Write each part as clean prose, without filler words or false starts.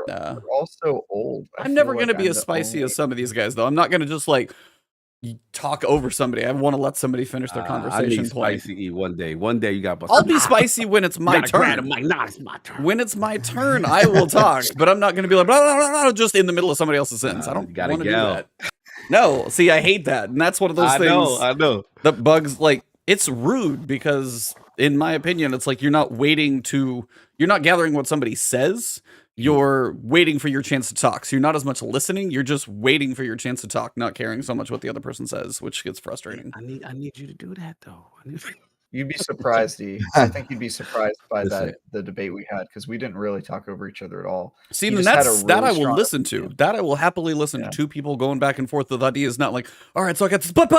They're all so old. I'm never going to be as spicy as some of these guys, though. I'm not going to just like talk over somebody. I want to let somebody finish their conversation. I need spicy one day. One day you got. I'll be spicy when it's my turn. It's my turn. When it's my turn, I will talk, but I'm not going to be like blah, blah, blah, blah, just in the middle of somebody else's sentence. I don't want to do that. No, see, I hate that, and that's one of those things. I know that bugs. Like, it's rude because, in my opinion, it's like you're not gathering what somebody says. You're waiting for your chance to talk. So you're not as much listening. You're just waiting for your chance to talk, not caring so much what the other person says, which gets frustrating. I need you to do that, though. You'd be surprised, E. I think you'd be surprised by the debate we had, because we didn't really talk over each other at all. See, then that I will listen to. That I will happily listen to two people going back and forth with ideas, not like, all right, so I got this, but,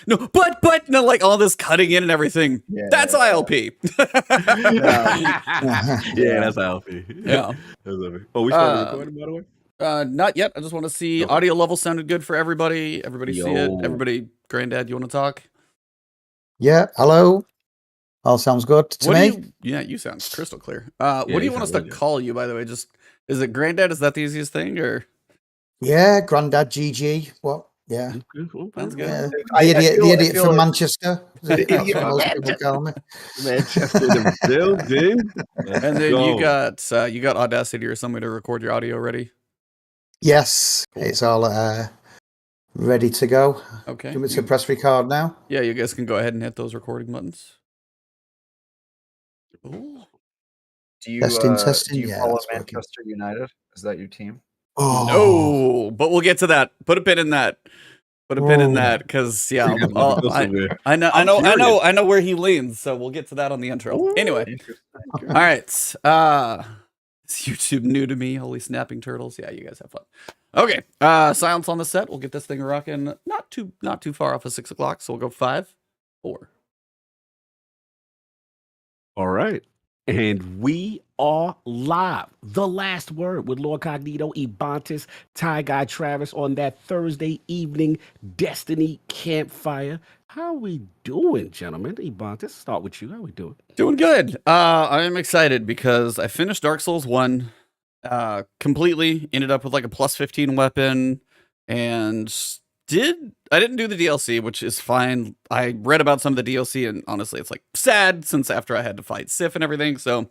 no, like all this cutting in and everything. Yeah, that's ILP. Yeah, that's ILP. Yeah. Oh, we started recording, by the way? Not yet. I just want to see audio level sounded good for everybody. Everybody see it. Everybody, Granddad, you want to talk? Yeah. Hello. All sounds good to me. You sound crystal clear. What do you want us to call you, by the way? Just is it Granddad? Is that the easiest thing, or? Yeah, Granddad GG. What? Yeah. Sounds good. Yeah. The idiot from Manchester. That's what most people call me. Manchester the building. And then you got Audacity or somewhere to record your audio ready? Yes. Cool. It's all ready to go. Okay. Do you want me to press record now? Yeah, you guys can go ahead and hit those recording buttons. Ooh. Do you testing? follow Manchester United? Is that your team? Oh no, but we'll get to that. Put a pin in that. Because I know where he leans, so we'll get to that on the intro. Anyway, all right. Is YouTube new to me? Holy snapping turtles! Yeah, you guys have fun. Okay, silence on the set. We'll get this thing rocking. Not too far off of 6 o'clock, so we'll go 5, 4. All right. And we are live. The last word with LordCognito, Ebontis, Ty Guy Travis on that Thursday evening Destiny campfire. How we doing, gentlemen? Ebontis, start with you. How we doing? Doing good. I am excited because I finished Dark Souls 1 completely. Ended up with like a plus 15 weapon, and I didn't do the DLC, which is fine. I read about some of the DLC, and honestly, it's like sad since after I had to fight Sif and everything. So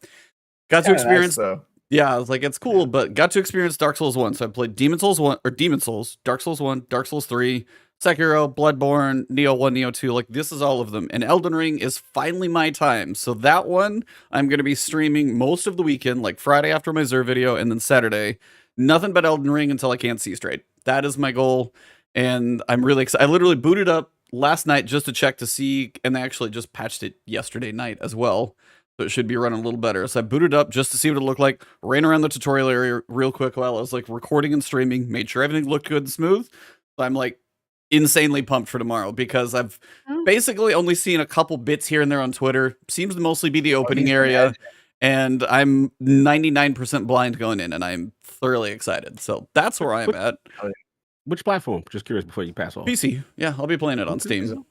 got to experience. I was like, it's cool, but got to experience Dark Souls 1. So I played Demon Souls, Dark Souls 1, Dark Souls 3, Sekiro, Bloodborne, Neo 1, Neo 2. Like, this is all of them. And Elden Ring is finally my time. So that one, I'm going to be streaming most of the weekend, like Friday after my Zur video, and then Saturday. Nothing but Elden Ring until I can't see straight. That is my goal. And I'm really excited. I literally booted up last night just to check to see, and they actually just patched it yesterday night as well. So it should be running a little better. So I booted up just to see what it looked like, ran around the tutorial area real quick while I was like recording and streaming, made sure everything looked good and smooth. So I'm like insanely pumped for tomorrow because I've basically only seen a couple bits here and there on Twitter. Seems to mostly be the opening area. And I'm 99% blind going in, and I'm thoroughly excited. So that's where I'm at. Which platform? Just curious before you pass off. PC. Yeah, I'll be playing it on Steam.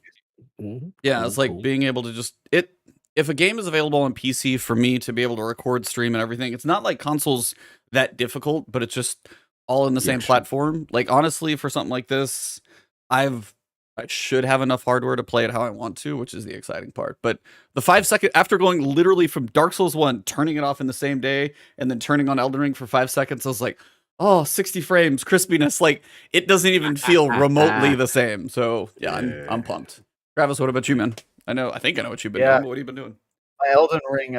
Yeah, it's like being able to just if a game is available on PC for me to be able to record, stream, and everything, it's not like consoles that difficult, but it's just all in the same platform. Like, honestly, for something like this, I should have enough hardware to play it how I want to, which is the exciting part. But the 5 second after going literally from Dark Souls 1, turning it off in the same day, and then turning on Elden Ring for 5 seconds, I was like, oh, 60 frames, crispiness. Like, it doesn't even feel remotely the same. So yeah, I'm pumped. Travis, what about you, man? I think I know what you've been doing. What have you been doing? My Elden Ring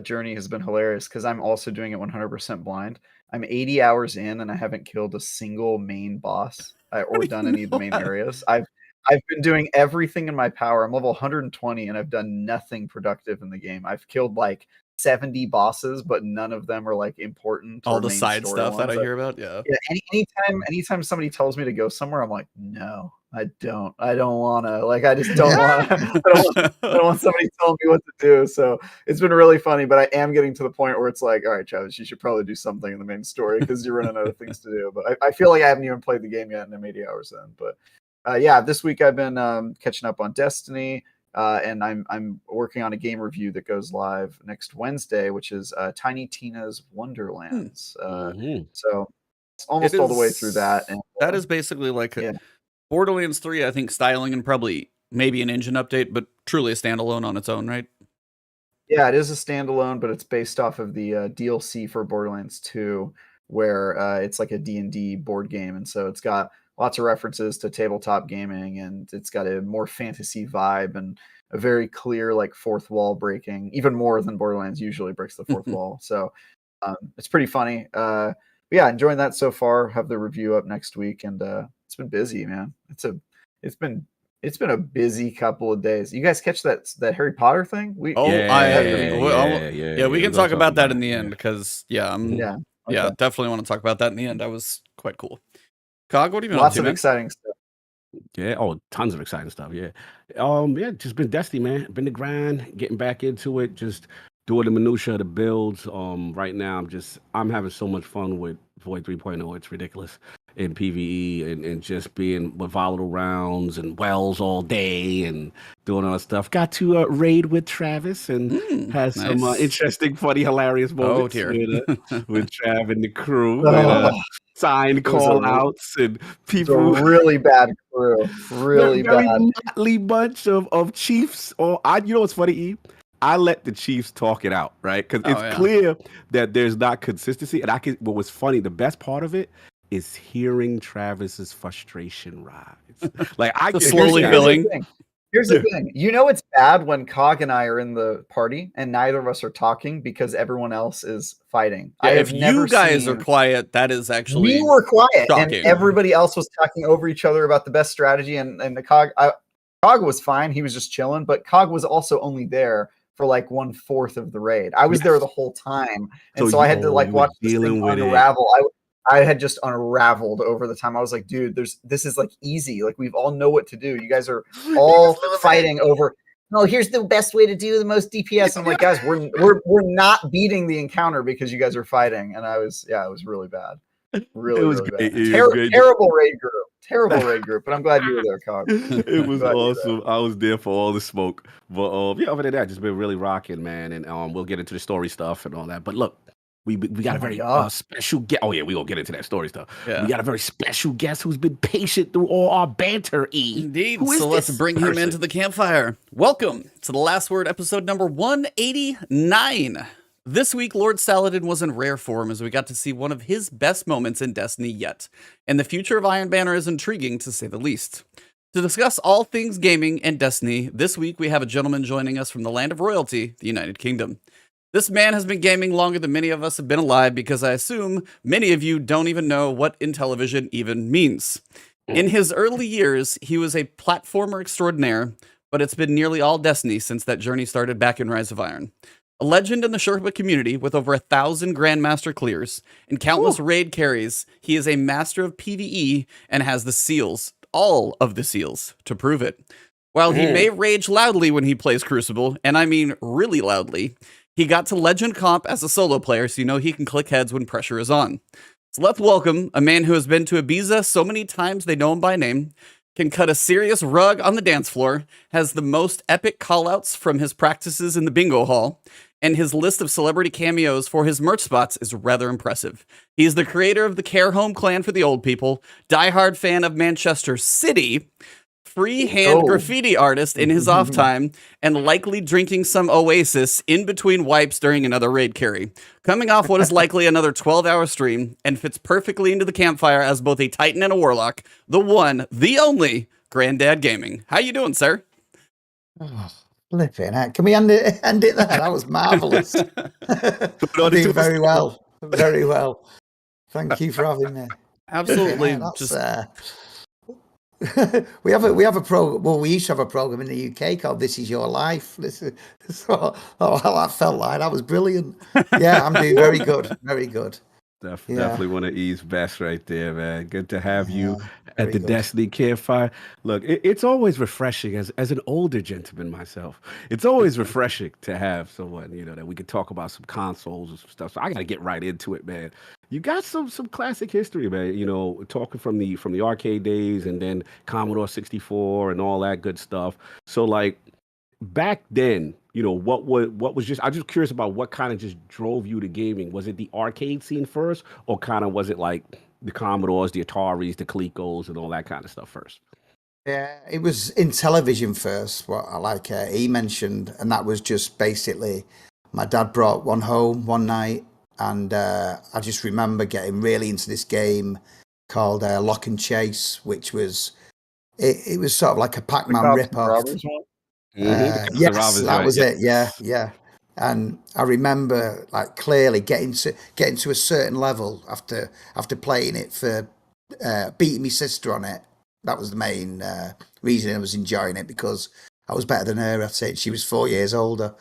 journey has been hilarious because I'm also doing it 100% blind. I'm 80 hours in and I haven't killed a single main boss or done any of the main areas. I've been doing everything in my power. I'm level 120 and I've done nothing productive in the game. I've killed like 70 bosses, but none of them are like important. All the side stuff that I hear about, yeah. Anytime somebody tells me to go somewhere, I'm like, no, I don't want to. Like, I just don't want to. I don't want somebody telling me what to do. So it's been really funny, but I am getting to the point where it's like, all right, Travis, you should probably do something in the main story because you're running out of things to do. But I feel like I haven't even played the game yet, and I'm 80 hours in. But yeah, this week I've been catching up on Destiny. and I'm working on a game review that goes live next Wednesday, which is Tiny Tina's Wonderlands. So it's almost all the way through that. And that is basically like yeah. Borderlands 3, I think, styling and probably maybe an engine update, but truly a standalone on its own, right? Yeah, it is a standalone, but it's based off of the DLC for Borderlands 2, where it's like a D&D board game, and so it's got lots of references to tabletop gaming, and it's got a more fantasy vibe and a very clear like fourth wall breaking, even more than Borderlands usually breaks the fourth wall. So it's pretty funny. But yeah, enjoying that so far. Have the review up next week, and it's been busy, man. It's been a busy couple of days. You guys catch that Harry Potter thing? We can talk about that in the end because definitely want to talk about that in the end. That was quite cool. Cog, what have you been up to, Lots of exciting stuff. Yeah, tons of exciting stuff. Yeah, just been Destiny, man. Been the grind, getting back into it, just doing the minutia of the builds. Right now I'm having so much fun with Void 3.0. It's ridiculous in PvE and just being with volatile rounds and wells all day and doing all that stuff. Got to raid with Travis and has some interesting, funny, hilarious moments with Trav and the crew. Signed call outs and people. Really bad crew. Really very bad. motley bunch of chiefs. You know what's funny, Eve? I let the Chiefs talk it out, right? Because it's clear that there's not consistency. And what was funny, the best part of it is hearing Travis's frustration rise. Like I can slowly filling. Here's the thing. You know it's bad when Cog and I are in the party and neither of us are talking because everyone else is fighting. Yeah, if you guys are quiet, that is actually we were quiet shocking. And everybody else was talking over each other about the best strategy and the Cog was fine. He was just chilling, but Cog was also only there for like 1/4 of the raid. I was there the whole time. And so I had to like watch this thing unravel. I had just unraveled over the time. I was like, dude, this is like easy. Like we all know what to do. You guys are all fighting over. No, here's the best way to do the most DPS. I'm like, guys, we're not beating the encounter because you guys are fighting. And it was really bad. Really bad. Terrible raid group. Terrible raid group. But I'm glad you were there, Cog. It was awesome. I was there for all the smoke. But other than that, just been really rocking, man. And we'll get into the story stuff and all that. But look. We got a very special guest. Oh, yeah, we're going to get into that story stuff. Yeah. We got a very special guest who's been patient through all our banter, E. Indeed. So let's bring him into the campfire. Welcome to The Last Word, episode number 189. This week, Lord Saladin was in rare form as we got to see one of his best moments in Destiny yet. And the future of Iron Banner is intriguing, to say the least. To discuss all things gaming and Destiny, this week we have a gentleman joining us from the land of royalty, the United Kingdom. This man has been gaming longer than many of us have been alive because I assume many of you don't even know what Intellivision even means. In his early years, he was a platformer extraordinaire, but it's been nearly all Destiny since that journey started back in Rise of Iron. A legend in the Sherpa community with over 1,000 Grandmaster clears and countless raid carries, he is a master of PvE and has the seals, all of the seals, to prove it. While he may rage loudly when he plays Crucible, and I mean really loudly, he got to Legend Comp as a solo player, so you know he can click heads when pressure is on. So let's welcome a man who has been to Ibiza so many times they know him by name, can cut a serious rug on the dance floor, has the most epic callouts from his practices in the bingo hall, and his list of celebrity cameos for his merch spots is rather impressive. He is the creator of the Care Home Clan for the Old People, diehard fan of Manchester City, freehand graffiti artist in his off time, and likely drinking some Oasis in between wipes during another raid carry. Coming off what is likely another 12-hour stream, and fits perfectly into the campfire as both a Titan and a Warlock, the one, the only, Granddad Gaming. How you doing, sir? Oh, flipping heck. Can we end it there? That was marvellous. Doing very well. Very well. Thank you for having me. Absolutely. We have a program. Well, we used to have a program in the UK called "This Is Your Life." How that felt like. That was brilliant. Yeah, I'm doing very good. Very good. Definitely one of E's best right there, man. Good to have you at the Destiny campfire. Look, it's always refreshing as an older gentleman myself. It's always refreshing to have someone, that we could talk about some consoles and some stuff. So I got to get right into it, man. You got some classic history, man. Talking from the arcade days and then Commodore 64 and all that good stuff. So like, back then, what was just, I'm just curious about what kind of just drove you to gaming. Was it the arcade scene first, or kind of was it like the Commodores, the Ataris, the Colecos, and all that kind of stuff first? Yeah, it was in television first, what he mentioned, and that was just basically my dad brought one home one night, and I just remember getting really into this game called Lock and Chase, which was it was sort of like a Pac-Man rip-off. Yes, that was it. Yeah. And I remember like clearly getting to a certain level after playing it for beating my sister on it. That was the main reason I was enjoying it, because I was better than her at it. She was 4 years older.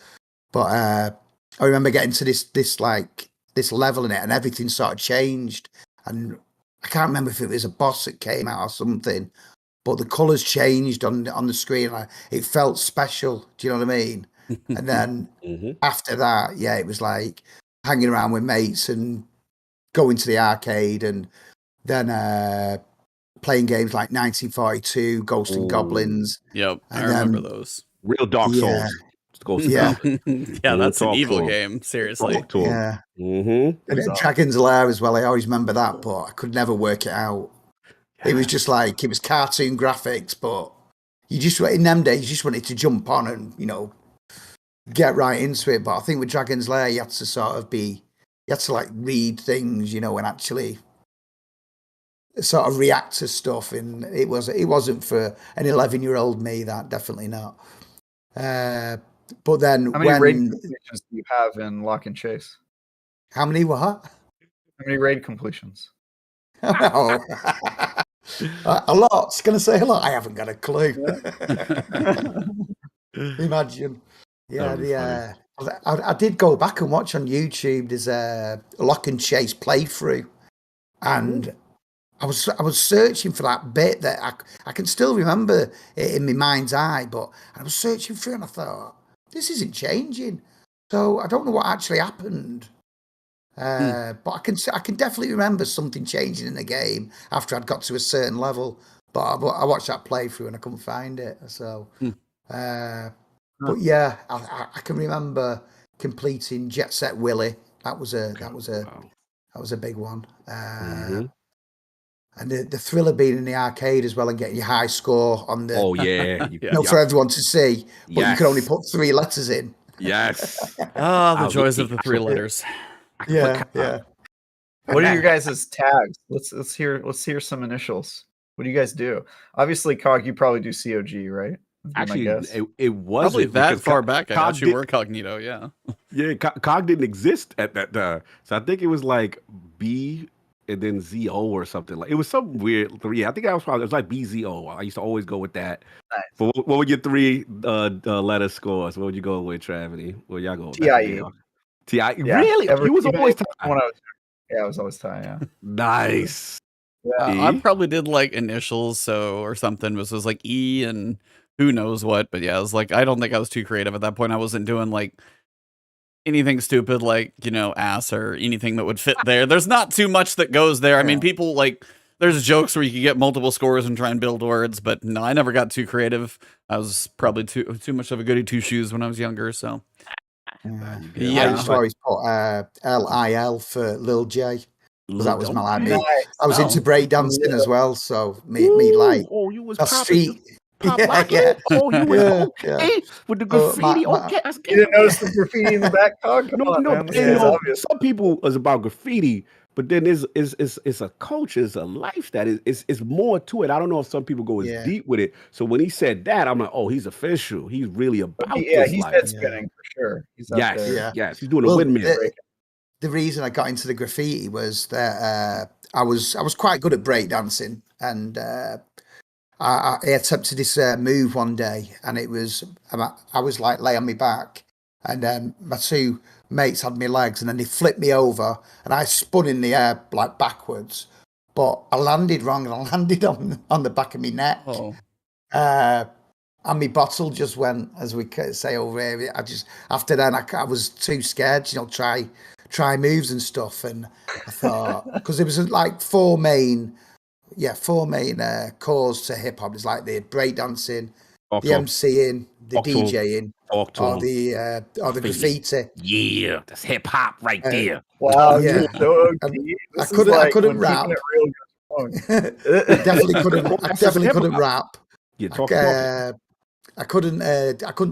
But I remember getting to this level in it, and everything sort of changed. And I can't remember if it was a boss that came out or something, but the colours changed on the screen. It felt special. Do you know what I mean? And then after that, yeah, it was like hanging around with mates and going to the arcade, and then playing games like 1942, Ghosts and Goblins. Yep, I remember those. Real Dark Souls. Yeah, yeah, that's an evil game. Seriously. Yeah. And Dragon's Lair as well. I always remember that, but I could never work it out. It was just like, it was cartoon graphics, but you just, in them days, you just wanted to jump on and, get right into it. But I think with Dragon's Lair, you had to like read things, and actually sort of react to stuff. And it wasn't for an 11-year-old me, that definitely not. But then how many raid completions do you have in Lock and Chase? How many what? How many raid completions? Oh. A lot. It's going to say a lot. I haven't got a clue. Imagine. Yeah, I did go back and watch on YouTube. There's a Lock and Chase playthrough, and I was searching for that bit that I can still remember it in my mind's eye, but I was searching through and I thought, this isn't changing. So I don't know what actually happened. But I can definitely remember something changing in the game after I'd got to a certain level. But I watched that playthrough and I couldn't find it. So, but yeah, I can remember completing Jet Set Willy. That was a big one. And the thrill of being in the arcade as well and getting your high score on the for everyone to see, but you could only put 3 letters in. Yes. The joys of the 3 letters. Yeah. What are your guys' tags? Let's hear some initials. What do you guys do? Obviously, Cog, you probably do COG, right? Actually, it wasn't probably that far back. I Cog actually were Cognito, yeah. Yeah, Cog didn't exist at that time, so I think it was like B and then ZO or something. Like it was some weird 3. I think it was like BZO. I used to always go with that. Nice. But what would your 3 letter scores? What would you go with, Travity? What y'all go with? TIE. TIE. Yeah. Really? You was always TIE. I was always TIE. Yeah. Nice. Yeah, I probably did like initials, or something. This was like E and who knows what. But yeah, I was like, I don't think I was too creative at that point. I wasn't doing like anything stupid like, ass or anything that would fit there. There's not too much that goes there. I mean, people like, there's jokes where you can get multiple scores and try and build words, but no, I never got too creative. I was probably too much of a goody 2-shoes when I was younger. So I used to always put LIL for Lil J. That was my like. I was into breakdancing as well, so me like. Oh, you was street. Yeah. Oh, you was okay with the graffiti. Okay, you didn't notice the graffiti in the back, Cog? Some people is about graffiti, but then it's a culture, it's a lifestyle, it's more to it. I don't know if some people go as deep with it. So when he said that, I'm like, oh, he's official. He's really about this he's life. head spinning for sure. He's yes, he's doing a windmill. The reason I got into the graffiti was that I was quite good at breakdancing, and I attempted this move one day, and it was I was like lay on my back, and my 2 mates had my legs, and then they flipped me over, and I spun in the air like backwards, but I landed wrong, and I landed on the back of my neck, and my bottle just went, as we say over here. After then I was too scared, try moves and stuff, and I thought, because there was like 4 main cores to hip hop. It's like the breakdancing, the MCing, Talk to 'em. DJing Talk to or 'em. the graffiti. Yeah, that's hip hop right Uh, there. Wow, Yeah. you're so OG. And I This is couldn't like couldn't when Keeping rap. It Real goes wrong. I definitely couldn't. I That's definitely hip-hop. couldn't rap. Yeah, talk. I couldn't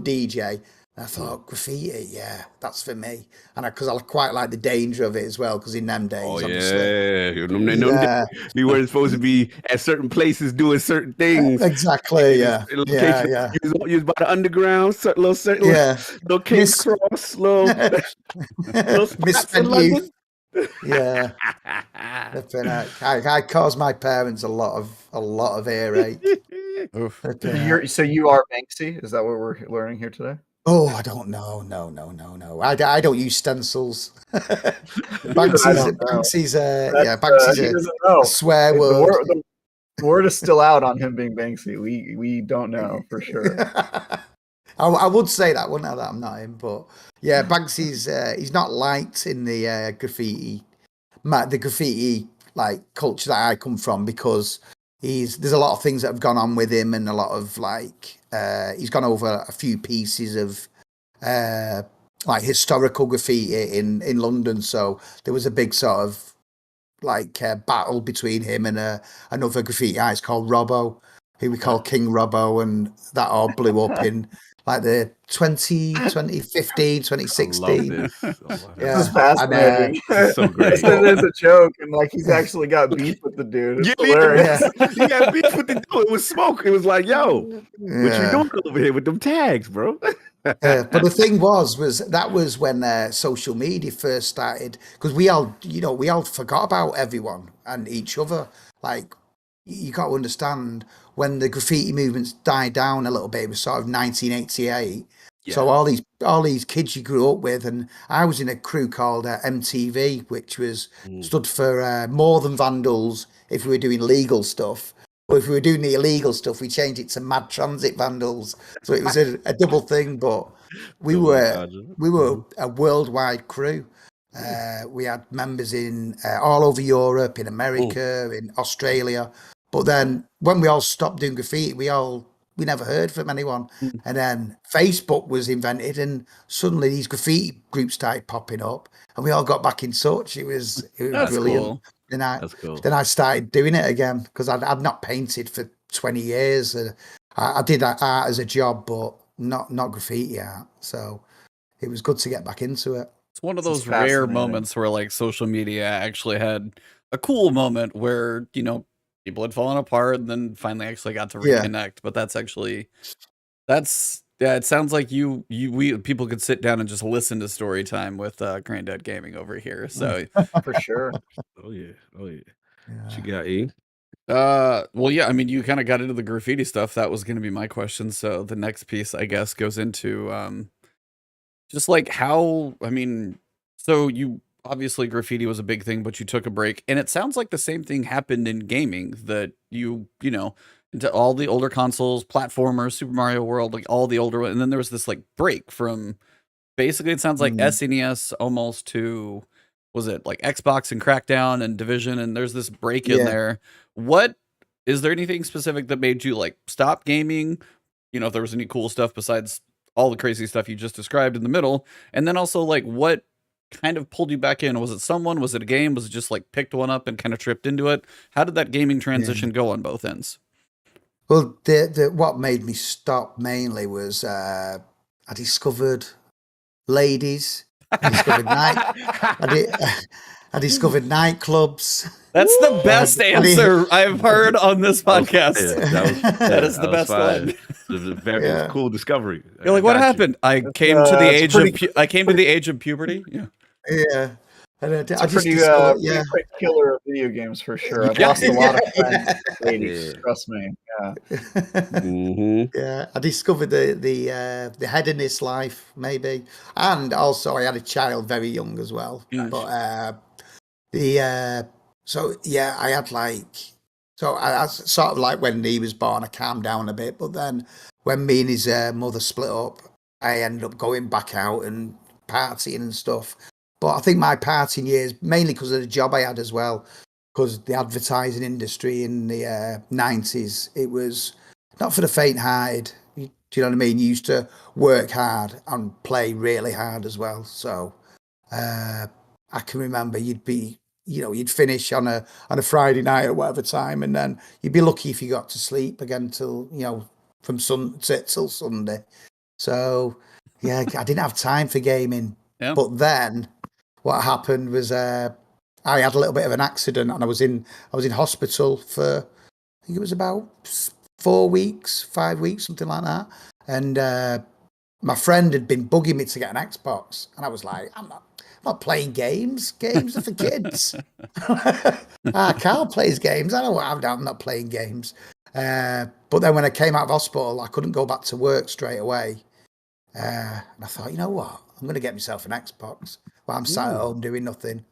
DJ. And I thought graffiti, yeah, that's for me. And because I quite like the danger of it as well. Because in them days, Oh obviously, yeah, yeah, we weren't supposed to be at certain places doing certain things. exactly, yeah, Location. yeah, You was by the underground, certain yeah. little King's Cross, little spots in Misspent London. youth. Yeah, I caused my parents a lot of earache. Oof. So you are Banksy? Is that what we're learning here today? Oh, I don't know. No. I don't use stencils. I Banksy's don't know. Banksy's That's, Banksy's he a doesn't know. swear The word. the word is still out on him being Banksy. We don't know for sure. I would say that, wouldn't I? That I'm not him, but yeah, Banksy's he's not liked in the graffiti, the graffiti like culture that I come from, because there's a lot of things that have gone on with him, and a lot of like he's gone over a few pieces of like historical graffiti in London. So there was a big sort of like battle between him and another graffiti artist called Robbo, who we call King Robbo, and that all blew up in like the 2015, 2016. I love this. This is fascinating. This is so great. This is a joke, and like he's actually got beef with the dude. It's hilarious. He got beef with the dude. It was smoke. It was like, yo, what you doing over here with them tags, bro? But the thing was that was when social media first started, because we all forgot about everyone and each other. Like, you got to understand, when the graffiti movements died down a little bit, it was sort of 1988. Yeah. So all these kids you grew up with, and I was in a crew called MTV, which was stood for More Than Vandals if we were doing legal stuff. But if we were doing the illegal stuff, we changed it to Mad Transit Vandals. So it was a double thing, but we were a worldwide crew. We had members in all over Europe, in America, in Australia. But then when we all stopped doing graffiti, we never heard from anyone. And then Facebook was invented, and suddenly these graffiti groups started popping up, and we all got back in touch. It was brilliant. Cool. Then I started doing it again, because I'd not painted for 20 years. I did art as a job, but not graffiti art. So it was good to get back into it. It's one of those rare moments where like social media actually had a cool moment where, people had fallen apart and then finally actually got to reconnect. But it sounds like people could sit down and just listen to story time with Granddad Gaming over here. So for sure. Oh yeah. What you got, E? Well, yeah, I mean, you kind of got into the graffiti stuff. That was going to be my question. So the next piece, I guess, goes into just like how, so you obviously graffiti was a big thing, but you took a break, and it sounds like the same thing happened in gaming, that into all the older consoles, platformers, Super Mario World, like all the older ones, and then there was this like break from basically, it sounds like SNES almost to, was it like Xbox and Crackdown and Division, and there's this break in there. Is there anything specific that made you like stop gaming? If there was any cool stuff besides all the crazy stuff you just described in the middle, and then also like what kind of pulled you back in? Was it someone? Was it a game? Was it just like picked one up and kind of tripped into it? How did that gaming transition go on both ends? Well, what made me stop mainly was I discovered ladies. I discovered nightclubs. That's the best answer I've heard on this podcast. That is the best one. It was a very cool discovery. You're like, what happened? I came to the age of puberty. Yeah. And it's a pretty quick killer of video games for sure. I've lost a lot of friends, ladies. Trust me. Yeah. Yeah. I discovered the hedonist life, maybe, and also I had a child very young as well. But I had I sort of like when he was born, I calmed down a bit. But then when me and his mother split up, I ended up going back out and partying and stuff. But I think my partying years, mainly because of the job I had as well, because the advertising industry in the 90s, it was not for the faint-hearted. Do you know what I mean? You used to work hard and play really hard as well. So I can remember you'd you'd finish on a Friday night at whatever time, and then you'd be lucky if you got to sleep again till from till Sunday. So yeah, I didn't have time for gaming. Yeah. But then what happened was I had a little bit of an accident, and I was in hospital for, I think it was about 4 weeks, 5 weeks, something like that. And my friend had been bugging me to get an Xbox, and I was like, I'm not playing games. Games are for kids. Carl plays games. I'm not playing games. But then when I came out of hospital, I couldn't go back to work straight away. And I thought, you know what? I'm going to get myself an Xbox while I'm sat at home doing nothing.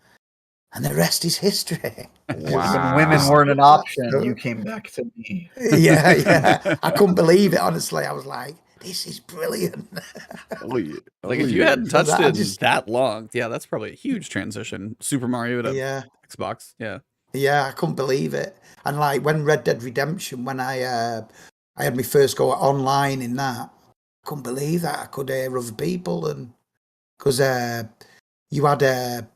And the rest is history. When women weren't an option, you came back to me. Yeah. I couldn't believe it, honestly. I was like, this is brilliant. Like if you hadn't touched it that long, yeah, that's probably a huge transition. Super Mario to Xbox, yeah. Yeah, I couldn't believe it. And like when Red Dead Redemption, when I had my first go online in that, I couldn't believe that I could hear other people, and because you had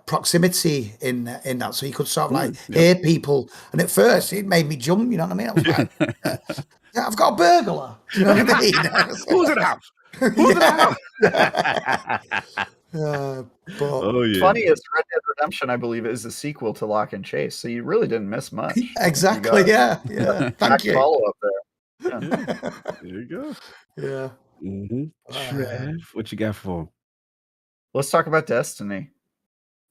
proximity in that, so you could sort of like hear people. And at first, it made me jump. You know what I mean? I was like, yeah, I've got a burglar. Do you know what I mean? Who's in the house? Who's in the house? But funny is Red Dead Redemption, I believe, is the sequel to Lock and Chase, so you really didn't miss much. Exactly. Yeah. Thank you. Follow up there. There you go. Yeah. Trev, what you got for him? Let's talk about Destiny.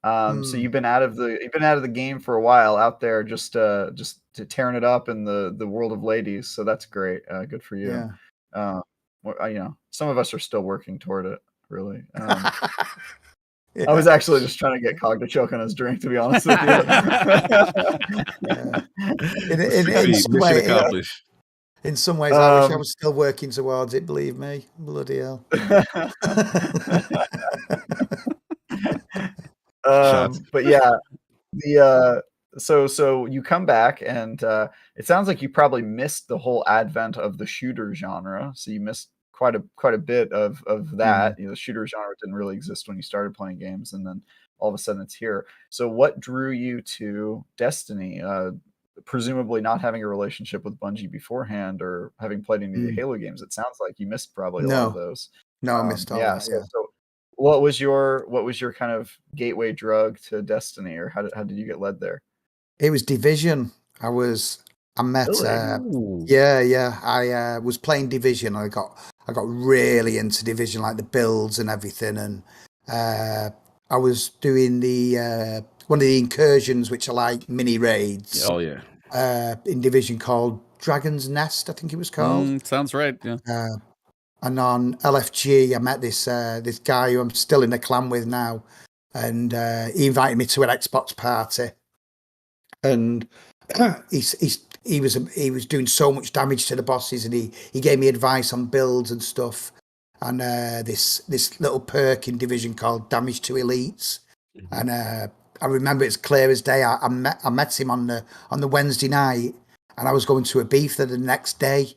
So you've been out of the game for a while, out there just tearing it up in the world of ladies. So that's great. Good for you. Yeah. Some of us are still working toward it. Really. I was actually just trying to get Cog to choke on his drink, to be honest with you. In some ways, I wish I was still working towards it. Believe me, bloody hell. But yeah, so you come back, and it sounds like you probably missed the whole advent of the shooter genre. So you missed quite a bit of that. The shooter genre didn't really exist when you started playing games, and then all of a sudden it's here. So what drew you to Destiny? Presumably not having a relationship with Bungie beforehand, or having played any of the Halo games. It sounds like you missed probably a lot of those. No, I missed all that. So what was your kind of gateway drug to Destiny, or how did you get led there? It was Division. I met Really? I was playing Division. I got really into Division, like the builds and everything, and I was doing the one of the incursions, which are like mini raids. Oh yeah. In Division, called Dragon's Nest, I think it was called. Sounds right. Yeah. And on LFG, I met this guy who I'm still in a clan with now, and he invited me to an Xbox party, and he was doing so much damage to the bosses, and he gave me advice on builds and stuff, and this little perk in Division called Damage to Elites, and I remember it's clear as day. I met him on the Wednesday night, and I was going to Ibiza the next day.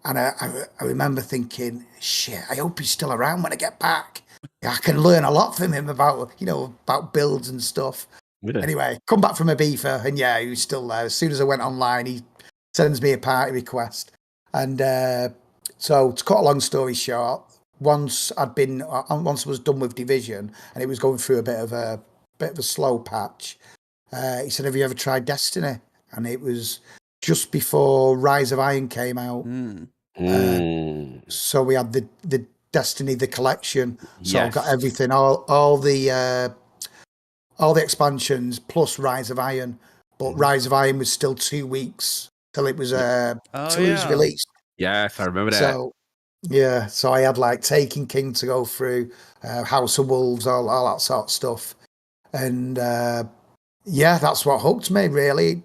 And I remember thinking, shit, I hope he's still around when I get back. I can learn a lot from him about builds and stuff. Yeah. Anyway, come back from Ibiza, and he was still there. As soon as I went online, he sends me a party request. And so, to cut a long story short, once I was done with Division, and it was going through a bit of a slow patch, he said, have you ever tried Destiny? And it was just before Rise of Iron came out. So we had the Destiny, the collection. So I got everything, all the expansions plus Rise of Iron. But Rise of Iron was still 2 weeks till it was released. Yes, I remember that. So so I had like Taken King to go through, House of Wolves, all that sort of stuff. And that's what hooked me, really.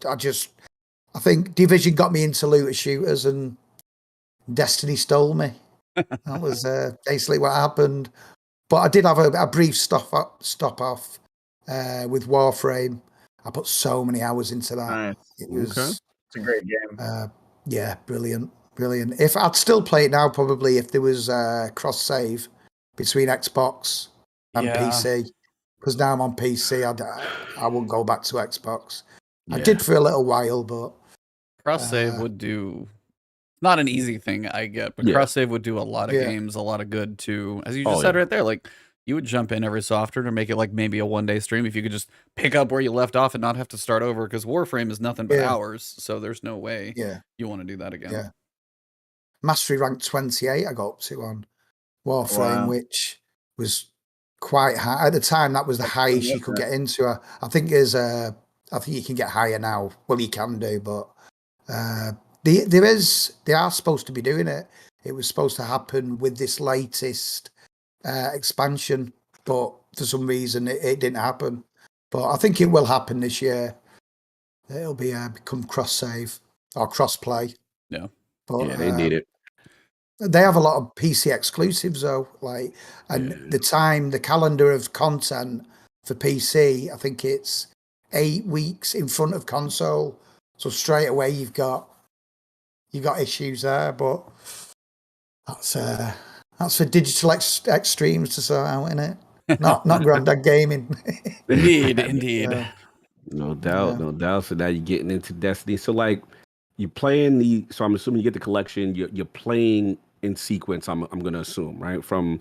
I think Division got me into looter shooters, and Destiny stole me. That was basically what happened. But I did have a brief stop off with Warframe. I put so many hours into that. Nice. It was It's a great game. brilliant. Brilliant. If I'd still play it now, probably if there was cross save between Xbox and PC, because now I'm on PC, I wouldn't go back to Xbox. I did for a little while, but cross save would do. Not an easy thing, I get, but cross save would do a lot of games, a lot of good too. As you just said right there, like you would jump in every so often to make it like maybe a 1-day stream if you could just pick up where you left off and not have to start over, because Warframe is nothing but hours, so there's no way you want to do that again. Yeah. Mastery rank 28 I got up to on Warframe, which was quite high. At the time, that was the highest you could get into. I think I think you can get higher now. Well, you can do, but they are supposed to be doing it. It was supposed to happen with this latest expansion, but for some reason it didn't happen. But I think it will happen this year. It'll be become cross save or cross play. Yeah, but they need it. They have a lot of PC exclusives though, the calendar of content for PC. I think it's 8 weeks in front of console, so straight away you've got issues there. But that's for digital extremes to sort out, isn't it? Not Granddad Gaming. Indeed. No doubt. So now you're getting into Destiny. So like you're playing so I'm assuming you get the collection. You're playing in sequence. I'm gonna assume, right? From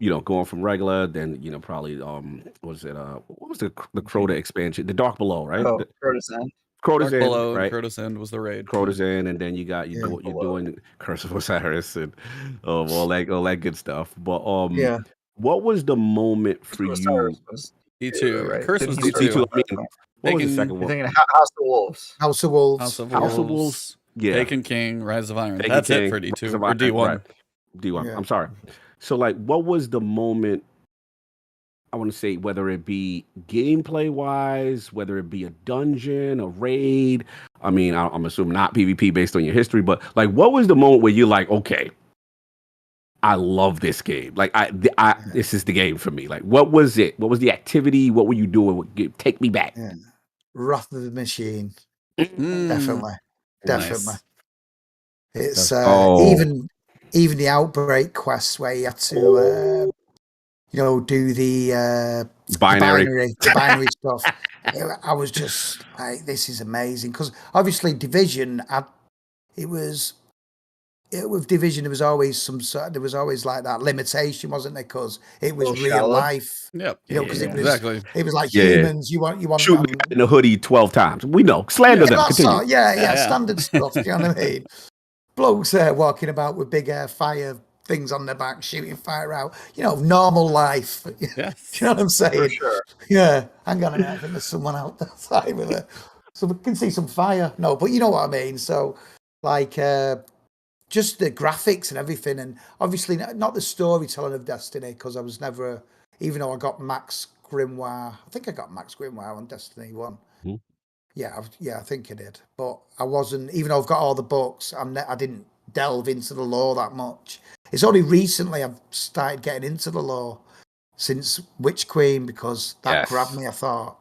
going from regular, then probably what was the Crota expansion, the Dark Below, right? Oh, Crota's End. Crota's End, Below, right? Crota's End was the raid. Crota's End, and then you're doing Curse of Osiris and all that good stuff. But what was the moment for you? D2, right? Curse was D2. D2. What was the second You're one? thinking House of Wolves. House of Wolves. House of Wolves. Yeah. Taken King, Rise of Iron. Taken That's King, it for D2 Rise or D1. Right. D1. Yeah. I'm sorry. So like, what was the moment? I want to say whether it be gameplay wise, whether it be a dungeon, a raid. I mean, I'm assuming not PvP based on your history, but like, what was the moment where you're like, okay, I love this game. Like, this is the game for me. Like, what was it? What was the activity? What were you doing? Take me back. Yeah. Wrath of the Machine. Mm. Definitely. Nice. It's even the Outbreak quest where you had to do the binary stuff. I was just like, this is amazing, because obviously Division with Division there was always like that limitation, wasn't there? Because it was real shallow. life. Yep. Because exactly. It was like humans. You want shoot me in the hoodie 12 times. We know. Slander them. Continue. Standard stuff. You know what I mean? Blokes walking about with big fire things on their back, shooting fire out. Normal life. Yes. You know what I'm saying? For sure. Yeah. Hang on a minute. I think there's someone out there with it. So we can see some fire. No, but you know what I mean. So like just the graphics and everything, and obviously not the storytelling of Destiny, because I was never, even though I got Max Grimoire. I think I got Max Grimoire on Destiny 1. Hmm. Yeah, I think I did. But I wasn't, even though I've got all the books, I didn't delve into the lore that much. It's only recently I've started getting into the lore since Witch Queen, because that grabbed me. I thought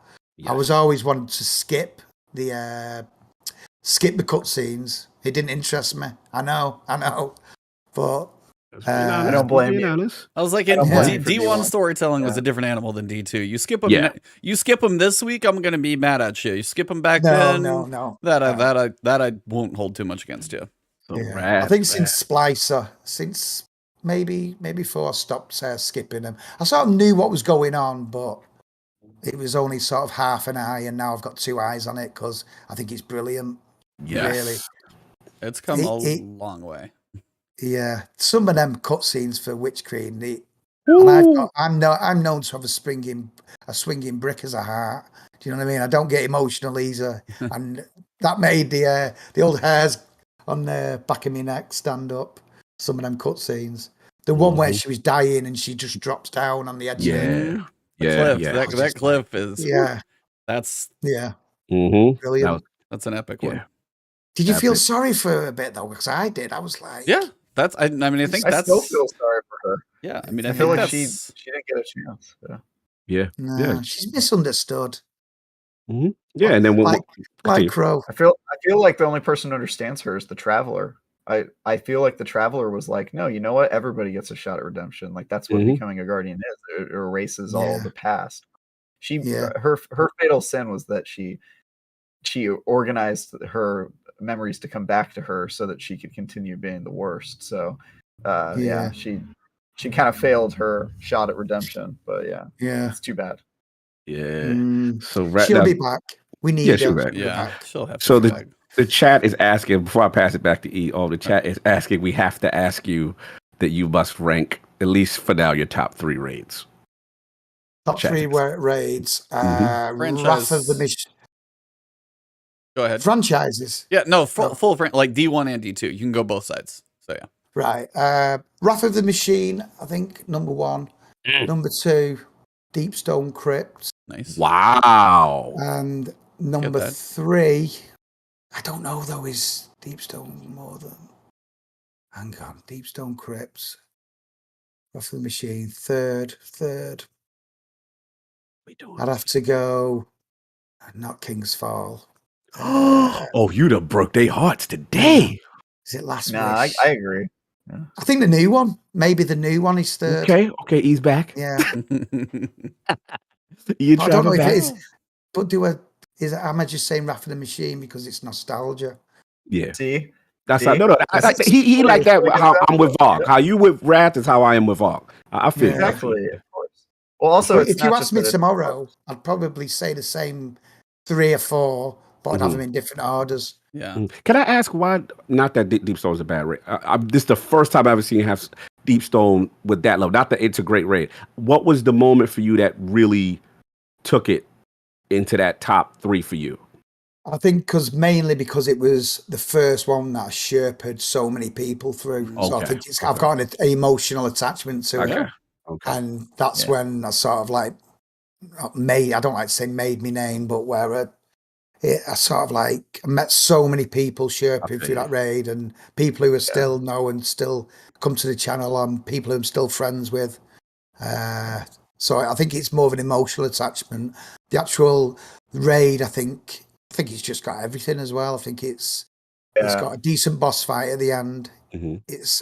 I was always wanting to skip the cutscenes. It didn't interest me. I know. But I don't blame you. I was like, D1 storytelling was a different animal than D2. You skip them. You skip them this week, I'm gonna be mad at you. You skip them back then. No. That I won't hold too much against you. So I think since Splicer, since maybe 4, I stopped skipping them. I sort of knew what was going on, but it was only sort of half an eye, and now I've got 2 eyes on it because I think it's brilliant. Yes. Really. It's come a long way. Yeah, some of them cutscenes for Witch Queen, and I'm known to have a swinging brick as a heart. Do you know what I mean? I don't get emotional easy, and that made the old hairs on the back of my neck stand up. Some of them cutscenes. The one where she was dying and she just drops down on the edge of it. That cliff is that's brilliant. That's an epic one. Did you feel sorry for her a bit though? Because I did. I was like, that's. I mean, I think I still feel sorry for her. Yeah, I mean, I feel think like she didn't get a chance. She's misunderstood. Mm-hmm. Yeah, and then like Crow. I feel like the only person who understands her is the Traveler. I feel like the Traveler was like, no, you know what? Everybody gets a shot at redemption. Like that's what Mhm. becoming a guardian is. It erases all Yeah. the past. She Yeah. her fatal sin was that she organized her memories to come back to her so that she could continue being the worst. So Yeah. she kind of failed her shot at redemption, but yeah, Yeah. it's too bad. Yeah. Mm. So She'll now, be back. We need yeah, her. she'll be She'll back. be Yeah, back. she'll have to So come back. the chat is asking, before I pass it back to E, the chat is asking, we have to ask you that you must rank, at least for now, your top 3 raids. Top Chat 3 is. raids. Franchise. Wrath of the Mission. Go ahead. Franchises. Yeah, no, full like D1 and D2. You can go both sides. So yeah. Right. Wrath of the Machine, I think, number 1. Number 2, Deepstone Crypt. Nice. Wow. And number 3, I don't know though, is Deepstone more than... Hang on, Deepstone Crypts. Wrath of the Machine, third. I'd have to go, not King's Fall. Oh, you'd have broke their hearts today. Is it Last Nah, Wish? I agree. Yeah. I think the new one. Maybe the new one is third. Okay, he's back. Yeah. You I don't know if back? it is, but am I just saying Wrath of the Machine because it's nostalgia? Yeah. See, That's how, no. He like that. How I'm with Vog. How you with Wrath is how I am with Vog. I feel Yeah. exactly. Of course. Well, also, But it's if you not ask just me that tomorrow, I'd probably say the same 3 or 4, but I'd have them in different orders. Yeah. Can I ask why? Not that Deepstone is a bad raid. This is the first time I've ever seen you have Deepstone with that level. Not that it's a great raid. What was the moment for you that really took it into that top 3 for you? I think mainly because it was the first one that I sherped so many people through. So I think I've got an emotional attachment to it. Okay. And that's when I sort of like I don't like to say made me name, but where I sort of like met so many people sherping through that raid, and people who are still know and still come to the channel, and people who I'm still friends with. So I think it's more of an emotional attachment. The actual raid, I think it's just got everything as well. I think it's got a decent boss fight at the end. It's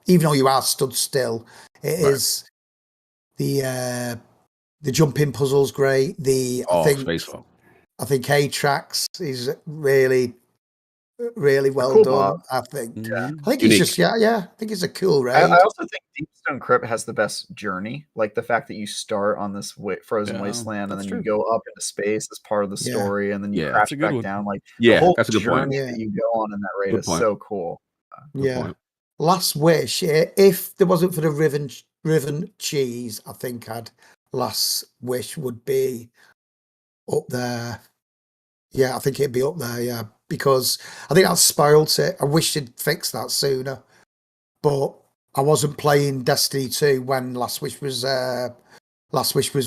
even though you are stood still, it is the jumping puzzle's great. I think A-Trax is really well done. I think it's just I think it's a cool raid. I also think Deepstone Crypt has the best journey, like the fact that you start on this frozen wasteland and then you go up into space as part of the story, and then you crash back down. Like the whole that's a good journey point. that you go on in that raid is so cool. Good point. Last Wish, if there wasn't for the Riven cheese, I think Last Wish would be up there. Yeah, I think it'd be up there, yeah, because I think that spoiled it. I wish they'd fixed that sooner, but I wasn't playing Destiny 2 when Last Wish was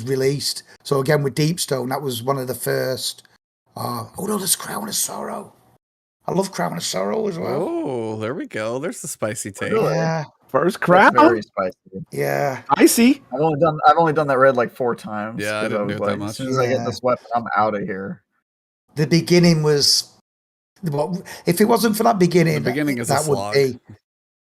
released. So again, with Deepstone, that was one of the first. Oh no, there's Crown of Sorrow. I love Crown of Sorrow as well. Oh, there we go. There's the spicy take. Yeah, first Crown. Very spicy. Yeah, I see. I've only done that raid like 4 times. Yeah, I didn't do it that much. As soon as I get this weapon, I'm out of here. The beginning was, if it wasn't for that beginning, The beginning is that a slog. would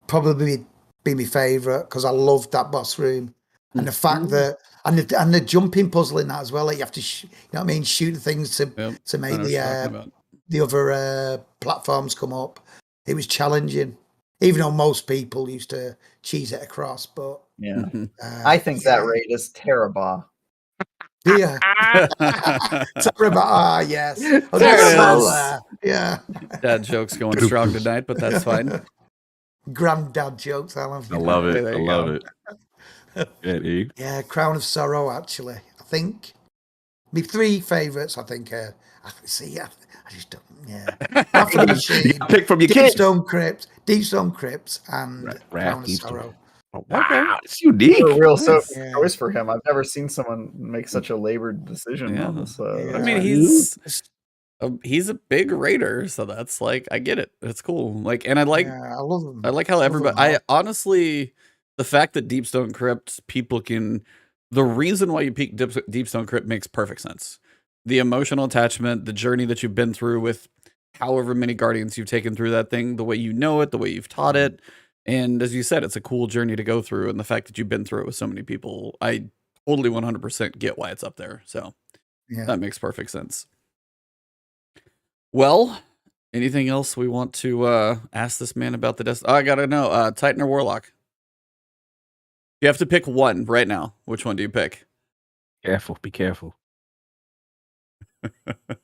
probably be my favourite, because I loved that boss room and the fact that and the jumping puzzle in that as well. Like you have to, you know what I mean, shoot things to make the other platforms come up. It was challenging, even though most people used to cheese it across. But yeah, I think that raid is terrible. Yeah. Yes. Oh, there it is. Yeah. Dad jokes going strong tonight, but that's fine. Granddad jokes, Alan. I love it. I love it. Yeah, Crown of Sorrow, actually. I think my 3 favourites, I think, I just don't, Wrath of the Machine, pick from your kids. Deepstone Crypt, and Crown of Sorrow. Oh, wow, it's unique. A real choice for him. I've never seen someone make such a labored decision on this. I mean, he's a big raider, so that's like, I get it. It's cool. Like, and I like how everybody. I honestly, the fact that Deepstone Crypt people can, the reason why you pick Deepstone Crypt makes perfect sense. The emotional attachment, the journey that you've been through with however many Guardians you've taken through that thing, the way you know it, the way you've taught it. And as you said, it's a cool journey to go through. And the fact that you've been through it with so many people, I totally 100% get why it's up there. So that makes perfect sense. Well, anything else we want to ask this man about the I gotta know, Titan or Warlock? You have to pick one right now. Which one do you pick? Careful, be careful.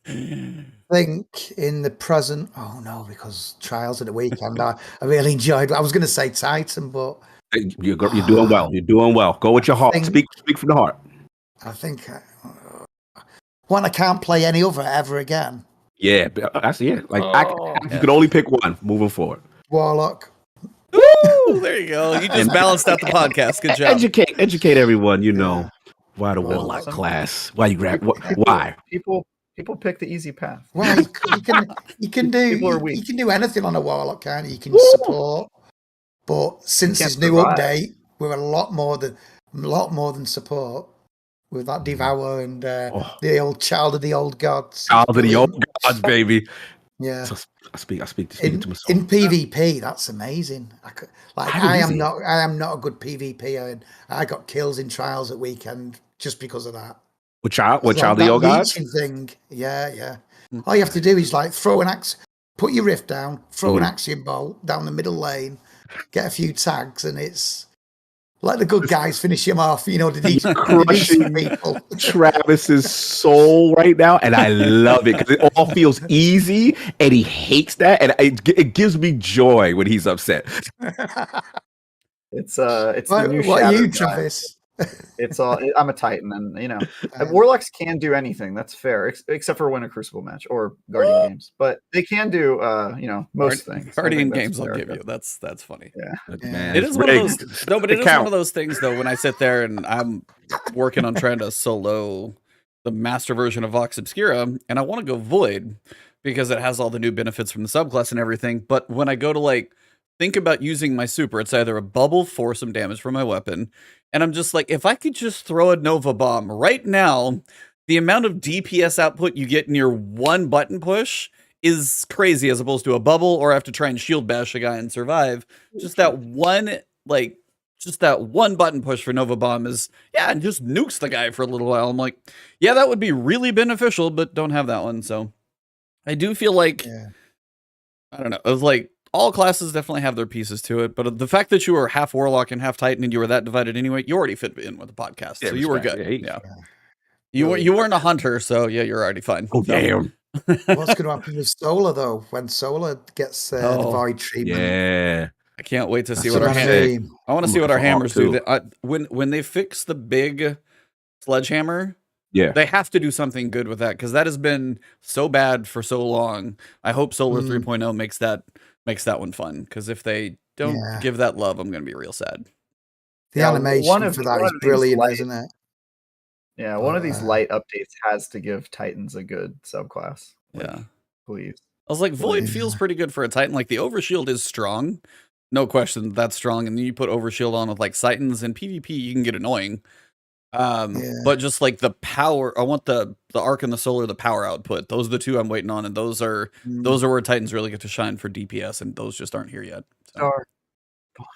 I think in the present, oh no, because Trials at the weekend, I really enjoyed. I was going to say Titan, but you're doing well. You're doing well. Go with your heart. Speak from the heart. I think one, I can't play any other ever again. Yeah, that's it. Like you can only pick one moving forward. Warlock. Woo! There you go. You just balanced out the podcast. Good job. Educate everyone. You know why the Warlock class? Why you grab? Why people pick the easy path? Well, you can do anything on a Warlock, can't you? You can support, but since this new update, we're a lot more than support. With that Devour and the old Child of the Old Gods. Child of the Old Gods, baby. Yeah. So I speak to myself. In PvP, that's amazing. I am not a good PvPer, and I got kills in Trials at weekend just because of that. What Child of the Old Gods? Thing. Yeah. All you have to do is throw an axe, put your rift down, throw an axiom bolt down the middle lane, get a few tags, and it's let the good guys finish him off, the decent people. Travis's soul right now, and I love it because it all feels easy, and he hates that, and it gives me joy when he's upset. It's the new. What are you, Travis? It's all. I'm a Titan, and Warlocks can do anything. That's fair, except for win a Crucible match or Guardian games. But they can do, most things. Guardian games, I'll give you. That's funny. Yeah. Man, it is one of those. No, but it is one of those things though. When I sit there and I'm working on trying to solo the master version of Vox Obscura, and I want to go Void because it has all the new benefits from the subclass and everything. But when I go to think about using my super, it's either a bubble for some damage from my weapon. And I'm just like, if I could just throw a Nova Bomb right now, the amount of DPS output you get in your one button push is crazy as opposed to a bubble or have to try and shield bash a guy and survive. Just that one, button push for Nova Bomb is, and just nukes the guy for a little while. I'm like, yeah, that would be really beneficial, but don't have that one. So I do feel like, I don't know, it was all classes definitely have their pieces to it, but the fact that you were half Warlock and half Titan and you were that divided anyway, you already fit in with the podcast, so you were good. Yeah. You weren't a hunter, so you're already fine. Oh, damn. What's going to happen with Solar, though, when Solar gets the Void treatment? Yeah. I can't wait to see what our I want to see what our hammers do. When they fix the big sledgehammer, they have to do something good with that, because that has been so bad for so long. I hope Solar 3.0 makes that one fun, because if they don't give that love, I'm going to be real sad. The animation for that is brilliant, isn't it? Yeah, one of these light updates has to give Titans a good subclass. Please. I was like, Void feels pretty good for a Titan. The Overshield is strong. No question, that's strong. And then you put Overshield on with Titans and PvP, you can get annoying. But just the power, I want the Arc and the Solar, the power output. Those are the two I'm waiting on, and those are where Titans really get to shine for DPS, and those just aren't here yet. So.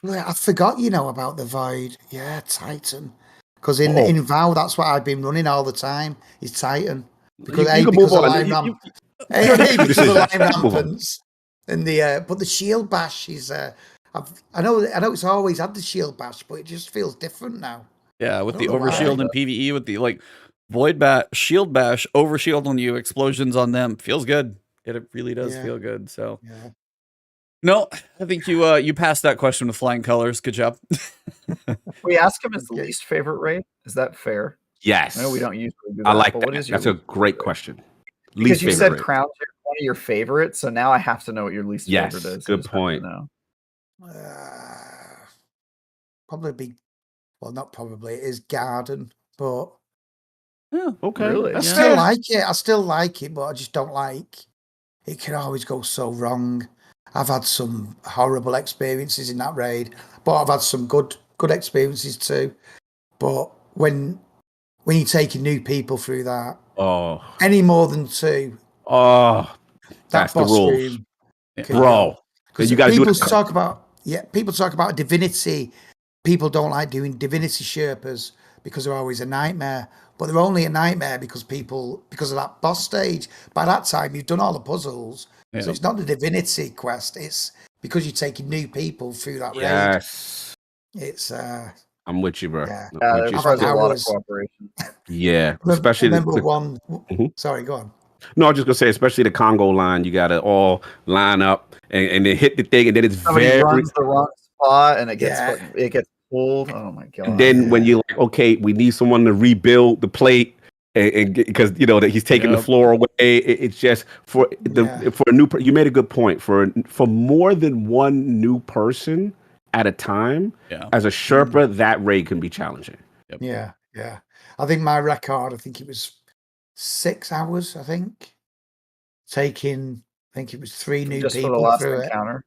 I forgot, about the Void. Yeah, Titan. Because in VOW, that's what I've been running all the time, is Titan. Because because of line rampants. And but the shield bash is I know it's always had the shield bash, but it just feels different now. Yeah, with the overshield and PvE, with the void bash, shield bash, overshield on you, explosions on them, feels good. It really does feel good. So, no, I think you passed that question with flying colors. Good job. We ask him his least favorite raid. Is that fair? Yes. I know we don't usually do that. I like but that. what is your That's a great question. Because you said Crown's one of your favorites, so now I have to know what your least favorite is. Good point. Probably be. Well, not probably. It is Garden, but okay. Really? I still like it. I still like it, but I just don't like. It can always go so wrong. I've had some horrible experiences in that raid, but I've had some good experiences too. But when you're taking new people through that, any more than two, That's the boss rules. room, Yeah. Bro. because You gotta do people it. talk about divinity. People don't like doing divinity sherpas because they're always a nightmare. But they're only a nightmare because of that boss stage. By that time, you've done all the puzzles. Yeah. So it's not the divinity quest. It's because you're taking new people through that raid. Yes. It's I'm with you, bro. yeah. I'm Yeah, with there you. requires a lot of hours. cooperation. Yeah. I Especially remember one. Mhm. Sorry, go on. No, I was just gonna say, especially the Congo line, you gotta all line up and then hit the thing, and then it's Somebody very. runs the wrong spot and it gets Yeah. it gets pulled. Oh my god! And then when you're like, okay, we need someone to rebuild the plate, and because that he's taking the Yep. floor away, it's just for Yeah. for a new. You made a good point for more than one new person at a time. Yeah. As a Sherpa, that raid can be challenging. Yeah, yeah. I think my record, I think it was 6 hours, I think. I think it was 3 new just for the people last through it. encounter.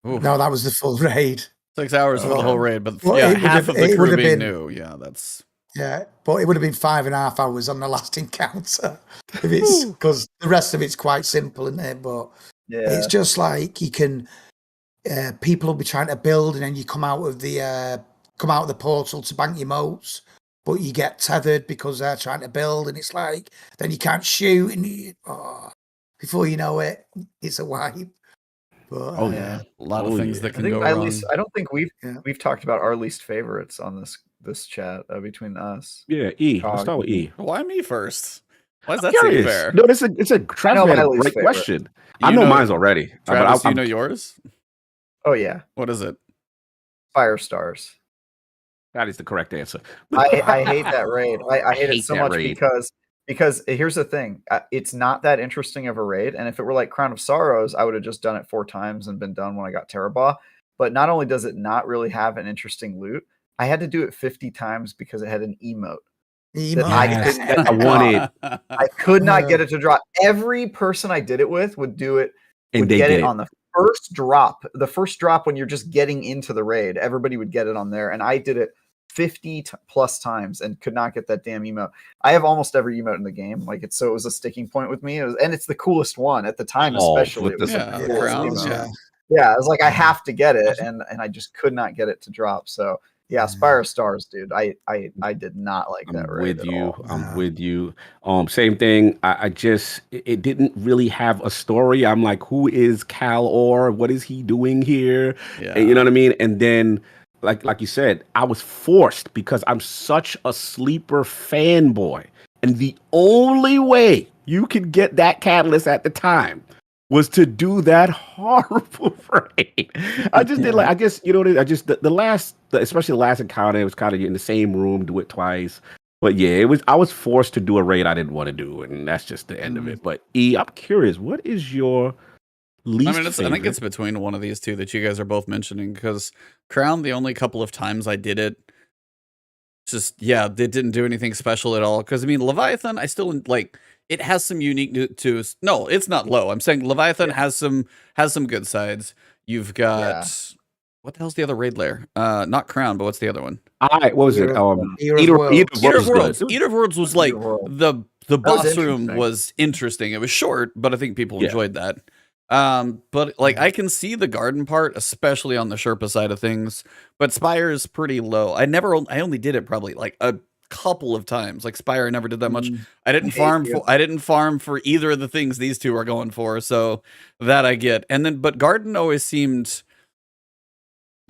Oof. No, that was the full raid. 6 hours for the whole raid, but Well, yeah, it would half have- of the it would crew have being been- new. Yeah, that's Yeah, but it would have been 5.5 hours on the last encounter if it's because the rest of it's quite simple, isn't it? But Yeah, it's just like you can. People will be trying to build, and then you come out of the portal to bank your motes, but you get tethered because they're trying to build, and it's like then you can't shoot, and before you know it, it's a wipe. But, Oh, yeah. a lot Oh, of things yeah. that I can think go at wrong. least I don't think we've Yeah. talked about our least favorites on this chat between us. Yeah, E. Let's start with E. Why me first? Why does I'm that seem curious. fair? No, it's a Travis know had my a least great favorite. question. I You know know- mine's already. Travis, but you know yours? Oh yeah, What is it? Fire Stars. that is the correct answer. I hate that raid. I hate it hate so that much raid. because here's the thing. It's not that interesting of a raid, and if it were like Crown of Sorrows, I would have just done it 4 times and been done when I got Terrorbaugh. But not only does it not really have an interesting loot, I had to do it 50 times because it had an emote. emo. I Yes, couldn't get I to wanted, I could not get it to drop. Every person I did it with would do it, and would they get did it on the first drop. The first drop when you're just getting into the raid, everybody would get it on there, and I did it 50 plus times and could not get that damn emote. I have almost every emote in the game. Like it was a sticking point with me. And it's the coolest one at the time, especially. with It was the Yeah, the the coolest crowns, emote. yeah. Yeah, I was like, I have to get it, and I just could not get it to drop. So yeah, Spire Stars, dude. I did not like I'm that raid with at you. all. I'm with you. Same thing. I just it didn't really have a story. I'm like, who is Cal Orr? What is he doing here? Yeah. And you know what I mean? And then like you said, I was forced because I'm such a sleeper fanboy. And the only way you could get that catalyst at the time was to do that horrible raid. I just did I guess I just especially the last encounter, it was kind of in the same room, do it twice. But yeah, I was forced to do a raid I didn't want to do, and that's just the end of it. But E, I'm curious, what is your least I favorite? think it's between one of these two that you guys are both mentioning, because Crown, the only couple of times I did it, they didn't do anything special at all. Because I mean, Leviathan, I still like. It has some unique to. No, it's not low. I'm saying Leviathan has some good sides. You've got what the hell's the other raid lair? Not Crown, but what's the other one? What was it? Eater of Worlds. Eater of good. Worlds. Eater of Worlds was like the boss room interesting. was interesting. It was short, but I think people enjoyed that. But like I can see the garden part, especially on the Sherpa side of things. But Spire is pretty low. I only did it probably like a couple of times. Like Spire, I never did that much. I didn't farm for either of the things these two are going for, so that I get. And then, but Garden always seemed.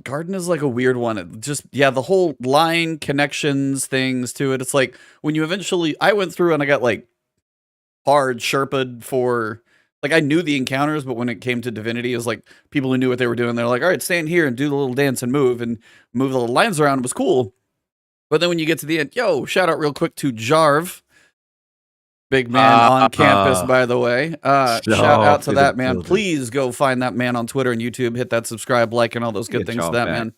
Garden is like a weird one. It just the whole line connections things to it. It's like when you I went through and I got like hard Sherpa'd for. Like I knew the encounters, but when it came to Divinity, it was like people who knew what they were doing. They're like, all right, stand here and do the little dance and move the little lines around. It was cool. But then when you get to the end, shout out real quick to Jarv. Big man on campus, by the way. Shout out to that man. Please go find that man on Twitter and YouTube. Hit that subscribe, like, and all those good things to that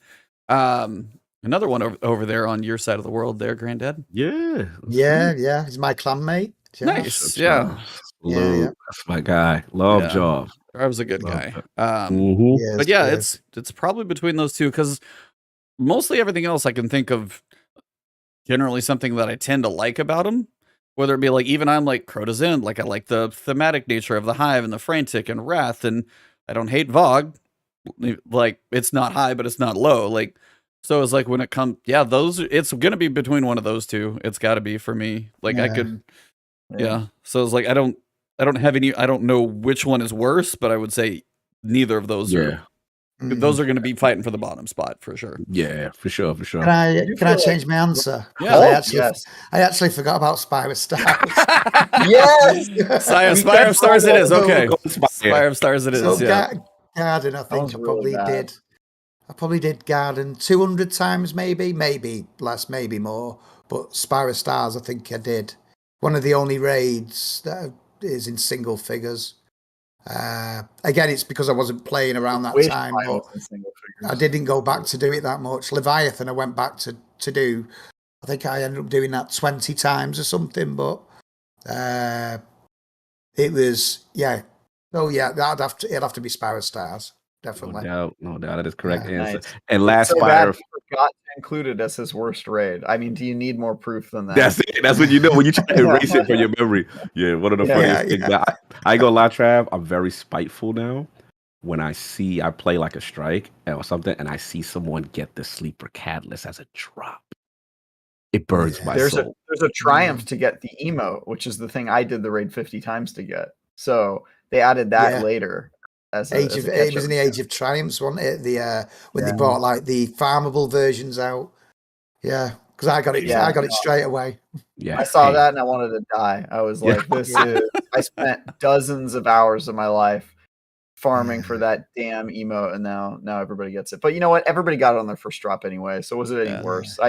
man. Another one over there on your side of the world there, Granddad. Yeah. Yeah. He's my clanmate. Nice. Yeah. That's my guy. Love Jarv. I was a good guy. Mhm. But yeah, it's probably between those two, because mostly everything else I can think of generally something that I tend to like about him. Whether it be like, even I'm like Crota's End, like I like the thematic nature of the Hive and the Frantic and Wrath, and I don't hate Vogue. Like it's not high, but it's not low. Like so it's like when it comes, yeah, those it's gonna be between one of those two. It's got to be for me. Like I could, yeah. So it's like I don't have any. I don't know which one is worse, but I would say neither of those are. Those are going to be fighting for the bottom spot for sure. Yeah, for sure. Can I change my answer? Yeah. I actually forgot about Spire of Stars. Yes, Spire of Stars it is. Okay, Spire of Stars it is. So Yeah. Garden, I think I probably did. I probably did Garden 200 times, maybe less, maybe more. But Spire of Stars, I think I did. One of the only raids that is in single figures. Again, it's because I wasn't playing around that time. But I didn't go back to do it that much. Leviathan, I went back to do. I think I ended up doing that 20 times or something. But it was Oh yeah, it'd have to be Spire of Stars. Definitely. No doubt. That is correct answer. Nice. And last so Spire. Forgot to include it as his worst raid. I mean, do you need more proof than that? That's it. That's what you know when you try to erase it from your memory. Yeah, one of the funniest things. I ain't gonna lie, Trav. I'm very spiteful now. When I play like a strike or something, and I see someone get the sleeper catalyst as a drop, it burns my soul. There's a triumph to get the emote, which is the thing I did the raid 50 times to get. So they added that later. It was in the Age of Triumphs, wasn't it? When they bought like the farmable versions out. Yeah, because I got it. I got it straight away. Yeah, I saw that and I wanted to die. I was like, I spent dozens of hours of my life farming for that damn emote, and now everybody gets it. But you know what? Everybody got it on their first drop anyway. So was it any worse?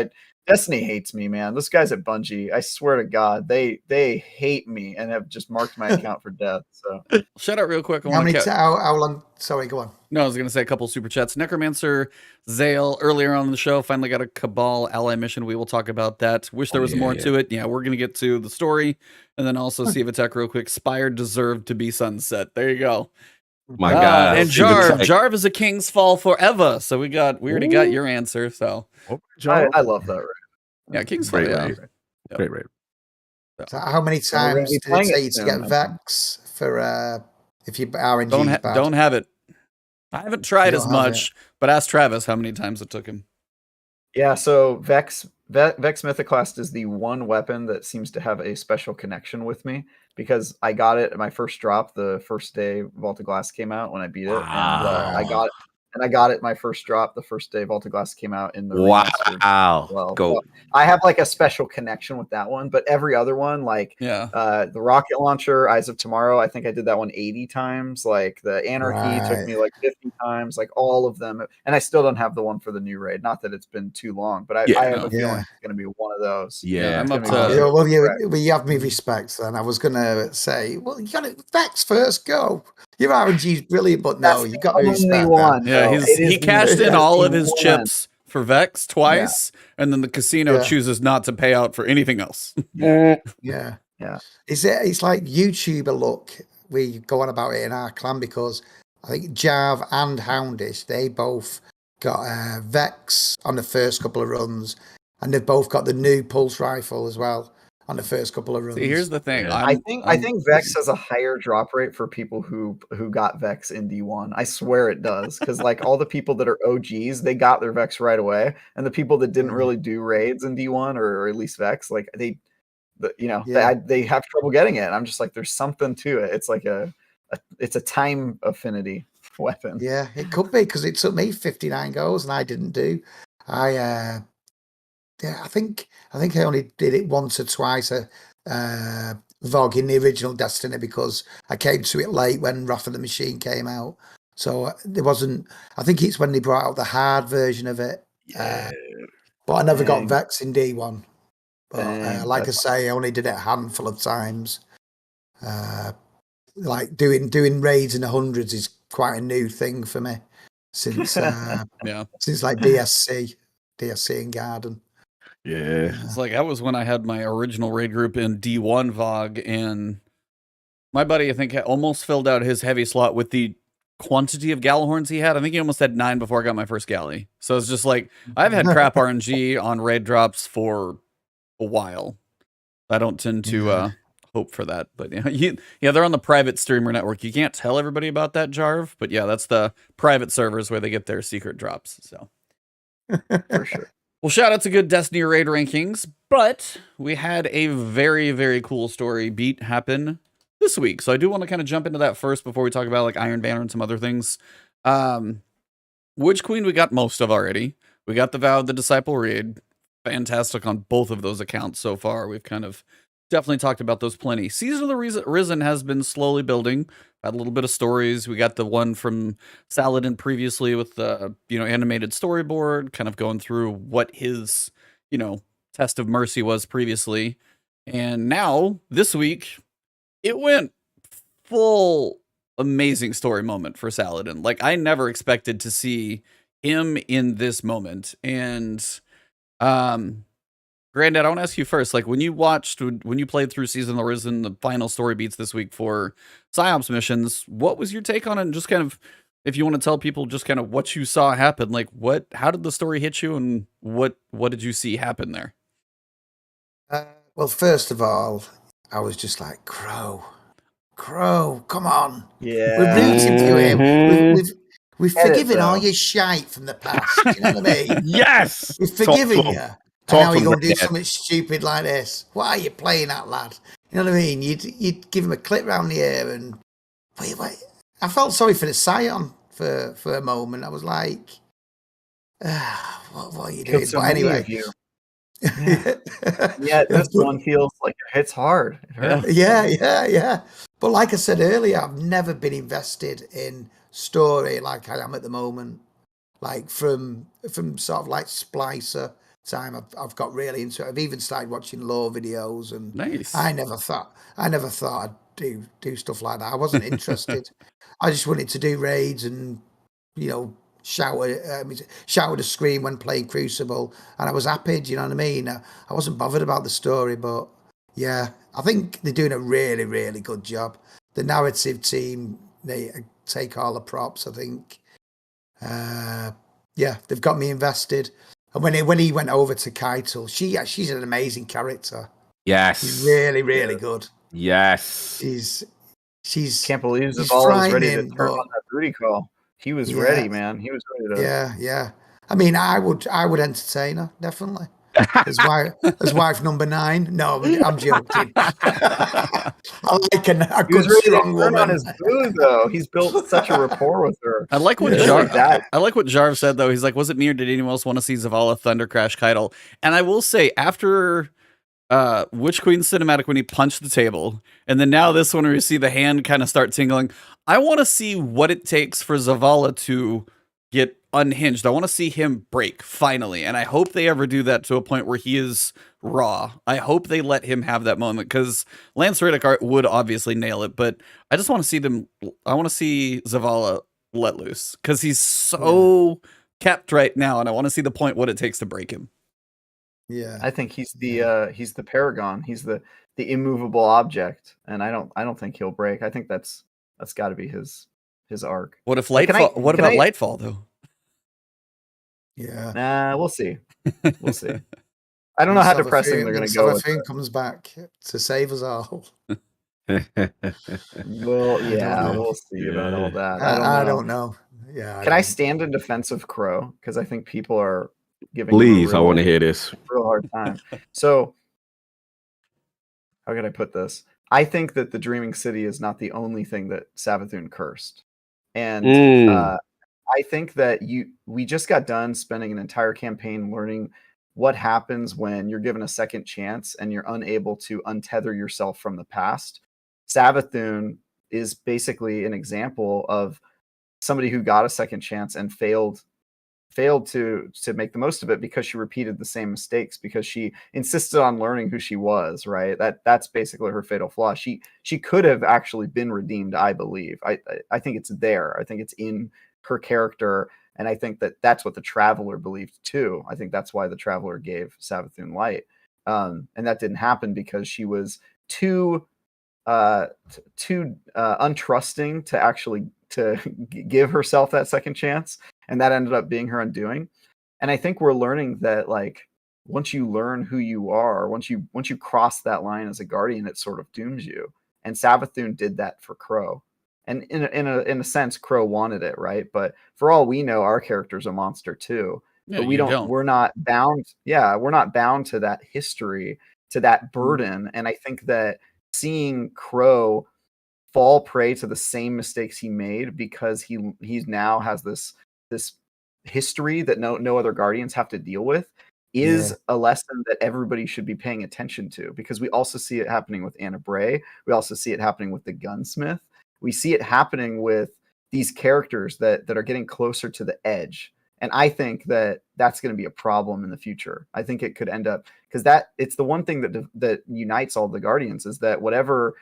Destiny hates me, man. Those guys at Bungie, I swear to God, they hate me and have just marked my account for death. So shout out real quick. How long? Sorry, go on. No, I was going to say a couple super chats. Necromancer Zale earlier on in the show finally got a Cabal ally mission. We will talk about that. Wish there was more to it. Yeah, we're going to get to the story and then also see if attack real quick. Spire deserved to be sunset. There you go. My God. And Jarv is a king's fall forever. So we already got your answer. So I love that. Right? Yeah, king's fall. Great. So how many times did it say to get Vex for if you RNG? Don't have it. I haven't tried as much, but ask Travis how many times it took him. Yeah, so Vex Mythoclast is the one weapon that seems to have a special connection with me because I got it at my first drop the first day Vault of Glass came out when I beat it, and I got it my first drop the first day Vault of Glass came out in the Wow. Well, Go. I have like a special connection with that one, but every other one, like the rocket launcher, Eyes of Tomorrow, I think I did that one 80 times. Like the Anarchy took me like 50 times, like all of them, and I still don't have the one for the new raid. Not that it's been too long, but I have a feeling it's going to be one of those. Yeah, I'm up to. Well, you have me respect. Then I was going to say, well, you got it. Vex first, go. Your RNG is brilliant, but no, you got to respect one. Yeah, he cashed in all of his chips for Vex twice, and then the casino chooses not to pay out for anything else. Yeah. It's like YouTuber look. We go on about it in our clan because I think Jarv and Houndish, they both got Vex on the first couple of runs, and they've both got the new pulse rifle as well on the first couple of runs. See, here's the thing. I think Vex has a higher drop rate for people who got Vex in D1. I swear it does, because like all the people that are OGs, they got their Vex right away, and the people that didn't really do raids in D1 or at least Vex, like they have trouble getting it. I'm just like, there's something to it. It's like it's a time affinity weapon. Yeah, it could be because it took me 59 goals and I didn't do. I think I only did it once or twice VOG in the original Destiny because I came to it late when Wrath of the Machine came out. So there wasn't. I think it's when they brought out the hard version of it. But I never got Vex in D1. But like I say, I only did it a handful of times. Like doing raids in the hundreds is quite a new thing for me since since like DSC and Garden. Yeah. It's like that was when I had my original raid group in D1 VOG, and my buddy, I think, almost filled out his heavy slot with the quantity of Gallahorns he had. I think he almost had 9 before I got my first galley. So it's just like, I've had crap RNG on raid drops for a while. I don't tend to hope for that, but yeah, they're on the private streamer network. You can't tell everybody about that, Jarv, but yeah, that's the private servers where they get their secret drops. So For sure. well, shout out to good Destiny raid rankings, but we had a very, very cool story beat happen this week. So I do want to kind of jump into that first before we talk about like Iron Banner and some other things. Witch Queen we got most of already. We got the Vow of the Disciple raid. Fantastic on both of those accounts so far. We've kind of definitely talked about those plenty. Season of the Risen has been slowly building. Had a little bit of stories. We got the one from Saladin previously with the animated storyboard, kind of going through what his test of mercy was previously. And now this week it went full amazing story moment for Saladin. Like I never expected to see him in this moment. And Granddad, I want to ask you first, like when you played through Season of the Risen, the final story beats this week for PsyOps missions, what was your take on it? And just kind of, if you want to tell people just kind of what you saw happen, like how did the story hit you and what did you see happen there? Well, first of all, I was just like, Crow, come on. Yeah. We're rooting for him. We've Get it, forgiven all though. your shite from the past. You know what I mean? Yes. We've forgiven Talk to you. him. And now to you're him, going to do Granddad. something stupid like this. Why are you playing that lad? You know what I mean? You'd give him a clip round the ear and wait. I felt sorry for the Scion for a moment. I was like, what are you doing? Killed so But many anyway. of you. Yeah, this one feels like it hits hard. It hurts. Yeah. But like I said earlier, I've never been invested in story like I am at the moment. Like from sort of like Splicer time, I've got really into it. I've even started watching lore videos, and Nice. I never thought I'd do stuff like that. I wasn't interested. I just wanted to do raids and shout at a screen when playing Crucible, and I was happy. Do you know what I mean? I wasn't bothered about the story, but yeah, I think they're doing a really, really good job. The narrative team, they take all the props. I think, yeah, they've got me invested. And when he went over to Caiatl, she's an amazing character. Yes. She's really, really good. Yes. She's Can't believe she's Zavala was ready to frightening, turn but- on that booty call. He was Yeah. ready, man. He was ready to. Yeah. I mean, I would entertain her definitely. As wife number 9. No, I'm joking. I like a He was good, ready strong to turn on woman. his boo, though. He's built such a rapport with her. I like what Yeah. Jar. Like that. I like what Jarv said though. He's like, was it me or did anyone else want to see Zavala Thunder Crash Caiatl? And I will say, after Witch Queen cinematic when he punched the table, and then now this one where you see the hand kind of start tingling, I want to see what it takes for Zavala to get unhinged. I want to see him break finally, and I hope they ever do that to a point where he is raw. I hope they let him have that moment, because Lance Reddick would obviously nail it, but I just want to see them. I want to see Zavala let loose because he's so kept right now, and I want to see the point what it takes to break him. Yeah, I think he's the paragon. He's the immovable object, and I don't think he'll break. I think that's got to be his arc. What if Lightfall? What about Lightfall though? yeah. Nah, we'll see. We'll see. I don't know how depressing they're going to go. Savathun comes back to save us all. Well, yeah, we'll see about all that. I don't know. Yeah. Can I stand in defense of Crow? Because I think people are giving. Please, I want to hear this. Real hard time. So, how can I put this? I think that the Dreaming City is not the only thing that Savathun cursed, and I think that we just got done spending an entire campaign learning what happens when you're given a second chance and you're unable to untether yourself from the past. Savathun is basically an example of somebody who got a second chance and failed to make the most of it because she repeated the same mistakes, because she insisted on learning who she was, right? That's basically her fatal flaw. She could have actually been redeemed, I believe. I think it's there. I think it's in her character, and I think that's what the Traveler believed too. I think that's why the Traveler gave Savathun light, and that didn't happen because she was too untrusting to actually to give herself that second chance, and that ended up being her undoing. And I think we're learning that, like, once you learn who you are, once you cross that line as a guardian, it sort of dooms you. And Savathûn did that for Crow. And in a sense, Crow wanted it, right? But for all we know, our character's a monster too. Yeah, but we're not bound. Yeah, we're not bound to that history, to that burden. And I think that seeing Crow fall prey to the same mistakes he made because he's now has this history that no other guardians have to deal with is a lesson that everybody should be paying attention to, because we also see it happening with Anna Bray. We also see it happening with the Gunsmith. We see it happening with these characters that are getting closer to the edge. And I think that that's going to be a problem in the future. I think it could end up, because it's the one thing that unites all the Guardians, is that whatever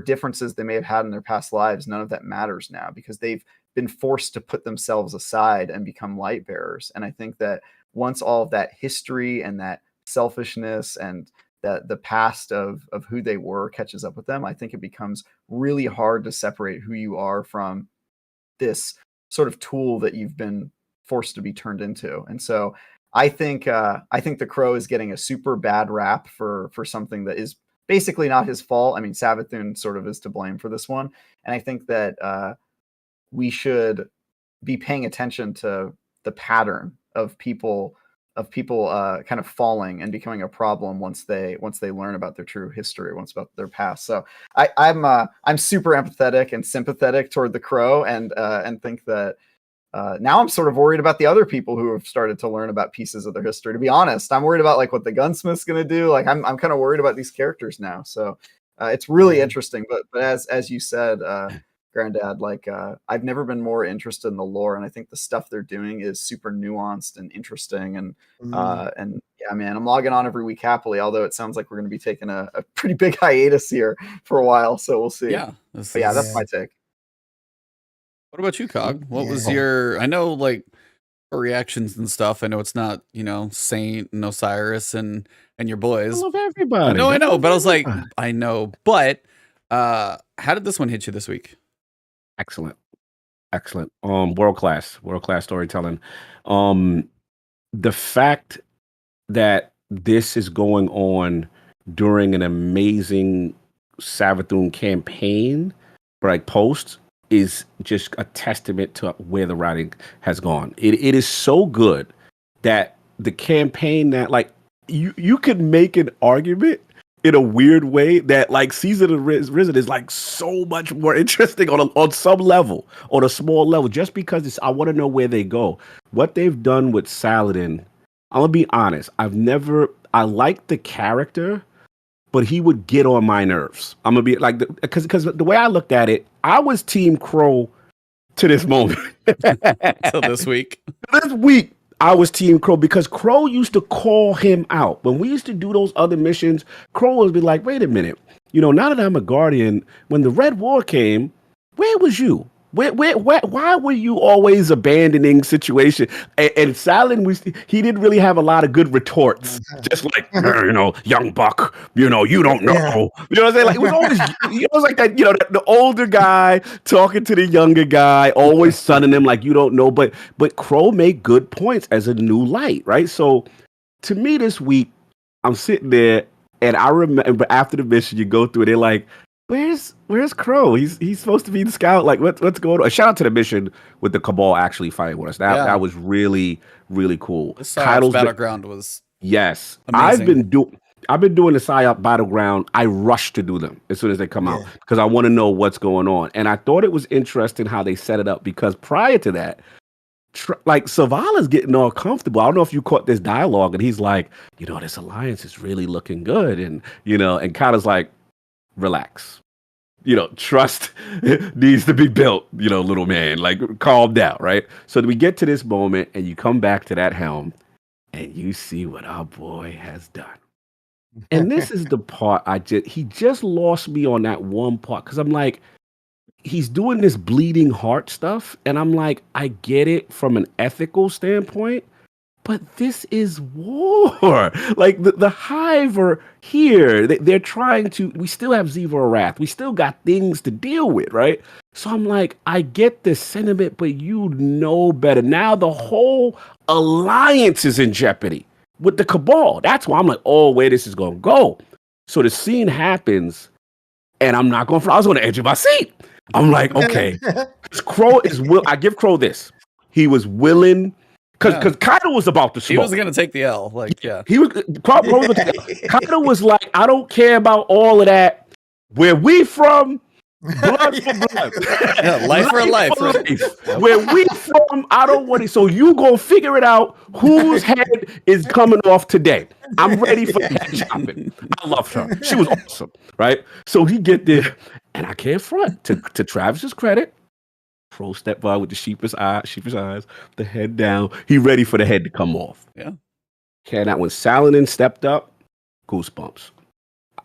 differences they may have had in their past lives, none of that matters now, because they've been forced to put themselves aside and become light bearers. And I think that once all of that history and that selfishness and the past of who they were catches up with them, I think it becomes really hard to separate who you are from this sort of tool that you've been forced to be turned into. And so I think the Crow is getting a super bad rap for something that is basically not his fault. I mean, Savathûn sort of is to blame for this one. And I think that we should be paying attention to the pattern of people kind of falling and becoming a problem once they learn about their true history, once about their past. So I'm super empathetic and sympathetic toward the Crow, and think that now I'm sort of worried about the other people who have started to learn about pieces of their history. To be honest, I'm worried about like what the Gunsmith's going to do. Like I'm kind of worried about these characters now. So it's really interesting. But as you said, Granddad, like I've never been more interested in the lore, and I think the stuff they're doing is super nuanced and interesting. And yeah, man, I'm logging on every week happily. Although it sounds like we're going to be taking a pretty big hiatus here for a while, so we'll see. Yeah, that's my take. What about you, Cog? What was your? I know, like, reactions and stuff. I know it's not, Saint and Osiris and your boys. I love everybody. I know, but I was like, I know, but how did this one hit you this week? Excellent. World class storytelling. The fact that this is going on during an amazing Savathûn campaign, like post, is just a testament to where the writing has gone. It is so good that the campaign that, like, you could make an argument in a weird way that, like, Season of Risen is like so much more interesting on some level, on a small level, just because I want to know where they go. What they've done with Saladin, I'm gonna be honest, I like the character, but he would get on my nerves. I'm gonna be like, because the way I looked at it, I was Team Crow to this moment. So this week, I was Team Crow, because Crow used to call him out. When we used to do those other missions, Crow would be like, wait a minute, now that I'm a Guardian, when the Red War came, where was you? Why were you always abandoning situation? And Saladin, he didn't really have a lot of good retorts. Just like, young buck, you don't know. Yeah. You know what I'm saying? Like, it was always, it was like that, the older guy talking to the younger guy, always sunning him like, you don't know. But Crow made good points as a new light, right? So to me this week, I'm sitting there, and I remember after the mission, you go through it, they're like, Where's Crow? He's supposed to be the scout. Like, what's going on? Shout out to the mission with the Cabal actually fighting with us. That was really, really cool. The Caiatl's Battleground was amazing. I've been doing the PSYOP Battleground. I rush to do them as soon as they come out, because I want to know what's going on. And I thought it was interesting how they set it up, because prior to that, like, Savala's getting all comfortable. I don't know if you caught this dialogue, and he's like, this alliance is really looking good, and and Caiatl's like, relax. Trust needs to be built, little man. Like, calm down, right? So we get to this moment, and you come back to that helm, and you see what our boy has done. And this is the part he just lost me on that one part, because I'm like, he's doing this bleeding heart stuff, and I'm like, I get it from an ethical standpoint, but this is war. Like, the Hive are here. They're trying to. We still have Zevor Wrath. We still got things to deal with, right? So I'm like, I get the sentiment, but you know better. Now the whole alliance is in jeopardy. with the Cabal. That's why I'm like, oh, where this is going to go. So the scene happens, and I'm not going for. I was on the edge of my seat. I'm like, okay, Crow is will. I give Crow this. He was willing because Caiatl was about to smoke. He was going to take the L. Like, yeah, he was. Crow was Caiatl was like, I don't care about all of that. Where we from? Blood for blood. Yeah, life for life. Where we from, I don't want it. So you go figure it out whose head is coming off today. I'm ready for head chopping. I love her. She was awesome, right? So he get there, and I can't front. To Travis's credit, Crow stepped by with the sheepish eyes, the head down. He ready for the head to come off. Yeah. Okay, that when Saladin stepped up, goosebumps.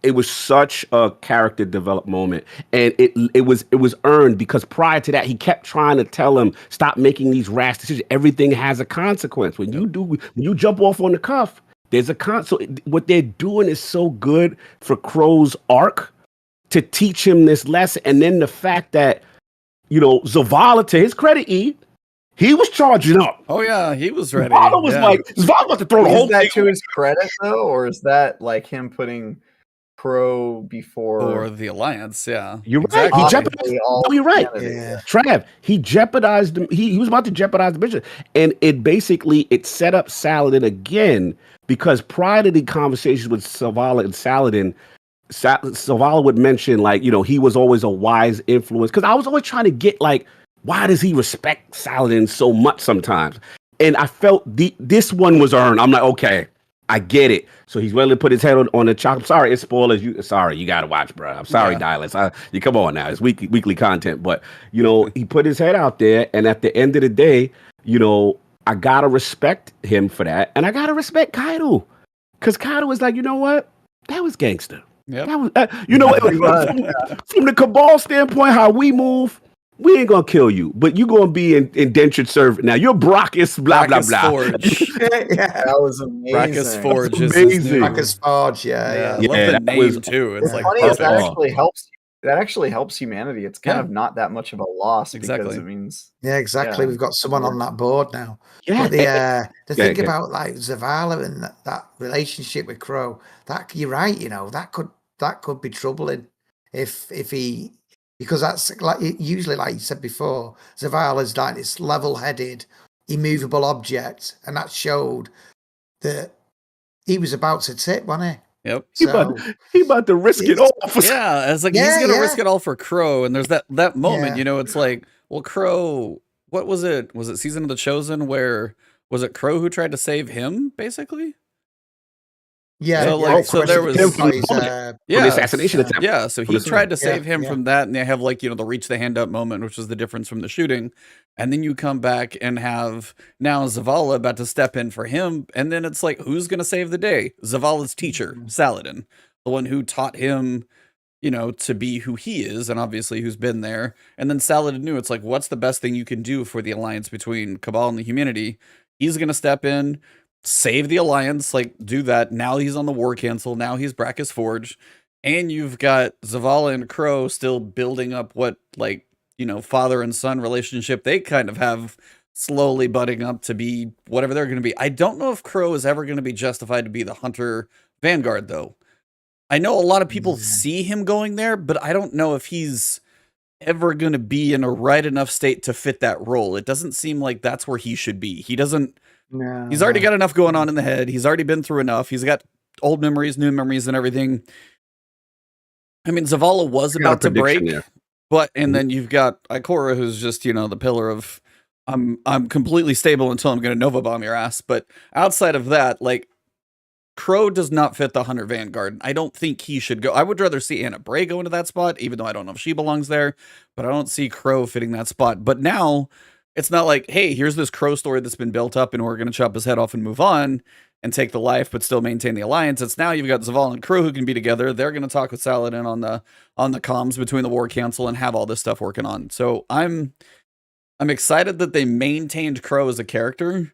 It was such a character development moment, and it was earned because prior to that, he kept trying to tell him, stop making these rash decisions. Everything has a consequence. When you jump off on the cuff, there's a con. So what they're doing is so good for Crow's arc to teach him this lesson, and then the fact that Zavala, to his credit, he was charging up. Oh yeah, he was ready. Zavala was like, Zavala about to throw the whole thing. Is that to his credit though, or is that like him putting Crow before the Alliance? Yeah, you're exactly. right. He jeopardized. No, you're right. Yeah. Trav, he jeopardized. He was about to jeopardize the mission, and it set up Saladin again because prior to the conversations with Zavala and Saladin, Zavala would mention he was always a wise influence because I was always trying to get why does he respect Saladin so much sometimes, and I felt this one was earned. I'm like, okay. I get it. So he's willing to put his head on the chop. I'm sorry, it's spoilers. You got to watch, bro. I'm sorry, Dialis. You come on now. It's weekly content. But, he put his head out there. And at the end of the day, I got to respect him for that. And I got to respect Caiatl. Because Caiatl was like, you know what? That was gangster. Yep. That was, from the Cabal standpoint, how we move, we ain't gonna kill you, but you gonna be in indentured servant. Now you're Brachus, blah blah blah. That was amazing. Brachus Forge is amazing. Brachus Forge, I love the name too. It's funny is that actually helps. That actually helps humanity. It's kind of not that much of a loss because it means exactly. We've got someone on that board now. Yeah. But the thing about Zavala and that relationship with Crow, that you're right. That could be troubling if he. Because that's usually, like you said before, Zavala's like this level-headed, immovable object, and that showed that he was about to tip, wasn't he? Yep. So, he about to risk it all. Yeah, it's like he's gonna risk it all for Crow, and there's that moment, it's like, well, Crow, what was it? Was it Season of the Chosen where was it Crow who tried to save him, basically? Yeah, so there was the assassination attempt. Yeah, so he tried to save him from that, and they have the reach the hand up moment, which was the difference from the shooting. And then you come back and have now Zavala about to step in for him, and then it's like, who's gonna save the day? Zavala's teacher, Saladin, the one who taught him, to be who he is, and obviously who's been there. And then Saladin knew it's like, what's the best thing you can do for the alliance between Cabal and the humanity? He's gonna step in, save the alliance, do that. Now he's on the war cancel. Now he's Brachus Forge, and you've got Zavala and Crow still building up what father and son relationship they kind of have, slowly budding up to be whatever they're going to be. I don't know if Crow is ever going to be justified to be the Hunter Vanguard though. I know a lot of people see him going there, but I don't know if he's ever going to be in a right enough state to fit that role. It doesn't seem like that's where he should be. He doesn't. No. He's already got enough going on in the head. He's already been through enough. He's got old memories, new memories, and everything. I mean, Zavala was about to break, and then you've got Ikora, who's just the pillar of I'm completely stable until I'm going to Nova bomb your ass. But outside of that, Crow does not fit the Hunter Vanguard. I don't think he should go. I would rather see Anna Bray go into that spot, even though I don't know if she belongs there. But I don't see Crow fitting that spot. But now, it's not like, hey, here's this Crow story that's been built up and we're going to chop his head off and move on and take the life, but still maintain the alliance. It's now you've got Zavala and Crow who can be together. They're going to talk with Saladin on the comms between the War Council and have all this stuff working on. So I'm excited that they maintained Crow as a character.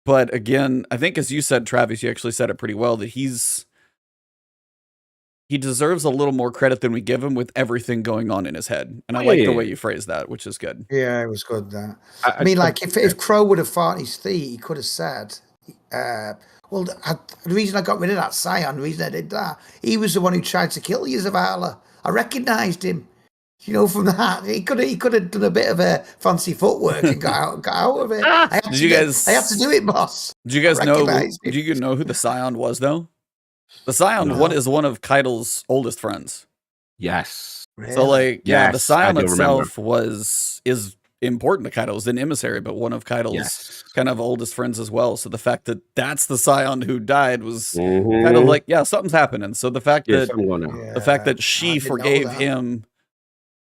But again, I think as you said, Travis, you actually said it pretty well, that he deserves a little more credit than we give him with everything going on in his head. And I like the way you phrased that, which is good. Yeah, it was good. That I mean, if Crow would have fought his feet, he could have said, Well, the reason I got rid of that Scion, the reason I did that, he was the one who tried to kill you, Zavala. I recognised him. You know, from that, he could have done a bit of a fancy footwork and got out of it. I had to do it, boss. Did you guys know? Do you know who the Scion was, though? The Scion is one of Caiatl's oldest friends. Yes. Really? So, like, yeah, the Scion itself remember. is important to Caiatl. It was an emissary, but one of Caiatl's kind of oldest friends as well. So the fact that that's the Scion who died was kind of like, yeah, something's happening. So the fact that she forgave him,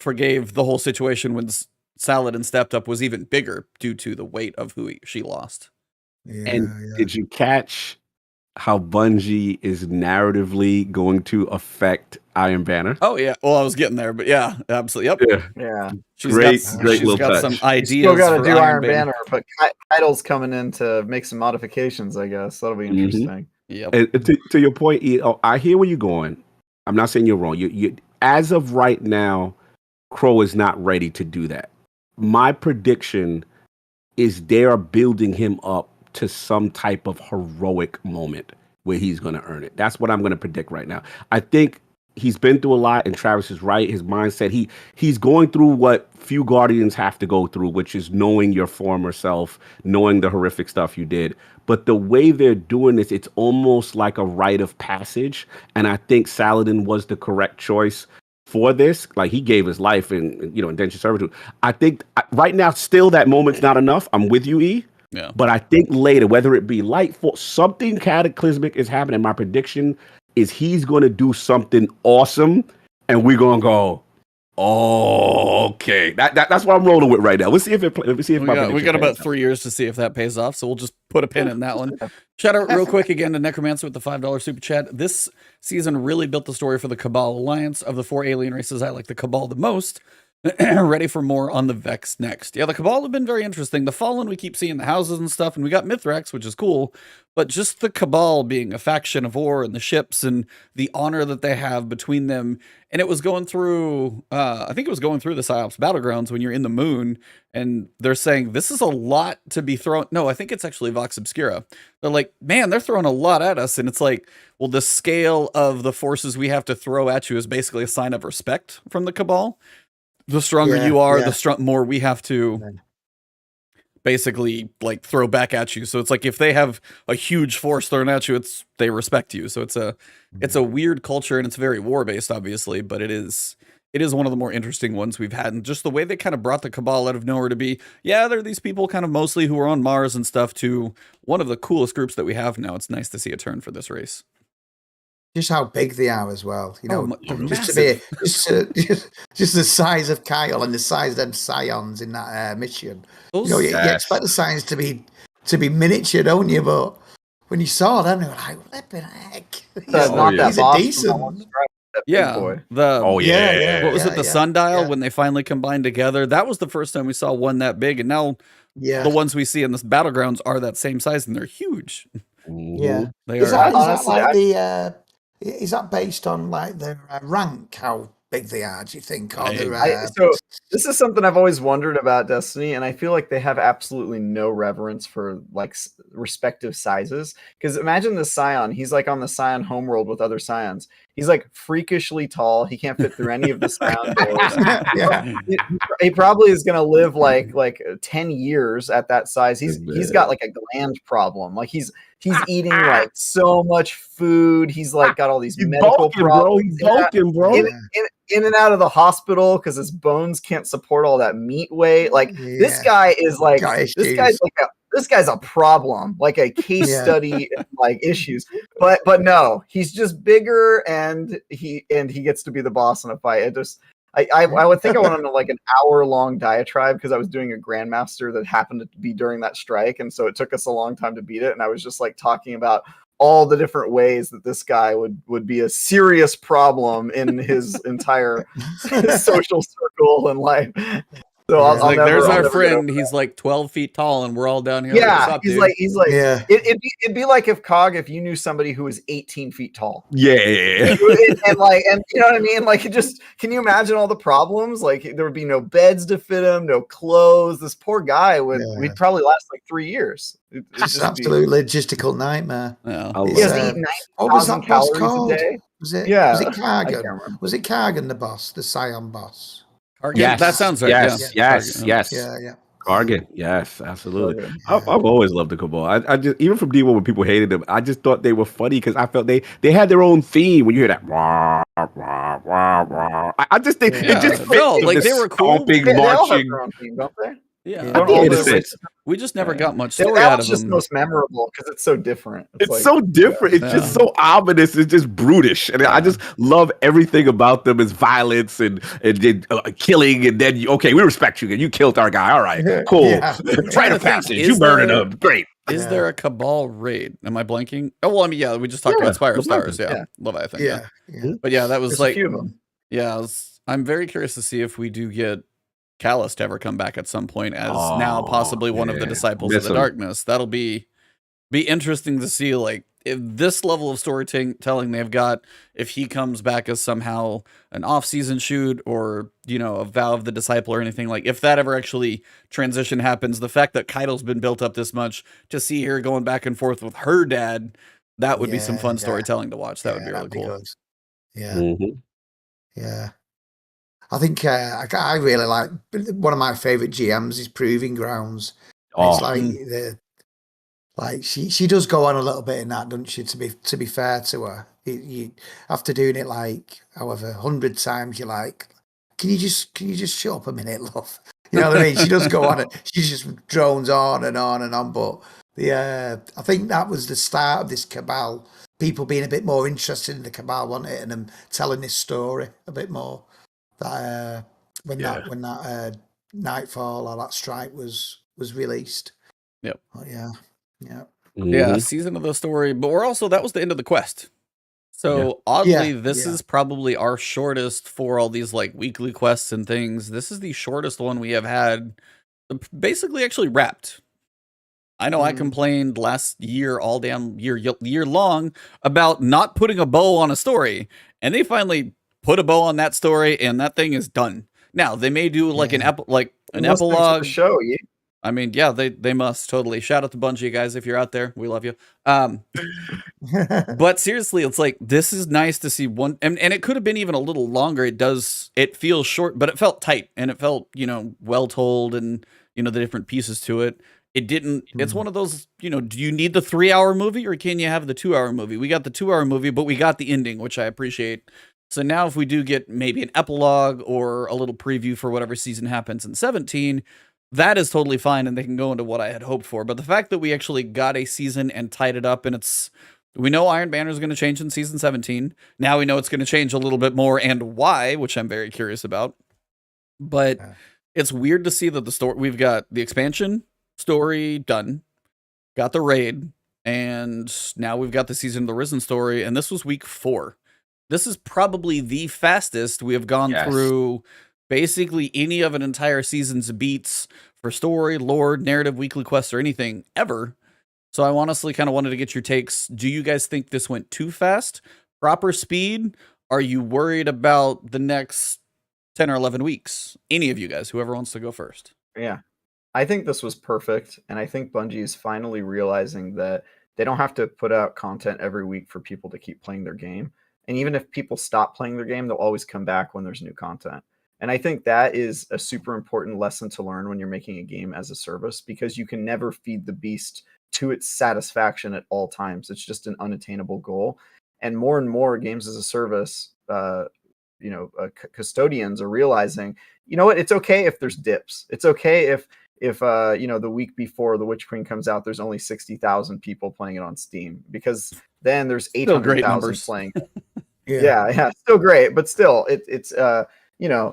forgave the whole situation when Saladin stepped up was even bigger due to the weight of who she lost. Did you catch how Bungie is narratively going to affect Iron Banner? Oh yeah, well I was getting there, but yeah, absolutely, yep, yeah. She's great got touch. Some ideas. Still got to do Iron Banner, but Caiatl's coming in to make some modifications. I guess that'll be interesting. Yeah. To your point, I hear where you're going. I'm not saying you're wrong. You as of right now, Crow is not ready to do that. My prediction is they are building him up to some type of heroic moment where he's going to earn it. That's what I'm going to predict right now. I think he's been through a lot, and Travis is right. His mindset, he's going through what few Guardians have to go through, which is knowing your former self, knowing the horrific stuff you did. But the way they're doing this, it's almost like a rite of passage. And I think Saladin was the correct choice for this. Like, he gave his life in indentured servitude. I think right now, still that moment's not enough. I'm with you, E. Yeah. But I think later, whether it be Lightfall, something cataclysmic is happening. My prediction is he's going to do something awesome, and we're going to go, oh, okay. That's what I'm rolling with right now. Let's see if we got about 3 years to see if that pays off, so we'll just put a pin in that one. Shout out real quick again to Necromancer with the $5 super chat. This season really built the story for the Cabal Alliance. Of the 4 alien races, I like the Cabal the most. Ready for more on the Vex next. Yeah, the Cabal have been very interesting. The Fallen, we keep seeing the houses and stuff, and we got Mithrax, which is cool. But just the Cabal being a faction of war and the ships and the honor that they have between them. And it was going through, I think it was going through the PsyOps Battlegrounds when you're in the moon, and they're saying, this is a lot to be thrown. No, I think it's actually Vox Obscura. They're like, man, they're throwing a lot at us. And it's like, well, the scale of the forces we have to throw at you is basically a sign of respect from the Cabal. The stronger you are, the more we have to basically like throw back at you. So it's like if they have a huge force thrown at you, they respect you. So it's a weird culture, and it's very war based, obviously, but it is one of the more interesting ones we've had. And just the way they kind of brought the Cabal out of nowhere to be, yeah, they're these people kind of mostly who are on Mars and stuff, to one of the coolest groups that we have now. It's nice to see a turn for this race. Just how big they are as well, just the size of Caiatl and the size of them Scions in that mission. You expect the Scions to be miniature, don't you? But when you saw them, they were like, "What the heck?" He's a decent. Yeah. Boy. What was it? The Sundial, when they finally combined together. That was the first time we saw one that big, and now the ones we see in this Battlegrounds are that same size, and they're huge. Yeah, they is are. That like the? Is that based on like their rank? How big they are? Do you think? Or so this is something I've always wondered about Destiny, and I feel like they have absolutely no reverence for like respective sizes. Because imagine the Scion; he's like on the Scion homeworld with other Scions. He's like freakishly tall. He can't fit through any of the Scion doors. He probably is going to live like 10 years at that size. He's got like a gland problem. Like he's eating like so much food. He's like got all these medical problems. He's bulking, bro. In and out of the hospital because his bones can't support all that meat weight. Like this guy is like this guy's a problem, like a case study in like issues. But no, he's just bigger, and he gets to be the boss in a fight. I would think I went on like an hour-long diatribe because I was doing a Grandmaster that happened to be during that strike, and so it took us a long time to beat it. And I was just like talking about all the different ways that this guy would be a serious problem in his entire social circle and life. So Yeah. I'll It's like, never, there's I'll our never get friend. over He's like 12 feet tall, and we're all down here. that. Like, what's Yeah, up, he's dude? like, Yeah. it'd be like if you knew somebody who was 18 feet tall. Yeah. and you know what I mean? Like, it just, can you imagine all the problems? Like, there would be no beds to fit him, no clothes. This poor guy we'd probably last like 3 years. It'd It's just be, absolute logistical nightmare. Yeah. I love he has it. to eat What was 90,000 that boss calories a called? day. Was it Yeah, I Kargan? can't remember. Was it Kargan the boss, the Scion boss? Target? Yes, That sounds right. Yes, Yeah. yes, Target. yes. Yeah. Gargan, yes, absolutely. So good. I've always loved the Cabal. I just, even from D1 when people hated them, I just thought they were funny because I felt they had their own theme. When you hear that, wah, wah, wah, wah, I just think it just Yeah. felt No, like like, they were cool. stomping, They all have marching. their own theme, don't they? Yeah. Yeah. Don't Yeah, all in a those sense. We just never got much that story out was of just them. most memorable because it's so different. It's like, so different. It's just so ominous. It's just brutish, and I just love everything about them. Is violence and killing, and then we respect you, and you killed our guy. All right, cool. Yeah. Try to think, passage. is You murdered there- him. Great. Is there a Cabal raid? Am I blanking? Oh, well, I mean, yeah, we just talked about Spire Stars. Yeah. Leviathan. Yeah. But yeah, that was there's like, a few of them. yeah, I'm very curious to see if we do get Callus to ever come back at some point as now possibly one of the disciples of the darkness. That'll be interesting to see, like, if this level of storytelling they've got, if he comes back as somehow an off-season shoot or, a vow of the disciple or anything, like, if that ever actually transition happens, the fact that Caiatl's been built up this much, to see her going back and forth with her dad, that would be some fun storytelling to watch. That would be really cool. Good. Yeah. Mm-hmm. Yeah. I think I really like, one of my favorite GMs is Proving Grounds. It's like she does go on a little bit in that, doesn't she? To be fair to her, you after doing it like however 100 times, you're like, can you just shut up a minute, love? You know what I mean? She does go on it. She just drones on and on and on. But I think that was the start of this Cabal. People being a bit more interested in the Cabal, wasn't it? And them telling this story a bit more. That when that Nightfall or that strike was released. Yep. Oh, yeah. Yeah, season of the story, but we're also, that was the end of the quest. So oddly, this is probably our shortest for all these like weekly quests and things. This is the shortest one we have had, basically actually wrapped. I know I complained last year, all damn year long, about not putting a bow on a story, and they finally put a bow on that story, and that thing is done. Now they may do like an epilogue show. Yeah. I mean, yeah, they must totally. Shout out to Bungie, guys, if you're out there, we love you. But seriously, it's like, this is nice to see one, and it could have been even a little longer. It feels short, but it felt tight, and it felt, well told, and the different pieces to it. It didn't. It's one of those, do you need the 3-hour movie or can you have the 2-hour movie? We got the 2-hour movie, but we got the ending, which I appreciate. So now if we do get maybe an epilogue or a little preview for whatever season happens in 17, that is totally fine, and they can go into what I had hoped for. But the fact that we actually got a season and tied it up, and we know Iron Banner is going to change in season 17. Now we know it's going to change a little bit more, and why, which I'm very curious about. But it's weird to see that we've got the expansion story done, got the raid, and now we've got the Season of the Risen story, and this was week 4. This is probably the fastest we have gone through basically any of an entire season's beats for story, lore, narrative, weekly quests, or anything ever. So I honestly kind of wanted to get your takes. Do you guys think this went too fast? Proper speed? Are you worried about the next 10 or 11 weeks? Any of you guys, whoever wants to go first. Yeah. I think this was perfect, and I think Bungie is finally realizing that they don't have to put out content every week for people to keep playing their game. And even if people stop playing their game, they'll always come back when there's new content. And I think that is a super important lesson to learn when you're making a game as a service, because you can never feed the beast to its satisfaction at all times. It's just an unattainable goal. And more games as a service, custodians are realizing, you know what, it's okay if there's dips. It's okay if the week before the Witch Queen comes out, there's only 60,000 people playing it on Steam, because then there's 800,000 playing it. Yeah, still great, but still, it's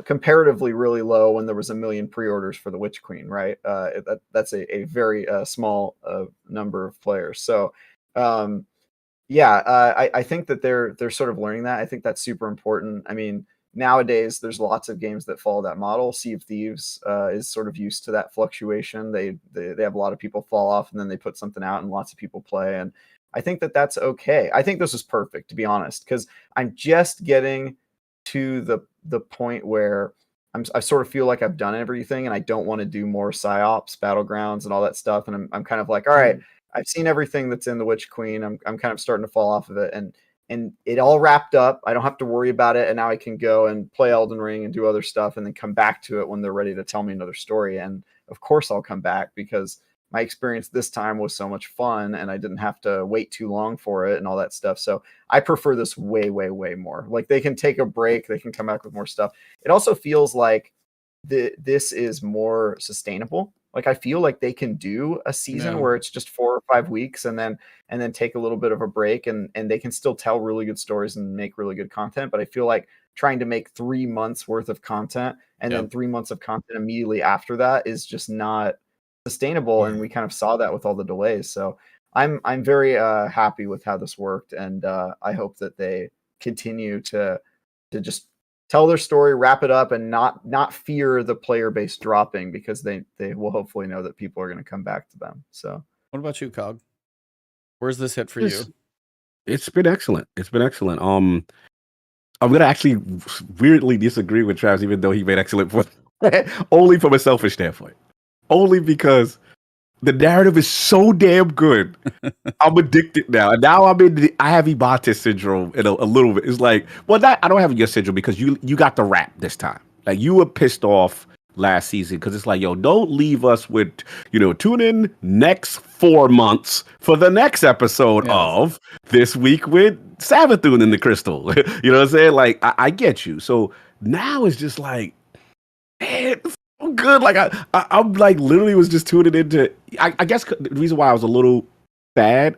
comparatively really low when there was 1 million pre-orders for the Witch Queen, right? That's a very small number of players. So, I think that they're sort of learning that. I think that's super important. I mean, nowadays there's lots of games that follow that model. Sea of Thieves is sort of used to that fluctuation. They have a lot of people fall off and then they put something out and lots of people play, and I think that that's okay. I think this is perfect, to be honest, because I'm just getting to the point where I sort of feel like I've done everything and I don't want to do more psyops, battlegrounds, and all that stuff. And I'm kind of like, all right, I've seen everything that's in the Witch Queen. I'm kind of starting to fall off of it, and it all wrapped up. I don't have to worry about it, and now I can go and play Elden Ring and do other stuff, and then come back to it when they're ready to tell me another story. And of course, I'll come back because my experience this time was so much fun, and I didn't have to wait too long for it and all that stuff. So I prefer this way, way, way more. Like, they can take a break, they can come back with more stuff. It also feels like this is more sustainable. Like, I feel like they can do a season where it's just 4 or 5 weeks and then take a little bit of a break, and they can still tell really good stories and make really good content. But I feel like trying to make 3 months worth of content and then 3 months of content immediately after that is just not sustainable. And we kind of saw that with all the delays. So I'm very happy with how this worked, and I hope that they continue to just tell their story, wrap it up, and not fear the player base dropping, because they will hopefully know that people are going to come back to them. So what about you, Cog? Where's this hit for you? It's been excellent. It's been excellent. I'm gonna actually weirdly disagree with Travis, even though he made excellent points. Only from a selfish standpoint. Only because the narrative is so damn good. I'm addicted now. And now I have Ebontis syndrome in a little bit. It's like, well, I don't have your syndrome because you got the rap this time. Like, you were pissed off last season because it's like, yo, don't leave us with, tune in next 4 months for the next episode of This Week with Savathun in the Crystal. You know what I'm saying? Like, I get you. So now it's just like, man, so good. Like, I'm like literally was just tuning into. I guess the reason why I was a little sad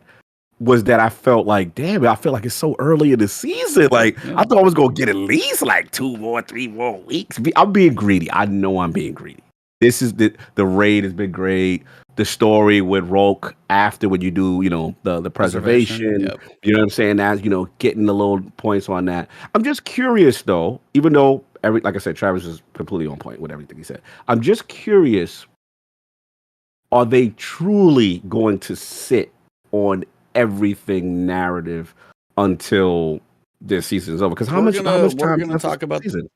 was that I felt like, damn, I feel like it's so early in the season. Like, I thought I was gonna get at least like 2 more, 3 more weeks. I'm being greedy. I know I'm being greedy. This is the raid has been great. The story with Roke after when you do, the preservation. You know what I'm saying? That's, getting the little points on that. I'm just curious though, even though like I said, Travis is completely on point with everything he said. I'm just curious, are they truly going to sit on everything narrative until this season is over? Because how much time we're going to talk about season?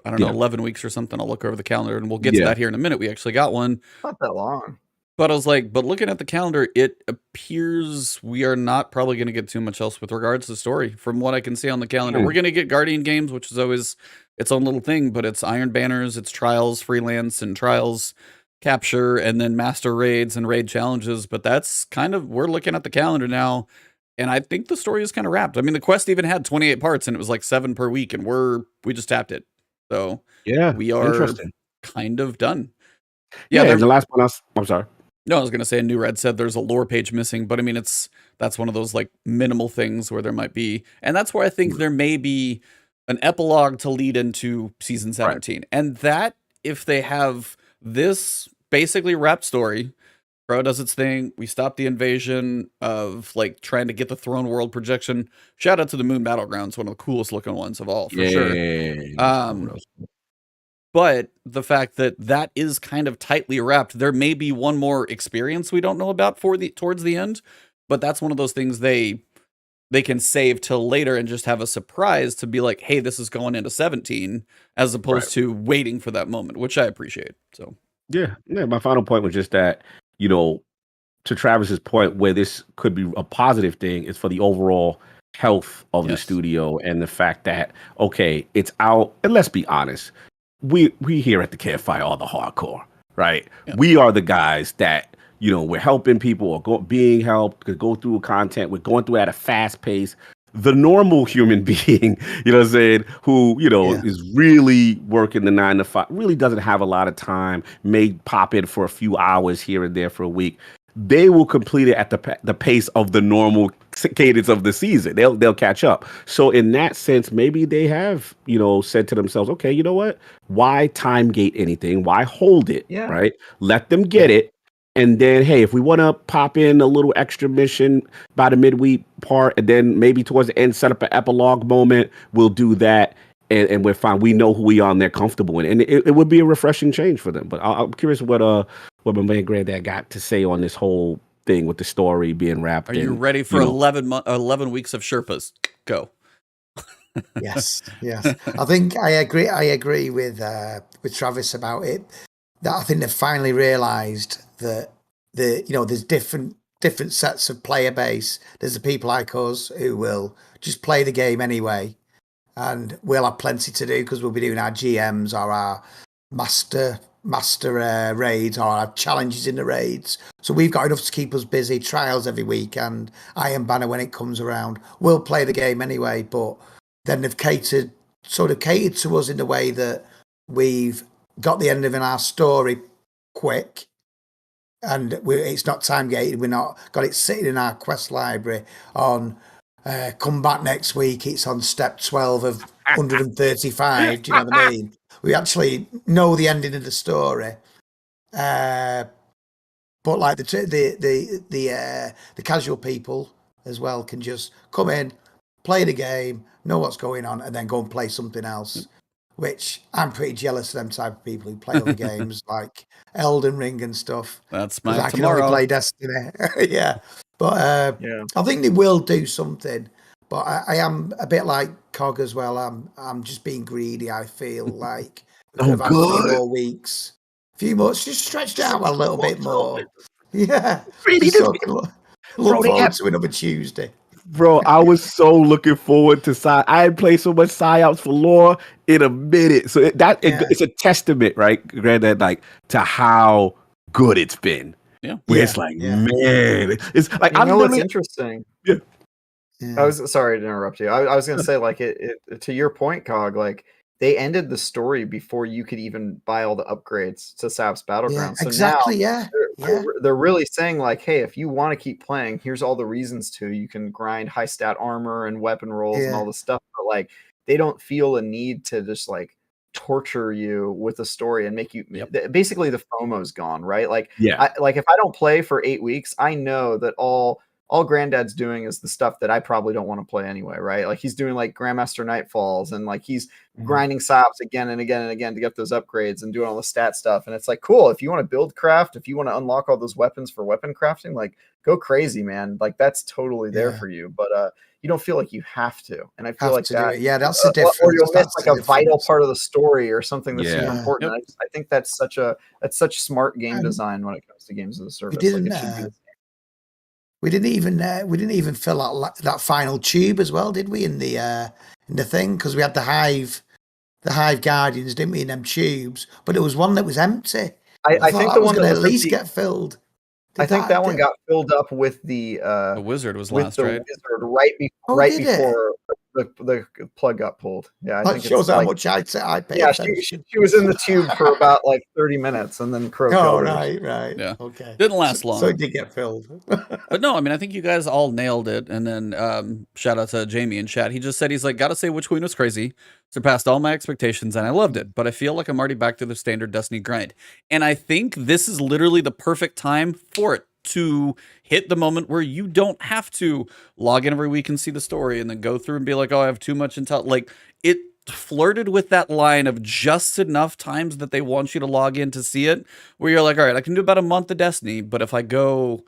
I don't know, 11 weeks or something. I'll look over the calendar and we'll get to that here in a minute. We actually got one. Not that long. But I was like, but looking at the calendar, it appears we are not probably going to get too much else with regards to story. From what I can see on the calendar, we're going to get Guardian games, which is always its own little thing, but it's Iron Banners, it's Trials, Freelance, and Trials Capture, and then Master Raids and Raid Challenges. But that's kind of, we're looking at the calendar now, and I think the story is kind of wrapped. I mean, the quest even had 28 parts, and it was like 7 per week, and we just tapped it. So we are kind of done. Yeah, and the last one, I'm sorry. No, I was going to say, New Red said there's a lore page missing, but I mean, that's one of those like minimal things where there might be, and that's where I think there may be an epilogue to lead into season 17. And that, if they have this basically wrapped story, Crow does its thing, we stop the invasion of like trying to get the throne world projection. Shout out to the Moon Battlegrounds, one of the coolest looking ones of all, for sure. But the fact that is kind of tightly wrapped, there may be one more experience we don't know about towards the end, but that's one of those things they can save till later and just have a surprise to be like, hey, this is going into 17, as opposed to waiting for that moment, which I appreciate. So yeah. My final point was just that, to Travis's point, where this could be a positive thing is for the overall health of the studio, and the fact that, okay, it's out, and let's be honest, we here at the Campfire are the hardcore, right? We are the guys that, we're helping people or being helped to go through content. We're going through at a fast pace. The normal human being, what I'm saying, who, is really working the 9 to 5, really doesn't have a lot of time, may pop in for a few hours here and there for a week. They will complete it at the pace of the normal cadence of the season. They'll catch up. So in that sense, maybe they have, said to themselves, okay, you know what? Why time gate anything? Why hold it? Right? Let them get it. And then, hey, if we want to pop in a little extra mission by the midweek part, and then maybe towards the end set up an epilogue moment, we'll do that. and we're fine. We know who we are and they're comfortable in it. And it would be a refreshing change for them. But I'm curious what my man Granddad got to say on this whole thing with the story being wrapped. Are you ready for 11 weeks of Sherpas? Go. Yes. I think I agree with Travis about it. That I think they've finally realised that there's different sets of player base. There's the people like us who will just play the game anyway, and we'll have plenty to do because we'll be doing our GMs or our master raids or our challenges in the raids. So we've got enough to keep us busy. Trials every week and Iron Banner when it comes around. We'll play the game anyway, but then they've catered to us in the way that we've got the end of our story quick, and it's not time gated. We're not got it sitting in our quest library on come back next week. It's on step 12 of 135. Do you know what I mean? We actually know the ending of the story, but like the casual people as well can just come in, play the game, know what's going on, and then go and play something else. Which I'm pretty jealous of them type of people who play other games like Elden Ring and stuff. That's my I can only play Destiny. Yeah. But I think they will do something. But I am a bit like Cog as well. I'm just being greedy, I feel like. I've had a few more weeks. A few more, just stretched out a little bit more. Yeah. Greedy so look forward to another Tuesday. Bro, I was so looking forward to I hadn't played so much Psyops for lore in a minute. So it's a testament, right, Granddad, like to how good it's been. Yeah. Where it's like, man, it's like what's interesting. Yeah. I was sorry to interrupt you. I was going to say, like, it to your point, Cog, like they ended the story before you could even buy all the upgrades to Psyops Battlegrounds. Yeah, so exactly. Now they're really saying, like, hey, if you want to keep playing, here's all the reasons to. You can grind high stat armor and weapon rolls and all the stuff. But like, they don't feel a need to just like torture you with a story and make you basically the FOMO's gone, right? Like, if I don't play for 8 weeks, I know that all Granddad's doing is the stuff that I probably don't want to play anyway, right? Like he's doing like Grandmaster Nightfalls and like he's grinding Psyops again and again and again to get those upgrades and doing all the stat stuff. And it's like, cool, if you want to build craft, if you want to unlock all those weapons for weapon crafting, like go crazy, man. Like that's totally there for you. But you don't feel like you have to. And I feel like that. Yeah, that's the difference. Or you'll miss like a vital part of the story or something that's super important. Yep. I think that's such smart game design when it comes to games as a service. We didn't even fill out that final tube as well, did we? In the thing, because we had the hive guardians, didn't we? In them tubes, but it was one that was empty. I think the one that was at least get filled. I think that one got filled up with the wizard was last, right? Wizard right before the plug got pulled. Yeah, I think shows how much I paid. Yeah, she was in the tube for about like 30 minutes, and then Crow killed her. Right. Yeah, okay. Didn't last long. So it did get filled. But no, I mean, I think you guys all nailed it. And then shout out to Jamie in chat. He just said he's like, gotta say, Witch Queen was crazy, surpassed all my expectations, and I loved it. But I feel like I'm already back to the standard Destiny grind, and I think this is literally the perfect time for it to hit the moment where you don't have to log in every week and see the story and then go through and be like, oh, I have too much intel. Like, it flirted with that line of just enough times that they want you to log in to see it, where you're like, all right, I can do about a month of Destiny, but if I go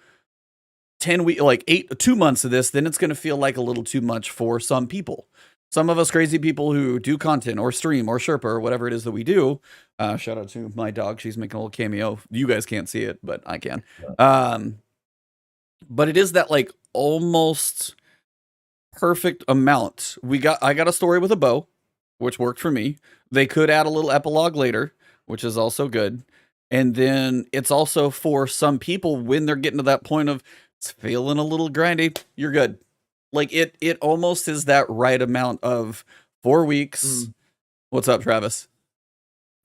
10 weeks, like 2 months of this, then it's going to feel like a little too much for some people. Some of us crazy people who do content or stream or Sherpa or whatever it is that we do. Shout out to my dog. She's making a little cameo. You guys can't see it, but I can. But it is that like almost perfect amount. I got a story with a bow, which worked for me. They could add a little epilogue later, which is also good. And then it's also for some people when they're getting to that point of it's feeling a little grindy, you're good. Like it almost is that right amount of 4 weeks. What's up, Travis?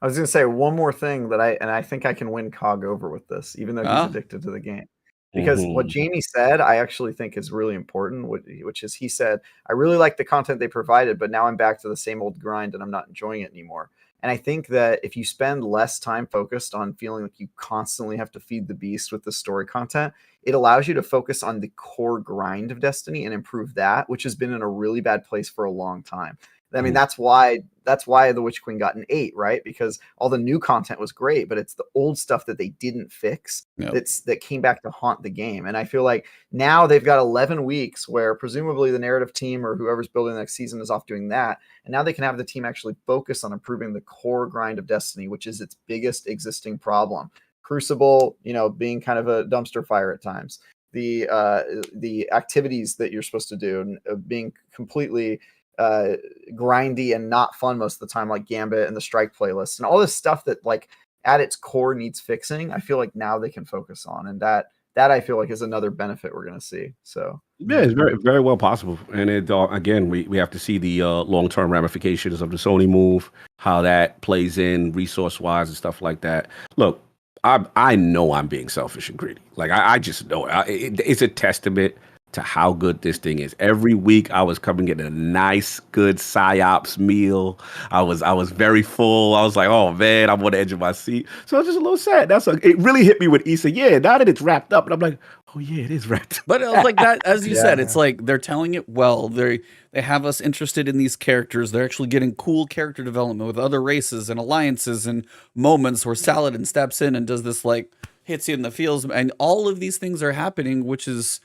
I was going to say one more thing that I think I can win Cog over with this, even though he's addicted to the game. Because what Jamie said, I actually think is really important, which is he said, I really like the content they provided, but now I'm back to the same old grind and I'm not enjoying it anymore. And I think that if you spend less time focused on feeling like you constantly have to feed the beast with the story content, it allows you to focus on the core grind of Destiny and improve that, which has been in a really bad place for a long time. I mean, that's why that's why the Witch Queen got an 8, right? Because all the new content was great, but it's the old stuff that they didn't fix that came back to haunt the game. And I feel like now they've got 11 weeks where presumably the narrative team or whoever's building the next season is off doing that, and now they can have the team actually focus on improving the core grind of Destiny, which is its biggest existing problem. Crucible, being kind of a dumpster fire at times. The activities that you're supposed to do being completely grindy and not fun most of the time, like Gambit and the Strike playlist and all this stuff that like at its core needs fixing. I feel like now they can focus on, and that I feel like is another benefit we're going to see. So yeah, it's very, very well possible. And it again, we have to see the long-term ramifications of the Sony move, how that plays in resource-wise and stuff like that. Look, I know I'm being selfish and greedy. Like I just know it. It's a testament to how good this thing is. Every week I was coming in a nice, good PsyOps meal. I was very full. I was like, oh man, I'm on the edge of my seat. So I was just a little sad. It really hit me when he said, yeah, now that it's wrapped up. And I'm like, oh yeah, it is wrapped up. But it was like that, as you said, it's like they're telling it well. They have us interested in these characters. They're actually getting cool character development with other races and alliances and moments where Saladin steps in and does this like hits you in the feels. And all of these things are happening, which is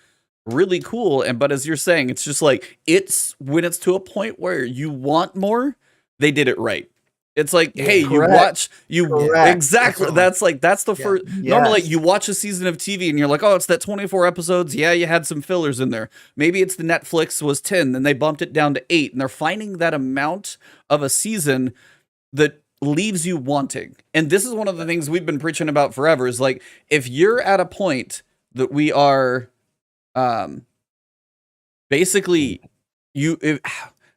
really cool. But as you're saying, it's just like it's when it's to a point where you want more, they did it right. It's like, hey, correct. Exactly. That's the first. Normally, you watch a season of TV and you're like, oh, it's that 24 episodes. Yeah, you had some fillers in there. Maybe it's the Netflix was 10, then they bumped it down to 8, and they're finding that amount of a season that leaves you wanting. And this is one of the things we've been preaching about forever. Is like if you're at a point that we are, basically,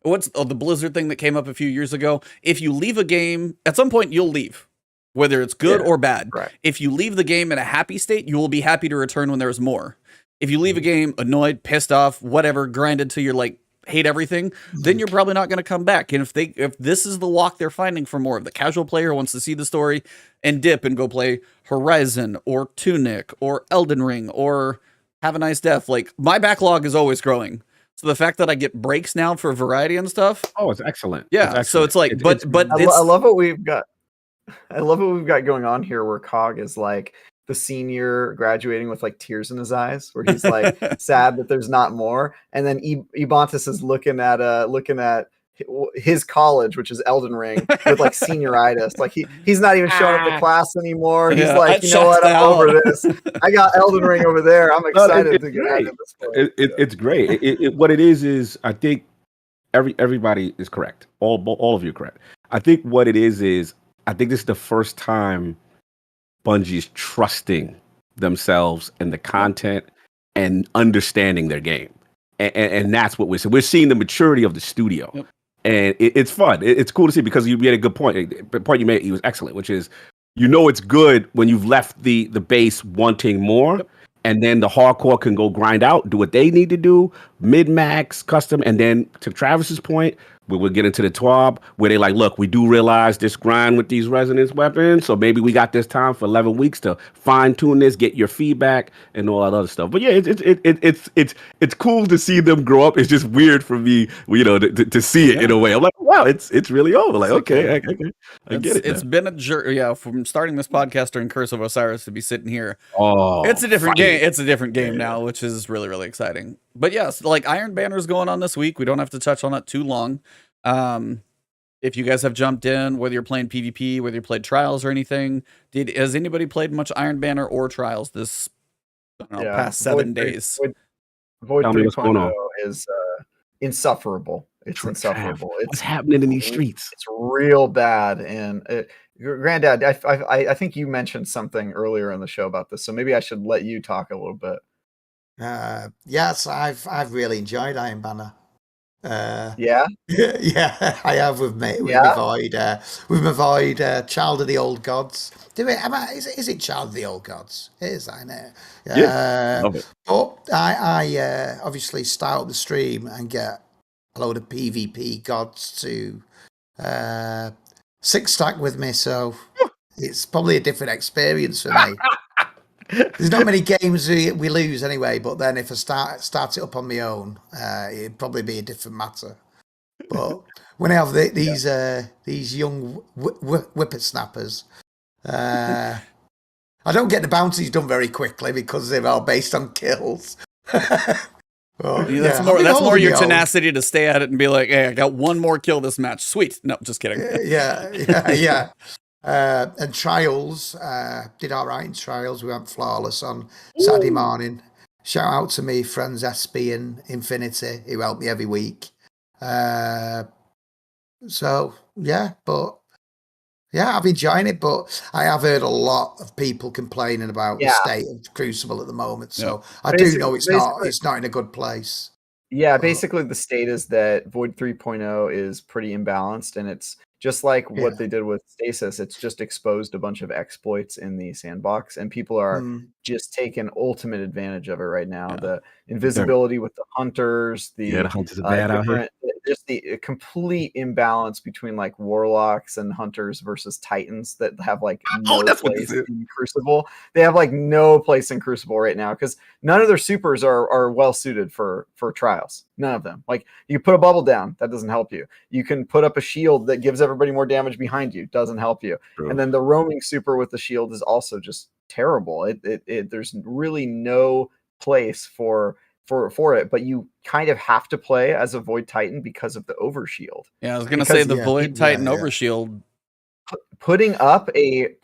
what's the Blizzard thing that came up a few years ago? If you leave a game, at some point you'll leave, whether it's good or bad. Right. If you leave the game in a happy state, you will be happy to return when there's more. If you leave a game annoyed, pissed off, whatever, grinded till you're like hate everything, then you're probably not going to come back. And if this is the walk they're finding for more of the casual player who wants to see the story and dip and go play Horizon or Tunic or Elden Ring or Have a Nice Death, like my backlog is always growing. So the fact that I get breaks now for variety and stuff. Oh, it's excellent. Yeah. It's excellent. So it's like, but I love what we've got. I love what we've got going on here where Cog is like the senior graduating with like tears in his eyes, where he's like sad that there's not more. And then Ebontis is looking at his college, which is Elden Ring, with like senioritis. Like he's not even showing up to class anymore. He's like, you know what? I'm over this. I got Elden Ring over there. I'm excited to get out of this place. It's great. What it is I think everybody is correct. All of you are correct. I think what it is I think this is the first time Bungie is trusting themselves and the content and understanding their game. And that's what we're seeing. We're seeing the maturity of the studio. Yep. And it's fun. It's cool to see because you made a good point. The point you made, he was excellent, which is, it's good when you've left the base wanting more. Yep. And then the hardcore can go grind out, do what they need to do, mid-max, custom. And then to Travis's point, we will get into the TWAB, where they like, look, we do realize this grind with these resonance weapons, so maybe we got this time for 11 weeks to fine-tune this, get your feedback, and all that other stuff. But yeah, it's cool to see them grow up. It's just weird for me, to see it in a way. I'm like, wow, it's really over. Like, okay, I get it. It's been a journey, from starting this podcast during Curse of Osiris to be sitting here. Oh, it's a different game. It's a different game now, which is really, really exciting. But yes, like Iron Banner's going on this week. We don't have to touch on it too long. If you guys have jumped in, whether you're playing PvP, whether you played Trials or anything, has anybody played much Iron Banner or Trials this past 7 days? Void 3.0 is insufferable. It's insufferable. What's happening in these streets? It's real bad. And Granddad, I think you mentioned something earlier in the show about this, so maybe I should let you talk a little bit. Yes, I've really enjoyed Iron Banner. Yeah, I have with my Void, Child of the Old Gods. Is it Child of the Old Gods? It is, I know. Love it. But I obviously start up the stream and get a load of PvP gods to 6-stack with me, so it's probably a different experience for me. There's not many games we lose anyway, but then if I start it up on my own, it'd probably be a different matter. But when I have these young whippersnappers, I don't get the bounties done very quickly because they're all based on kills. Well, That's more your tenacity to stay at it and be like, hey, I got one more kill this match. Sweet. No, just kidding. Yeah. And trials, did all right in trials. We went flawless on Saturday morning. Shout out to me friends SB and Infinity, who help me every week. So yeah, but yeah, I'm enjoying it. But I have heard a lot of people complaining about the state of Crucible at the moment. So I do know it's not in a good place. Yeah, basically the state is that Void 3.0 is pretty imbalanced, and it's just like what they did with Stasis. It's just exposed a bunch of exploits in the sandbox, and people are just taking ultimate advantage of it right now. The invisibility with the hunters, the hunters are bad out here. Just the complete imbalance between like warlocks and hunters versus titans that have like no place in Crucible. They have like no place in Crucible right now because none of their supers are well suited for trials. None of them. Like you put a bubble down, that doesn't help you. You can put up a shield that gives everybody more damage behind you, doesn't help you. True. And then the roaming super with the shield is also just terrible. There's really no place for it, but you kind of have to play as a Void Titan because of the overshield. Yeah, I was gonna say the Void Titan overshield. Putting up a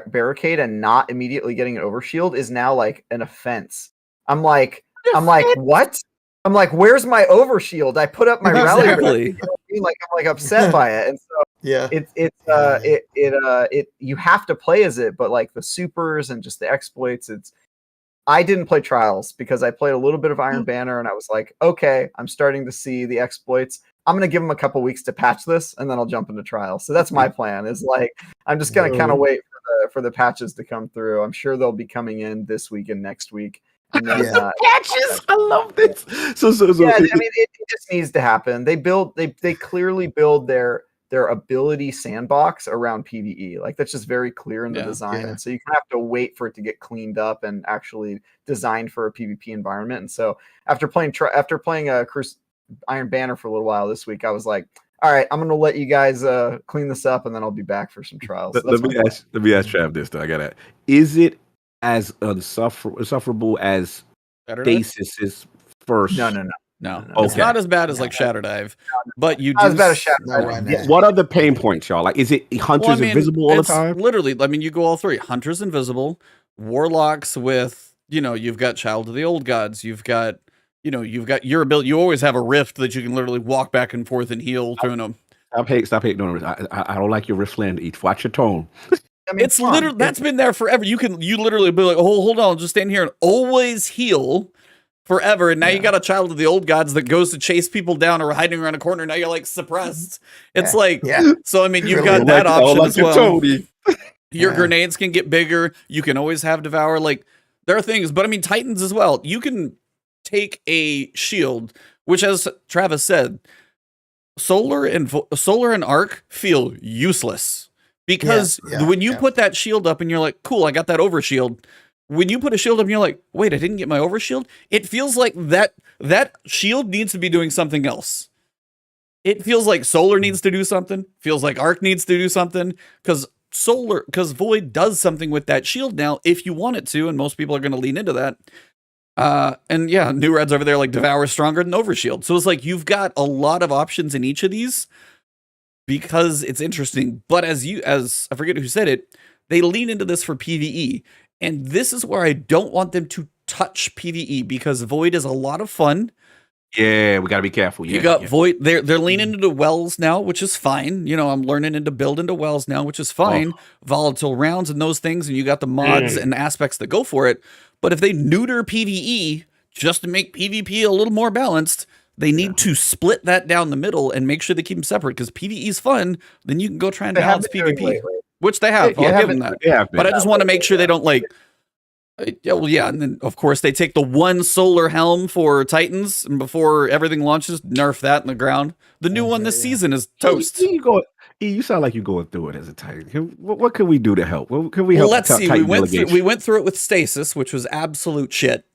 barricade and not immediately getting an overshield is now like an offense. I'm like, what? I'm like, where's my overshield? I put up my rally. I'm like upset by it, and so you have to play as it, but like the supers and just the exploits, I didn't play trials because I played a little bit of Iron Banner and I was like, okay, I'm starting to see the exploits. I'm going to give them a couple weeks to patch this and then I'll jump into trials. So that's my plan, is like, I'm just going to kind of wait for the patches to come through. I'm sure they'll be coming in this week and next week. And then, patches. I love this. So yeah, I mean, it just needs to happen. They clearly build their ability sandbox around PvE. Like that's just very clear in the design. And so you have to wait for it to get cleaned up and actually designed for a PvP environment. And so after playing Iron Banner for a little while this week, I was like, all right, I'm going to let you guys clean this up and then I'll be back for some trials. Let me ask Trav this though. Is it as insufferable as Stasis' first? No. Okay. It's not as bad as like Shadow Dive, but you do. As bad as Shadow Dive. What are the pain points, y'all? Like, is it Hunters invisible all the time? Literally, I mean, you go all three: Hunters invisible, Warlocks with, you've got Child of the Old Gods, you've got your ability. You always have a rift that you can literally walk back and forth and heal through them. Stop hating on it. I don't like your rift land each. Watch your tone. I mean, it's literally that's been there forever. You literally be like, oh, hold on, just stand here and always heal forever. And now you got a Child of the Old Gods that goes to chase people down or hiding around a corner. Now you're like suppressed. It's so I mean, you've got that option as well. Your grenades can get bigger. You can always have Devour. Like there are things, but I mean, Titans as well. You can take a shield, which, as Travis said, Solar and Arc feel useless because when you put that shield up and you're like, cool, I got that overshield. When you put a shield up and you're like, wait, I didn't get my overshield. It feels like that shield needs to be doing something else. It feels like Solar needs to do something. Feels like Arc needs to do something because Void does something with that shield now if you want it to, and most people are going to lean into that. And yeah, New Red's over there like Devour stronger than Overshield. So it's like you've got a lot of options in each of these because it's interesting. But as I forget who said it, they lean into this for PvE. And this is where I don't want them to touch PvE because Void is a lot of fun. Yeah, we got to be careful. You got Void. They're leaning into Wells now, which is fine. I'm learning into build into Wells now, which is fine. Volatile rounds and those things. And you got the mods and aspects that go for it. But if they neuter PvE just to make PvP a little more balanced, they need to split that down the middle and make sure they keep them separate because PvE is fun. Then you can go try and balance PvP. Which they have. I'll give them that. But I just want to make sure they don't like... And then, of course, they take the one solar helm for Titans, and before everything launches, nerf that in the ground. The new one this season is toast. You sound like you're going through it as a Titan. What can we do to help? What can we help? Let's see. We went through it with Stasis, which was absolute shit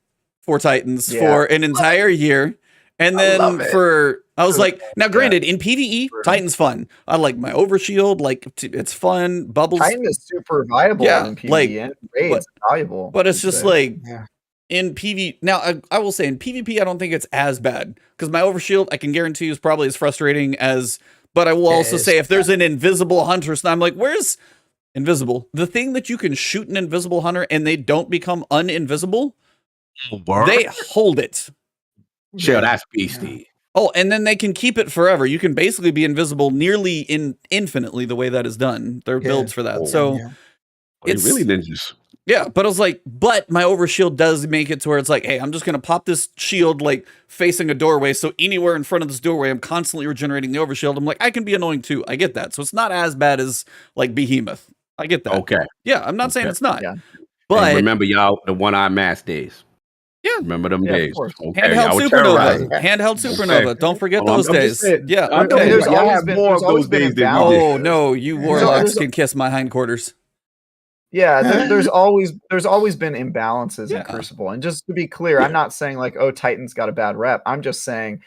for Titans for an entire year. And I then love it. I was like, now granted, in PvE, Titan's fun. I like my overshield, like it's fun. Bubbles. Titan is super viable in PvE and raids, valuable. But it's just like Yeah. in PvE. Now, I will say in PvP, I don't think it's as bad because my overshield, I can guarantee you, is probably as frustrating as. But I will also say if there's an invisible hunter, so I'm like, where's invisible? The thing that you can shoot an invisible hunter and they don't become uninvisible, they hold it. Sure, that's beastie. Oh, and then they can keep it forever. You can basically be invisible nearly infinitely the way that is done. There are builds for that. So it's really ninjas. Yeah, but I was like, but my overshield does make it to where it's like, hey, I'm just gonna pop this shield like facing a doorway. So anywhere in front of this doorway, I'm constantly regenerating the overshield. I'm like, I can be annoying too. I get that. So it's not as bad as like Behemoth. I get that. Okay. Yeah, I'm not saying it's not. Yeah. But and remember, y'all, the one-eye mask days. Yeah. Remember them days. Okay, handheld supernova. Handheld supernova. Don't forget those days. Yeah. Okay. There's always been Oh no, you warlocks can kiss my hindquarters. Yeah, there's always been imbalances in Crucible. And just to be clear, I'm not saying like, oh, Titan's got a bad rep. I'm just saying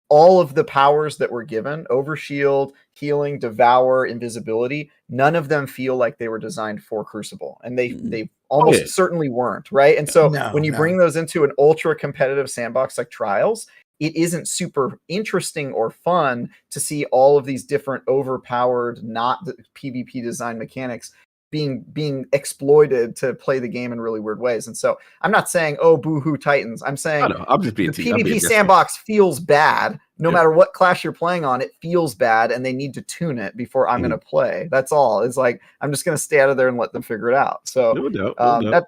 all of the powers that were given, Overshield, Healing, Devour, Invisibility, none of them feel like they were designed for Crucible. And they almost certainly weren't, right? And so when you bring those into an ultra competitive sandbox like Trials, it isn't super interesting or fun to see all of these different overpowered, not PvP design mechanics being exploited to play the game in really weird ways. And so I'm not saying, oh, boo-hoo Titans. I'm saying I'm just being the PvP sandbox feels bad. No matter what class you're playing on, it feels bad, and they need to tune it before I'm going to play. That's all. It's like, I'm just going to stay out of there and let them figure it out. So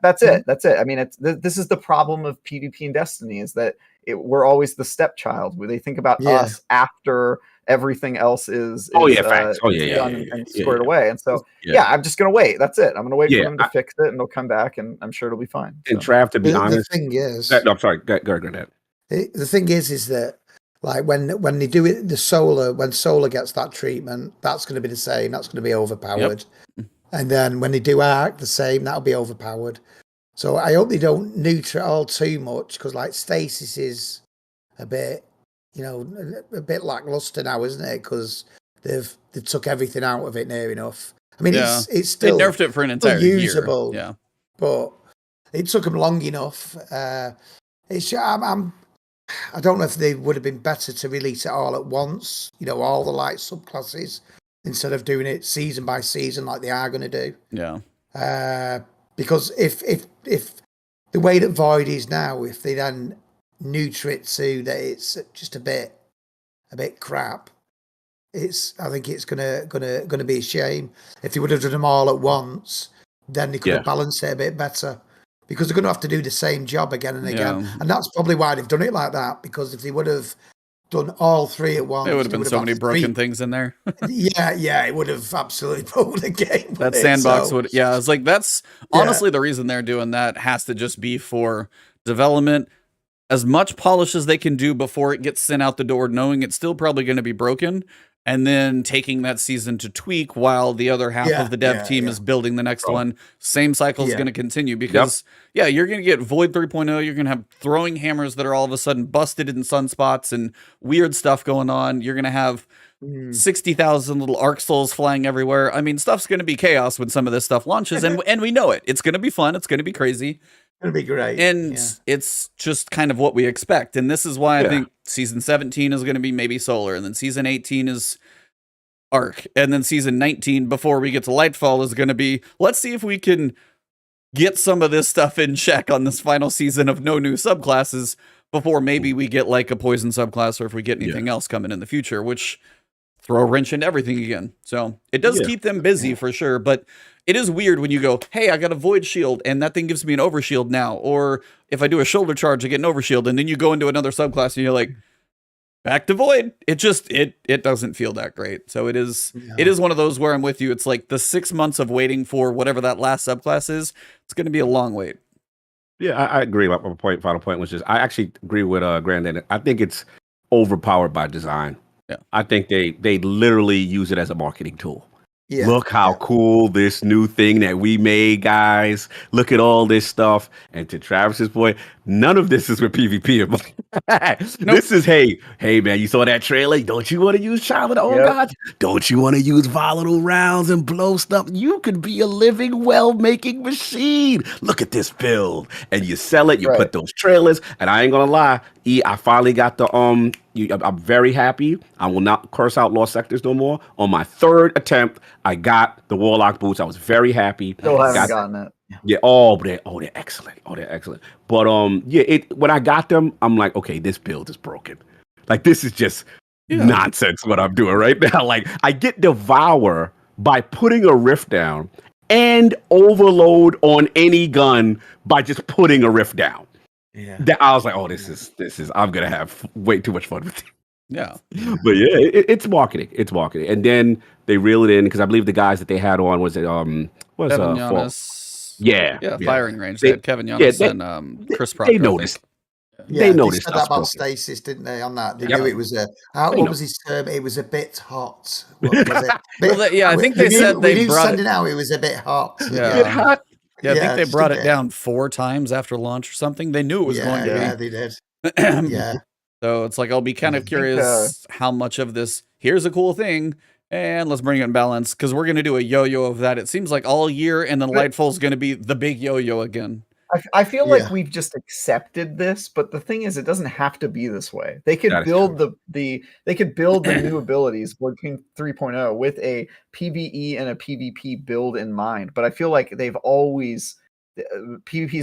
that's it. That's it. I mean, this is the problem of PvP and Destiny is that we're always the stepchild where they think about us after everything else is facts. And squared away. And so I'm just gonna wait. That's it. I'm gonna wait for them to fix it, and they'll come back, and I'm sure it'll be fine. And Trav, to be honest, the thing is, no, I'm sorry. Go ahead. The thing is that like when they do it, when solar gets that treatment, that's going to be the same. That's going to be overpowered. And then when they do arc, the same. That'll be overpowered. So I hope they don't neuter it all too much because like Stasis is a bit. A bit lackluster now, isn't it? Because they took everything out of it near enough. I mean, it's still they nerfed it for an entire usable, year. But it took them long enough. I don't know if they would have been better to release it all at once. All the light subclasses instead of doing it season by season like they are going to do. Yeah. Because if the way that Void is now, if they then neuter it to that it's just a bit crap, I think it's gonna be a shame. If they would have done them all at once, then they could have balanced it a bit better, because they're gonna have to do the same job again and again. And that's probably why they've done it like that, because if they would have done all three at once, there would have been so many broken things in there. it would have absolutely broken the game. That sandbox would it's like that's honestly the reason they're doing that has to just be for development. As much polish as they can do before it gets sent out the door, knowing it's still probably going to be broken, and then taking that season to tweak while the other half of the dev team is building the next one. Same cycle is going to continue because, you're going to get Void 3.0. You're going to have throwing hammers that are all of a sudden busted in sunspots and weird stuff going on. You're going to have 60,000 little arc souls flying everywhere. I mean, stuff's going to be chaos when some of this stuff launches, and we know it. It's going to be fun. It's going to be crazy. It'll be great. And it's just kind of what we expect. And this is why I think season 17 is going to be maybe solar. And then season 18 is arc. And then season 19, before we get to Nightfall, is going to be, let's see if we can get some of this stuff in check on this final season of no new subclasses before maybe we get like a poison subclass, or if we get anything else coming in the future, which throw a wrench into everything again. So it does keep them busy for sure. But it is weird when you go, hey, I got a void shield and that thing gives me an overshield now. Or if I do a shoulder charge, I get an overshield, and then you go into another subclass and you're like, back to void. It just, it doesn't feel that great. So it is one of those where I'm with you. It's like the 6 months of waiting for whatever that last subclass is. It's going to be a long wait. Yeah, I agree. My final point was just, I actually agree with Granddad. I think it's overpowered by design. Yeah, I think they literally use it as a marketing tool. Yeah. Look how cool this new thing that we made, guys. Look at all this stuff. And to Travis's point, None of this is with PvP. Nope. This is hey man, you saw that trailer? Don't you want to use Child of the Old Gods? Don't you want to use volatile rounds and blow stuff? You could be a living, well-making machine. Look at this build. And you sell it, you put those trailers, and I ain't gonna lie, I finally got the I'm very happy. I will not curse out Lost Sectors no more. On my third attempt, I got the Warlock boots. I was very happy. Still haven't gotten it. Yeah, they're excellent. Oh, they're excellent. But when I got them, I'm like, okay, this build is broken. Like, this is just nonsense what I'm doing right now. Like, I get Devour by putting a rift down and Overload on any gun by just putting a rift down. Yeah. That I was like, oh, this is I'm gonna have way too much fun with it. Yeah. But yeah, it's marketing. It's marketing. And then they reel it in because I believe the guys that they had on was firing range. They had Kevin Giannis and Chris Proctor. They noticed. Yeah, they noticed. They said that about Stasis, didn't they? On that, they knew it was a. What was his term? It was a bit hot. What was it? I think they said they brought it out. It was a bit hot. Yeah, bit hot. Yeah, I think they brought it down 4 times after launch or something. They knew it was going to be. Yeah, they did. Yeah. So it's like I'll be kind of curious how much of this. Here's a cool thing. And let's bring it in balance because we're going to do a yo-yo of that. It seems like all year, and then Lightfall is going to be the big yo-yo again. I feel like we've just accepted this, but the thing is, it doesn't have to be this way. They could build the new abilities, Blood King 3.0, with a PvE and a PvP build in mind. But I feel like PvP's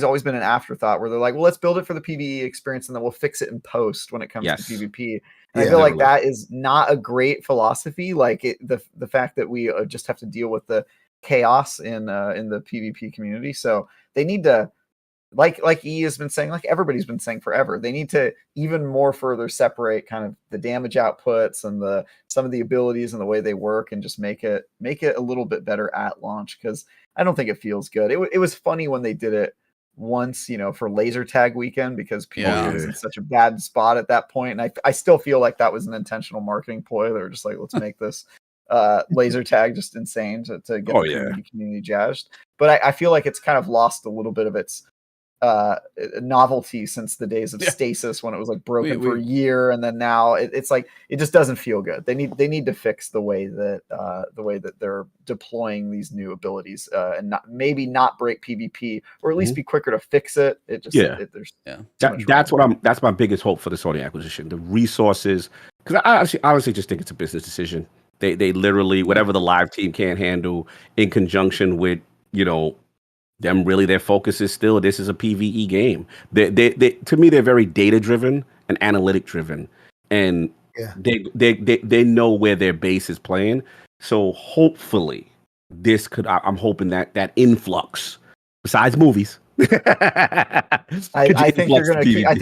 always been an afterthought where they're like, well, let's build it for the PvE experience and then we'll fix it in post when it comes to PvP. And I feel like that is not a great philosophy. Like the fact that we just have to deal with the chaos in the PvP community. So they need to, like E has been saying, like everybody's been saying forever, they need to even more further separate kind of the damage outputs and some of the abilities and the way they work, and just make it a little bit better at launch, because I don't think it feels good. It was funny when they did it once, for laser tag weekend, because PvP was in such a bad spot at that point, and I still feel like that was an intentional marketing ploy. They were just like, let's make this laser tag just insane to get the community jazzed. But I feel like it's kind of lost a little bit of its novelty since the days of Stasis, when it was like broken for a year, and then now it's like it just doesn't feel good. They need to fix the way that they're deploying these new abilities, and maybe not break PvP, or at least be quicker to fix it. That's my biggest hope for the Sony acquisition, the resources, because I honestly just think it's a business decision. They literally, whatever the live team can't handle, in conjunction with them, really their focus is still, this is a PvE game. They to me, they're very data driven and analytic driven, and they know where their base is playing. So hopefully this could, I'm hoping that influx, besides movies, I think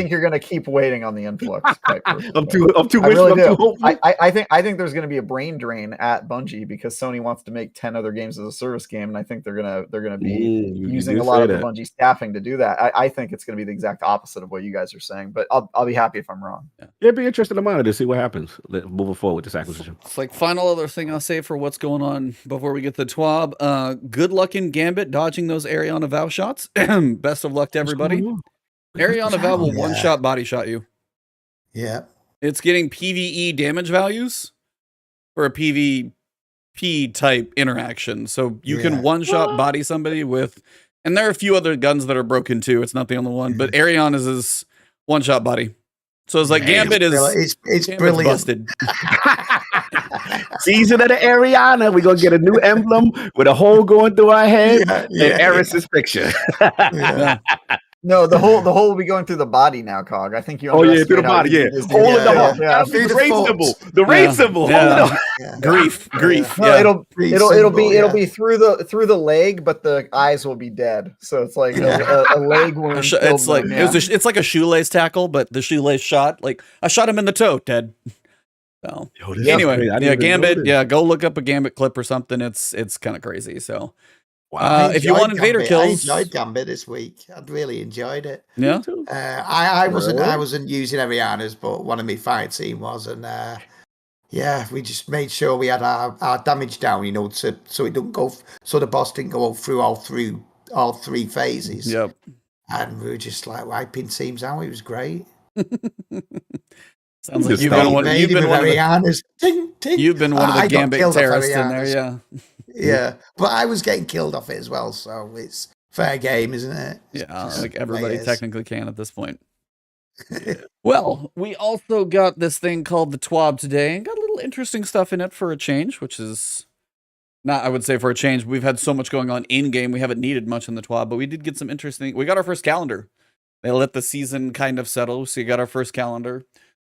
you're gonna keep waiting on the influx. I'm too hopeful. I think there's gonna be a brain drain at Bungie, because Sony wants to make 10 other games as a service game, and I think they're gonna be using a lot of the Bungie staffing to do that. I think it's gonna be the exact opposite of what you guys are saying, but I'll be happy if I'm wrong. It'd be interesting to monitor to see what happens moving forward with this acquisition. It's like final other thing I'll say for what's going on before we get to the TWAB. Good luck in Gambit dodging those Ariana Vow shots. Best of luck to everybody. Ariana Vow will one-shot body shot you. Yeah. It's getting PvE damage values for a PvP type interaction. So you can one-shot body somebody with, and there are a few other guns that are broken too. It's not the only one, but Ariana's is one-shot body. So it's like Gambit is it's brilliant. Busted. Season of the Ariana. We're gonna get a new emblem with a hole going through our head and Eris's picture. No, the hole will be going through the body now, Cog. I think you. Through the body. Hole in the heart. The rain symbol. The rain symbol. Grief. No, it'll be through the leg, but the eyes will be dead. So it's like a leg wound. It's like a shoelace tackle, but the shoelace shot. Like I shot him in the toe, dead. So anyway, Gambit. Yeah, go look up a Gambit clip or something. It's kind of crazy. So. Wow. If you want Invader kills, I enjoyed Gambit this week. I'd really enjoyed it. Yeah. I wasn't using Ariana's, but one of my fight team was, and we just made sure we had our damage down, so it didn't go, so the boss didn't go through all three phases. Yep. And we were just like wiping teams out. It was great. Sounds like Just you've stop. been one. Made You've him been a one of very the. honest. Ting, ting. You've been one of the I got Gambit killed off terrorists in Arianas. there, yeah. Yeah, but I was getting killed off it as well, so it's fair game, isn't it? Yeah, Just like everybody players. technically can at this point. Well, we also got this thing called the TWAB today, and got a little interesting stuff in it for a change, which is not, I would say for a change. We've had so much going on in game, we haven't needed much in the TWAB, but we did get some interesting. We got our first calendar. They let the season kind of settle, so you got our first calendar.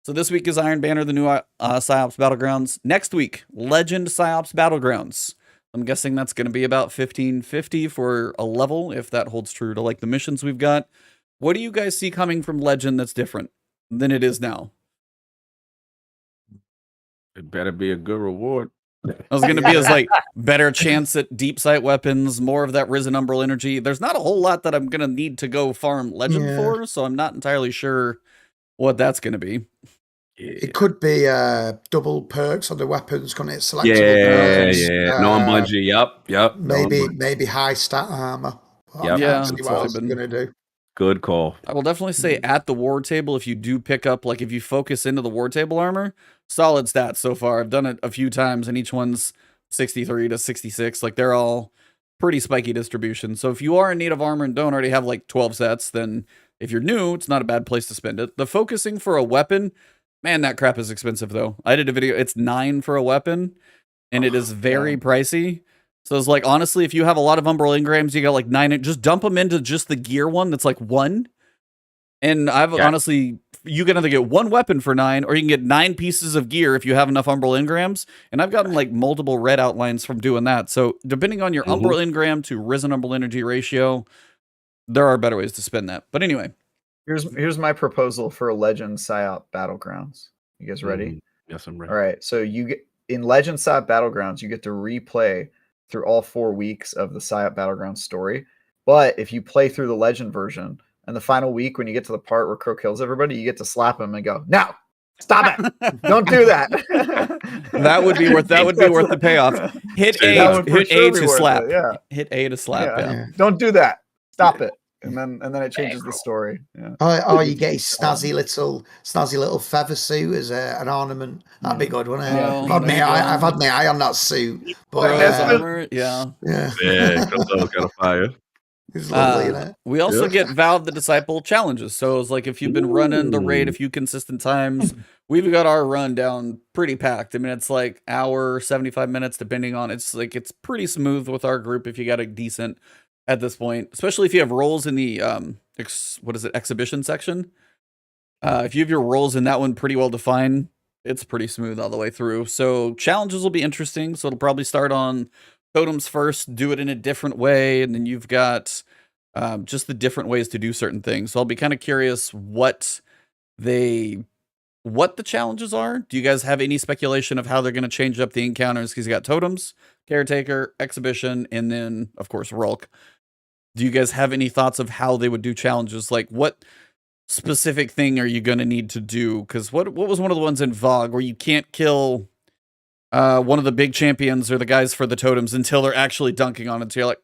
So this week is Iron Banner, the new PsyOps Battlegrounds. Next week, Legend PsyOps Battlegrounds. I'm guessing that's going to be about 1550 for a level, if that holds true to like the missions we've got. What do you guys see coming from Legend that's different than it is now? It better be a good reward. I was going to be as like better chance at deep sight weapons, more of that Risen Umbral energy. There's not a whole lot that I'm going to need to go farm Legend for, so I'm not entirely sure what that's going to be. It could be double perks on the weapons, couldn't it? Selectable perks. Non-bungee, yep. Maybe high stat armor. Yep. Yeah, See what else I'm gonna do. Good call. I will definitely say at the war table, if you do pick up, like if you focus into the war table armor, solid stats so far. I've done it a few times and each one's 63 to 66. Like they're all pretty spiky distribution. So if you are in need of armor and don't already have like 12 sets, then if you're new, it's not a bad place to spend it. The focusing for a weapon, man, that crap is expensive though. I did a video, it's 9 for a weapon and it is very pricey. So it's like, honestly, if you have a lot of Umbral Engrams, you got like 9, just dump them into just the gear one that's like 1. And I've honestly, you can either get 1 weapon for 9, or you can get 9 pieces of gear if you have enough Umbral Engrams. And I've gotten like multiple red outlines from doing that. So depending on your Umbral Engram to Risen Umbral Energy ratio, there are better ways to spend that. But anyway. Here's my proposal for a Legend PsyOp Battlegrounds. You guys ready? Yes, I'm ready. All right. So you get in Legend PsyOp Battlegrounds, you get to replay through all 4 weeks of the PsyOp Battlegrounds story. But if you play through the Legend version, and the final week when you get to the part where Crow kills everybody, you get to slap him and go, "No, stop it! Don't do that." That would be worth the payoff. Hit A to slap. Yeah. Hit A to slap. Yeah. Don't do that. Stop it. And then it changes the story. Yeah. Oh, you get his snazzy little feather suit as an ornament. That'd be good, wouldn't it? I've had my eye on that suit. But armor, yeah. Cabal got a fire. It's lovely, isn't it? We also get Valve the Disciple challenges. So it's like if you've been running the raid a few consistent times, we've got our run down pretty packed. I mean, it's like hour, 75 minutes, depending on it's pretty smooth with our group if you got a decent at this point, especially if you have roles in the exhibition section. If you have your roles in that one pretty well defined, it's pretty smooth all the way through. So challenges will be interesting. So it'll probably start on totems first, do it in a different way, and then you've got just the different ways to do certain things. So I'll be kind of curious what the challenges are. Do you guys have any speculation of how they're going to change up the encounters? Because you got totems, caretaker, exhibition, and then of course Rolk. Do you guys have any thoughts of how they would do challenges? Like what specific thing are you going to need to do? Because what was one of the ones in VOG where you can't kill one of the big champions or the guys for the totems until they're actually dunking on it? So you're like,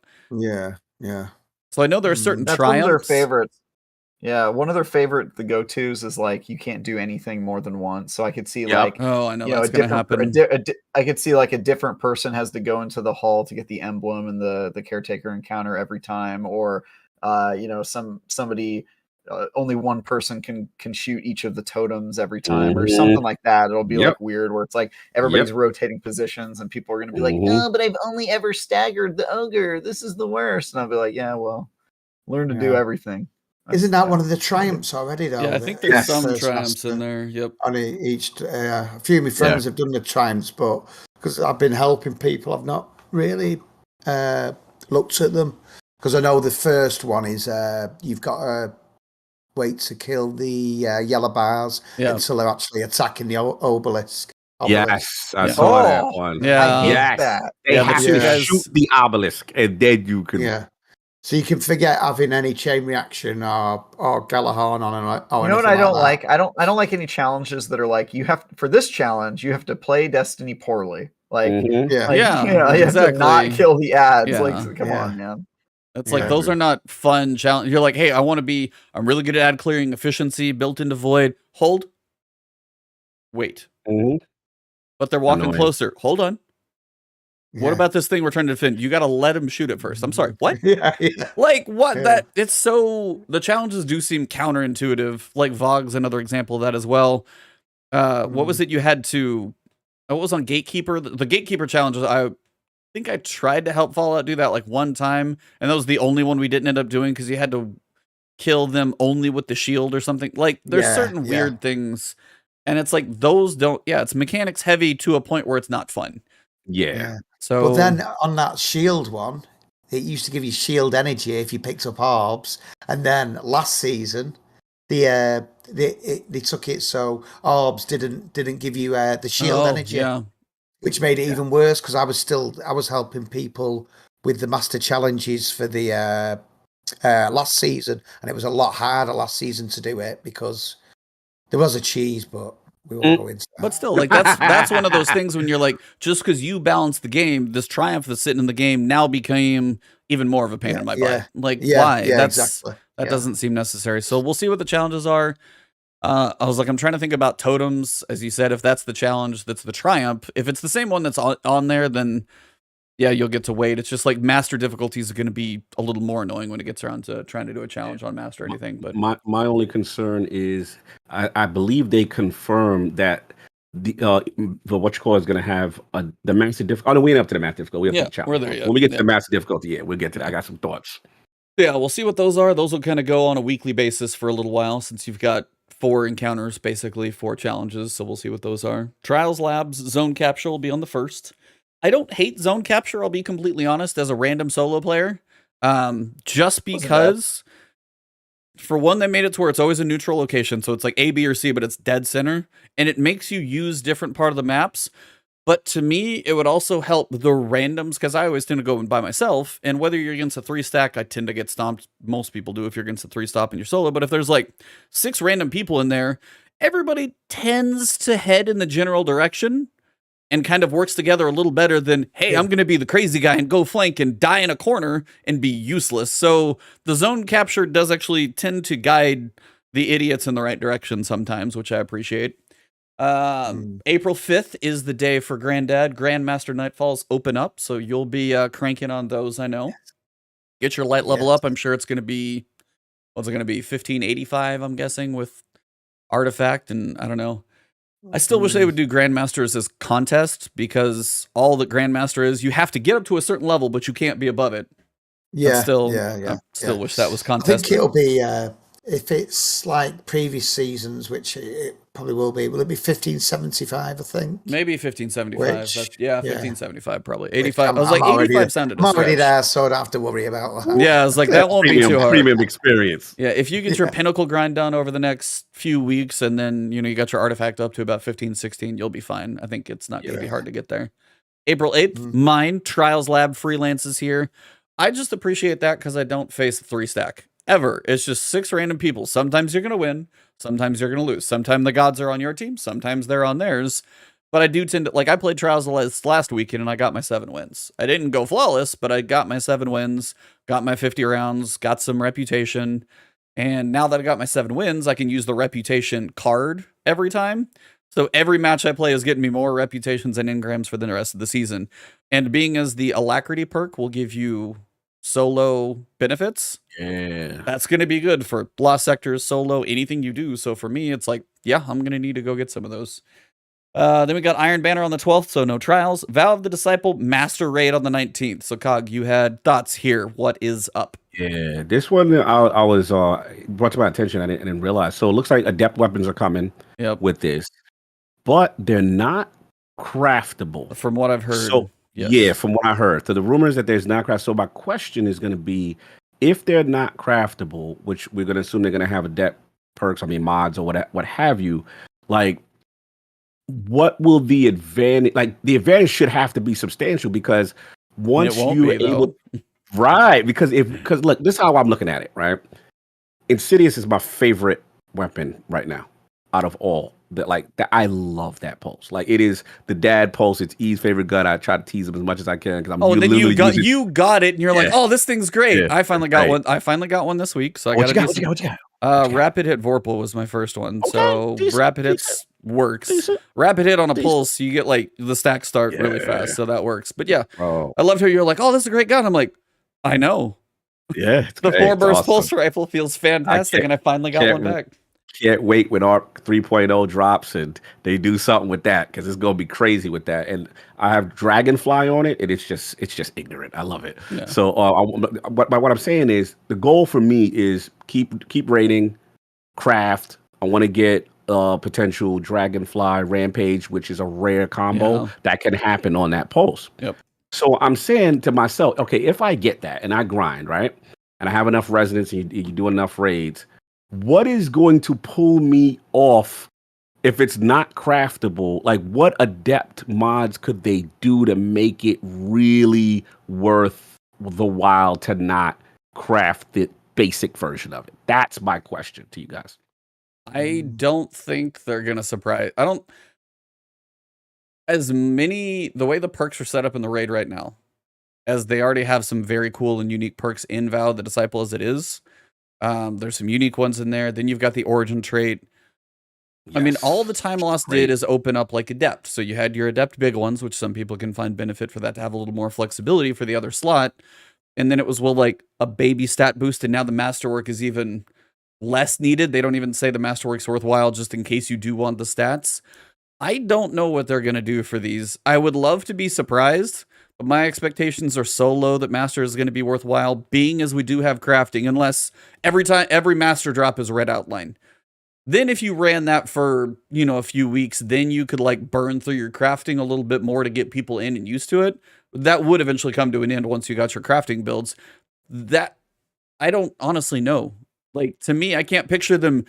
yeah. So I know there are certain that's triumphs. One of their favorites. Yeah, one of their favorite, the go-tos is like you can't do anything more than once. So I could see like, I know that's going to happen. I could see like a different person has to go into the hall to get the emblem and the caretaker encounter every time, or somebody only one person can shoot each of the totems every time, or something like that. It'll be like weird where it's like everybody's rotating positions and people are going to be like, no, but I've only ever staggered the ogre. This is the worst. And I'll be like, yeah, well, learn to do everything. Isn't that one of the triumphs already, though? Yeah, I think there's some triumphs in there. Yep. On each, a few of my friends have done the triumphs, but because I've been helping people, I've not really looked at them. Because I know the first one is you've got to wait to kill the yellow bars until they're actually attacking the obelisk. Yes, I saw that one. Yeah, they have to shoot the obelisk, and then you can. Yeah. So you can forget having any chain reaction or Galahan on it. You know what I don't like? I don't like any challenges that are like you have for this challenge you have to play Destiny poorly. Like you have to not kill the ads. Like come on, man. It's Yeah, like I those agree. are not fun challenge. You're like, hey, I'm really good at ad clearing, efficiency, built into void. Hold. Wait. Mhm. But they're walking Annoying. closer. Hold on. What Yeah. about this thing we're trying to defend? You got to let him shoot it first. I'm sorry. What? Yeah. Like what? Yeah. That it's so the challenges do seem counterintuitive. Like Vogg's another example of that as well. What was it you had to? Oh, it was on Gatekeeper. The Gatekeeper challenges. I think I tried to help Fallout do that like one time, and that was the only one we didn't end up doing because you had to kill them only with the shield or something. Like there's certain weird things, and it's like those don't. Yeah, it's mechanics heavy to a point where it's not fun. Yeah. So, But then on that shield one, it used to give you shield energy if you picked up orbs, and then last season, they took it so orbs didn't give you the shield energy, which made it even worse because I was helping people with the master challenges for the last season, and it was a lot harder last season to do it because there was a cheese, but we won't go into that. But still, like that's one of those things when you're like, just because you balance the game, this triumph that's sitting in the game now became even more of a pain in my butt. Like, why? Yeah, exactly. That doesn't seem necessary. So we'll see what the challenges are. I was like, I'm trying to think about totems, as you said, if that's the challenge, that's the triumph. If it's the same one that's on there, then yeah, you'll get to wait. It's just like master difficulties are going to be a little more annoying when it gets around to trying to do a challenge on master or anything. But my only concern is I believe they confirmed that the what you call is going to have the master difficulty. Oh no, we ain't up to the master difficulty. We have to the we're challenge. there yet. When we get to the master difficulty, we'll get to that. I got some thoughts. Yeah, we'll see what those are. Those will kind of go on a weekly basis for a little while since you've got 4 encounters, basically 4 challenges. So we'll see what those are. Trials Labs Zone Capture will be on the 1st. I don't hate Zone Capture, I'll be completely honest, as a random solo player. Just because, for one, they made it to where it's always a neutral location. So it's like A, B, or C, but it's dead center. And it makes you use different part of the maps. But to me, it would also help the randoms, because I always tend to go by myself. And whether you're against a 3-stack, I tend to get stomped. Most people do if you're against a 3-stop and you're solo. But if there's like 6 random people in there, everybody tends to head in the general direction and kind of works together a little better than, hey, I'm going to be the crazy guy and go flank and die in a corner and be useless. So the zone capture does actually tend to guide the idiots in the right direction sometimes, which I appreciate. April 5th is the day for Granddad. Grandmaster Nightfalls open up, so you'll be cranking on those, I know. Get your light level up. I'm sure it's going to be, what's it going to be, 1585, I'm guessing, with Artifact, and I don't know. I still wish they would do Grandmasters as contest, because all that Grandmaster is, you have to get up to a certain level, but you can't be above it. I still wish that was contest. I think it'll be, if it's like previous seasons, which it probably will be 1575, I think. Maybe 1575. Which, 1575 probably. 85. I was like, 85 sounded I'm already there, so I don't have to worry about that. Yeah, I was like, that won't be too hard. Premium experience. Yeah, if you get your Pinnacle grind done over the next few weeks, and then, you get your artifact up to about 15, 16, you'll be fine. I think it's not going to be hard to get there. April 8th, mine, Trials Lab freelances here. I just appreciate that because I don't face a 3-stack. Ever. It's just 6 random people. Sometimes you're going to win. Sometimes you're going to lose. Sometimes the gods are on your team. Sometimes they're on theirs. But I do tend to, like, I played Trials last weekend and I got my 7 wins. I didn't go flawless, but I got my 7 wins, got my 50 rounds, got some reputation. And now that I got my 7 wins, I can use the reputation card every time. So every match I play is getting me more reputations and engrams for the rest of the season. And being as the alacrity perk will give you solo benefits. Yeah. That's going to be good for lost sectors, solo, anything you do. So for me, it's like, yeah, I'm going to need to go get some of those. Then we got Iron Banner on the 12th, so no trials. Vow of the Disciple Master Raid on the 19th. So Cog, you had thoughts here. What is up? Yeah, this one I was brought to my attention. I didn't realize. So it looks like adept weapons are coming with this, but they're not craftable. From what I've heard. So, yeah, from what I heard. So the rumors that there's not craft. So my question is going to be, if they're not craftable, which we're going to assume they're going to have adept perks, mods or what have you, like, what will the advantage? Like, the advantage should have to be substantial, because once you are able, right? Because look, this is how I'm looking at it. Right, Insidious is my favorite weapon right now out of all that like that. I love that pulse. Like it is the dad pulse. It's E's favorite gun. I try to tease him as much as I can because I'm. Oh, then you got using, you got it, and you're like, oh, this thing's great. Yeah. I finally got one. I finally got one this week, so I got a decent. What you got? Rapid hit Vorpal was my first one. Okay, So decent, rapid hits works. Decent. Rapid hit on a pulse, you get like the stacks start really fast, so that works. But yeah, I loved how you're like, oh, this is a great gun. I'm like, I know. Yeah, The 4-burst pulse rifle feels fantastic, and I finally got one back. Can't wait when ARC 3.0 drops and they do something with that because it's gonna be crazy with that. And I have Dragonfly on it, and it's just ignorant. I love it. Yeah. So what I'm saying is the goal for me is keep raiding, craft. I want to get potential Dragonfly Rampage, which is a rare combo that can happen on that pulse. Yep. So I'm saying to myself, okay, if I get that and I grind, right, and I have enough resonance and you do enough raids, what is going to pull me off if it's not craftable? Like, what adept mods could they do to make it really worth the while to not craft the basic version of it? That's my question to you guys. I don't think they're going to surprise. I don't. The way the perks are set up in the raid right now, as they already have some very cool and unique perks in Vow the Disciple as it is. There's some unique ones in there. Then you've got the origin trait. Yes. I mean, all the Time Lost did is open up like Adept. So you had your Adept big ones, which some people can find benefit for that to have a little more flexibility for the other slot. And then it was, well, like a baby stat boost. And now the Masterwork is even less needed. They don't even say the Masterwork's worthwhile just in case you do want the stats. I don't know what they're going to do for these. I would love to be surprised. But my expectations are so low that Master is going to be worthwhile, being as we do have crafting, unless every Master drop is red outline. Then if you ran that for, a few weeks, then you could like burn through your crafting a little bit more to get people in and used to it. That would eventually come to an end once you got your crafting builds. That I don't honestly know. Like, to me, I can't picture them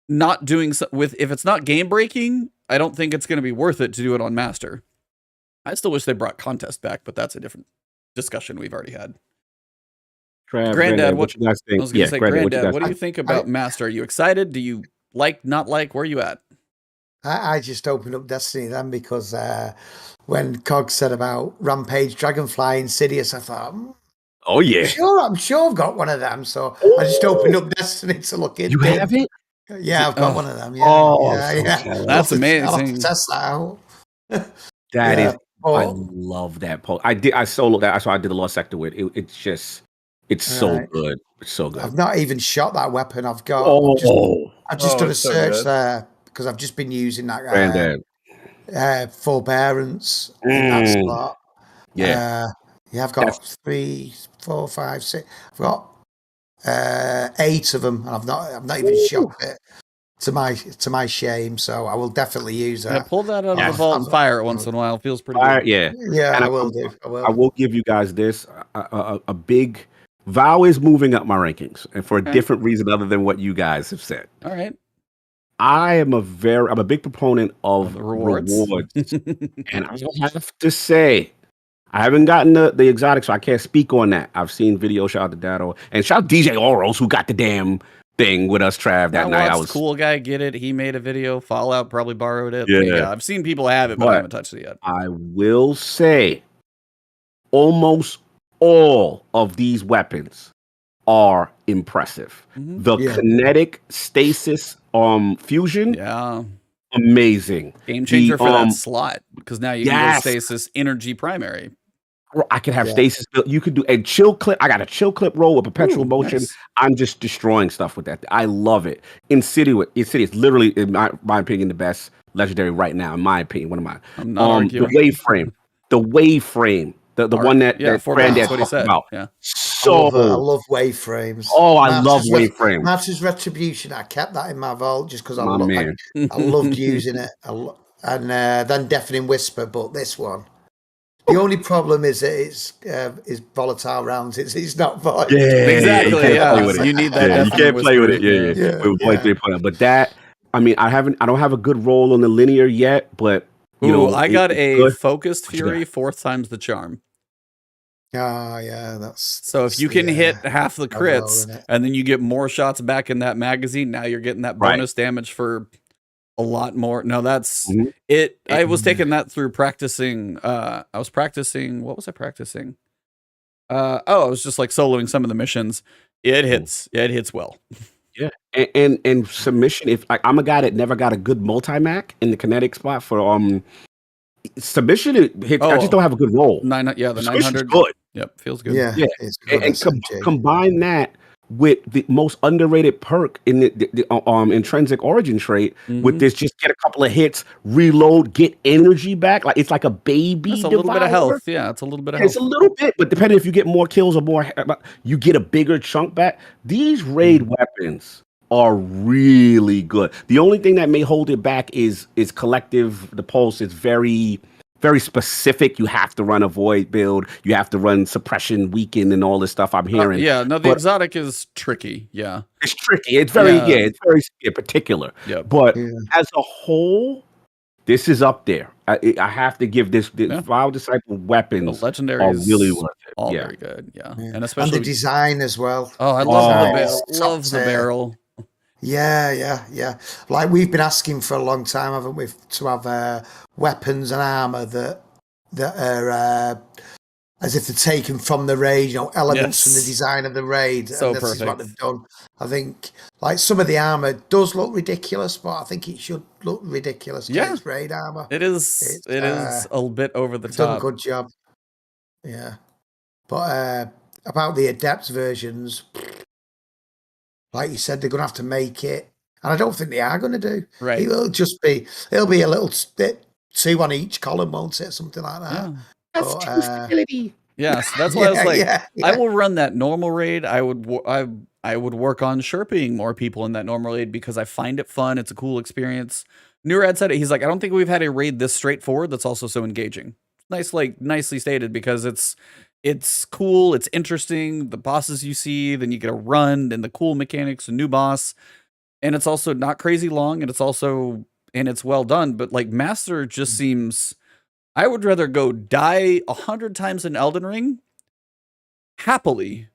not doing if it's not game breaking, I don't think it's going to be worth it to do it on Master. I still wish they brought Contest back, but that's a different discussion we've already had. Granddad, what you guys think? I was going to say, Granddad, what do you think about Master? Are you excited? Do you not like? Where are you at? I just opened up Destiny then because when Cog said about Rampage, Dragonfly, Insidious, I thought, oh yeah, I'm sure I've got one of them. So I just opened up Destiny to look into. You have it? Yeah, I've got one of them. Yeah, oh, yeah. That's amazing. I'll have to test that out. That is. I love that post. I soloed that. That's what I did the Lost Sector with. It's so good. It's so good. I've not even shot that weapon. I've got. I've just done a search there because I've just been using that forbearance in that slot. Yeah. I've got 3, 4, 5, 6. I've got 8 of them, and I've not even shot it. To my shame, so I will definitely use that. Yeah, pull that out of the vault and fire it once in a while. It feels pretty good. Yeah, and I will do. I will give you guys this. A big Vow is moving up my rankings, and for a different reason other than what you guys have said. All right. I'm a big proponent of rewards. And I have to say, I haven't gotten the exotic, so I can't speak on that. I've seen videos. Shout out to Dado and shout out DJ Oros who got the damn thing with us, Trav, that night. I was cool guy. Get it? He made a video. Fallout probably borrowed it. Yeah, I've seen people have it, but I haven't touched it yet. I will say, almost all of these weapons are impressive. Mm-hmm. The kinetic stasis fusion, amazing. Game changer for that slot because now you can go stasis energy primary. I could have stasis built. You could do a chill clip. I got a chill clip roll with perpetual motion. Nice. I'm just destroying stuff with that. I love it. Insidious, literally, in my opinion, the best legendary right now. In my opinion, one of mine. I'm not arguing. The wave frame, the one that Granddad talked about. Yeah. So I love wave frames. Oh, I love wave frames. Master's Retribution. I kept that in my vault just because I loved using it. And then Deafening Whisper, but this one. The only problem is that it's volatile rounds. It's not volatile. Yeah, exactly. You need that. You can't play with it. Yeah. But that, I mean, I don't have a good roll on the linear yet. But I got a focused fury 4th times the charm. That's so if you can hit half the crits and then you get more shots back in that magazine, now you're getting that bonus damage for a lot more. No, that's Mhm. it. I was taking that through practicing. I was practicing. What was I practicing? I was just like soloing some of the missions. It hits. It hits well. Yeah, and submission. If like, I'm a guy that never got a good multi-mac in the kinetic spot for submission, it hits. I just don't have a good roll. The Submission's 900. good. Yep, feels good. Yeah, Yeah, it's good and SMG. combine that with the most underrated perk in the intrinsic origin trait with this: just get a couple of hits, reload, get energy back. Like it's like a baby. It's a little bit of health. Yeah, it's a little bit of health. It's a little bit, but depending if you get more kills or more, you get a bigger chunk back. These raid weapons are really good. The only thing that may hold it back is collective. The pulse is very, very specific. You have to run a void build. You have to run suppression weaken and all this stuff I'm hearing. Yeah, no, the exotic is tricky. Yeah, it's tricky. It's very it's very particular. Yeah, but as a whole, this is up there. I have to give this Vile Disciple weapons the legendaries are really worth it. All very good. Yeah, and especially the design as well. Oh, I love the barrel. Yeah. Like we've been asking for a long time, haven't we, to have weapons and armor that are as if they're taken from the raid, elements from the design of the raid. So and this perfect. is what they've done. I think like some of the armor does look ridiculous, but I think it should look ridiculous because it's raid armor. It is. It is a bit over the top. Done a good job. Yeah, but about the Adept versions. Like you said, they're going to have to make it. And I don't think they are going to do. Right. It'll be a little bit 2 on each column, won't it? Something like that. Yeah. That's stability. Yeah, so that's why I was like, I will run that normal raid. I would work on sherping more people in that normal raid because I find it fun. It's a cool experience. Nurad said it. He's like, I don't think we've had a raid this straightforward that's also so engaging. Nicely stated because it's cool, it's interesting, the bosses you see, then you get a run, and the cool mechanics, a new boss, and it's also not crazy long, and it's well done, but like Master just seems, I would rather go die 100 times in Elden Ring, happily,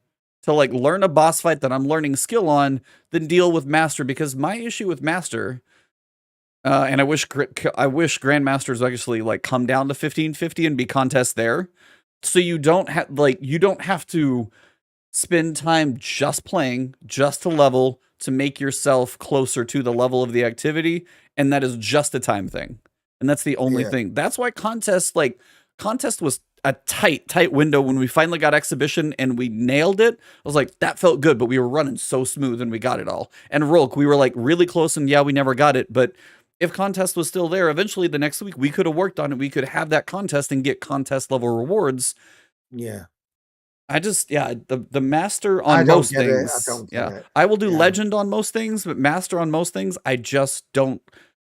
to like learn a boss fight that I'm learning skill on, than deal with Master, because my issue with Master, and I wish Grandmasters actually like come down to 1550 and be contest there, so you don't have to spend time just playing, just to level, to make yourself closer to the level of the activity, and that is just a time thing. And that's the only thing. That's why contest was a tight window when we finally got Exhibition and we nailed it. I was like, that felt good, but we were running so smooth and we got it all. And Rolk, we were like really close and we never got it, but if contest was still there, eventually the next week we could have worked on it. We could have that contest and get contest level rewards. Yeah. The Master on most things. I don't get it. I will do Legend on most things, but Master on most things, I just don't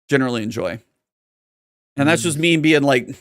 generally enjoy. And that's just me being like,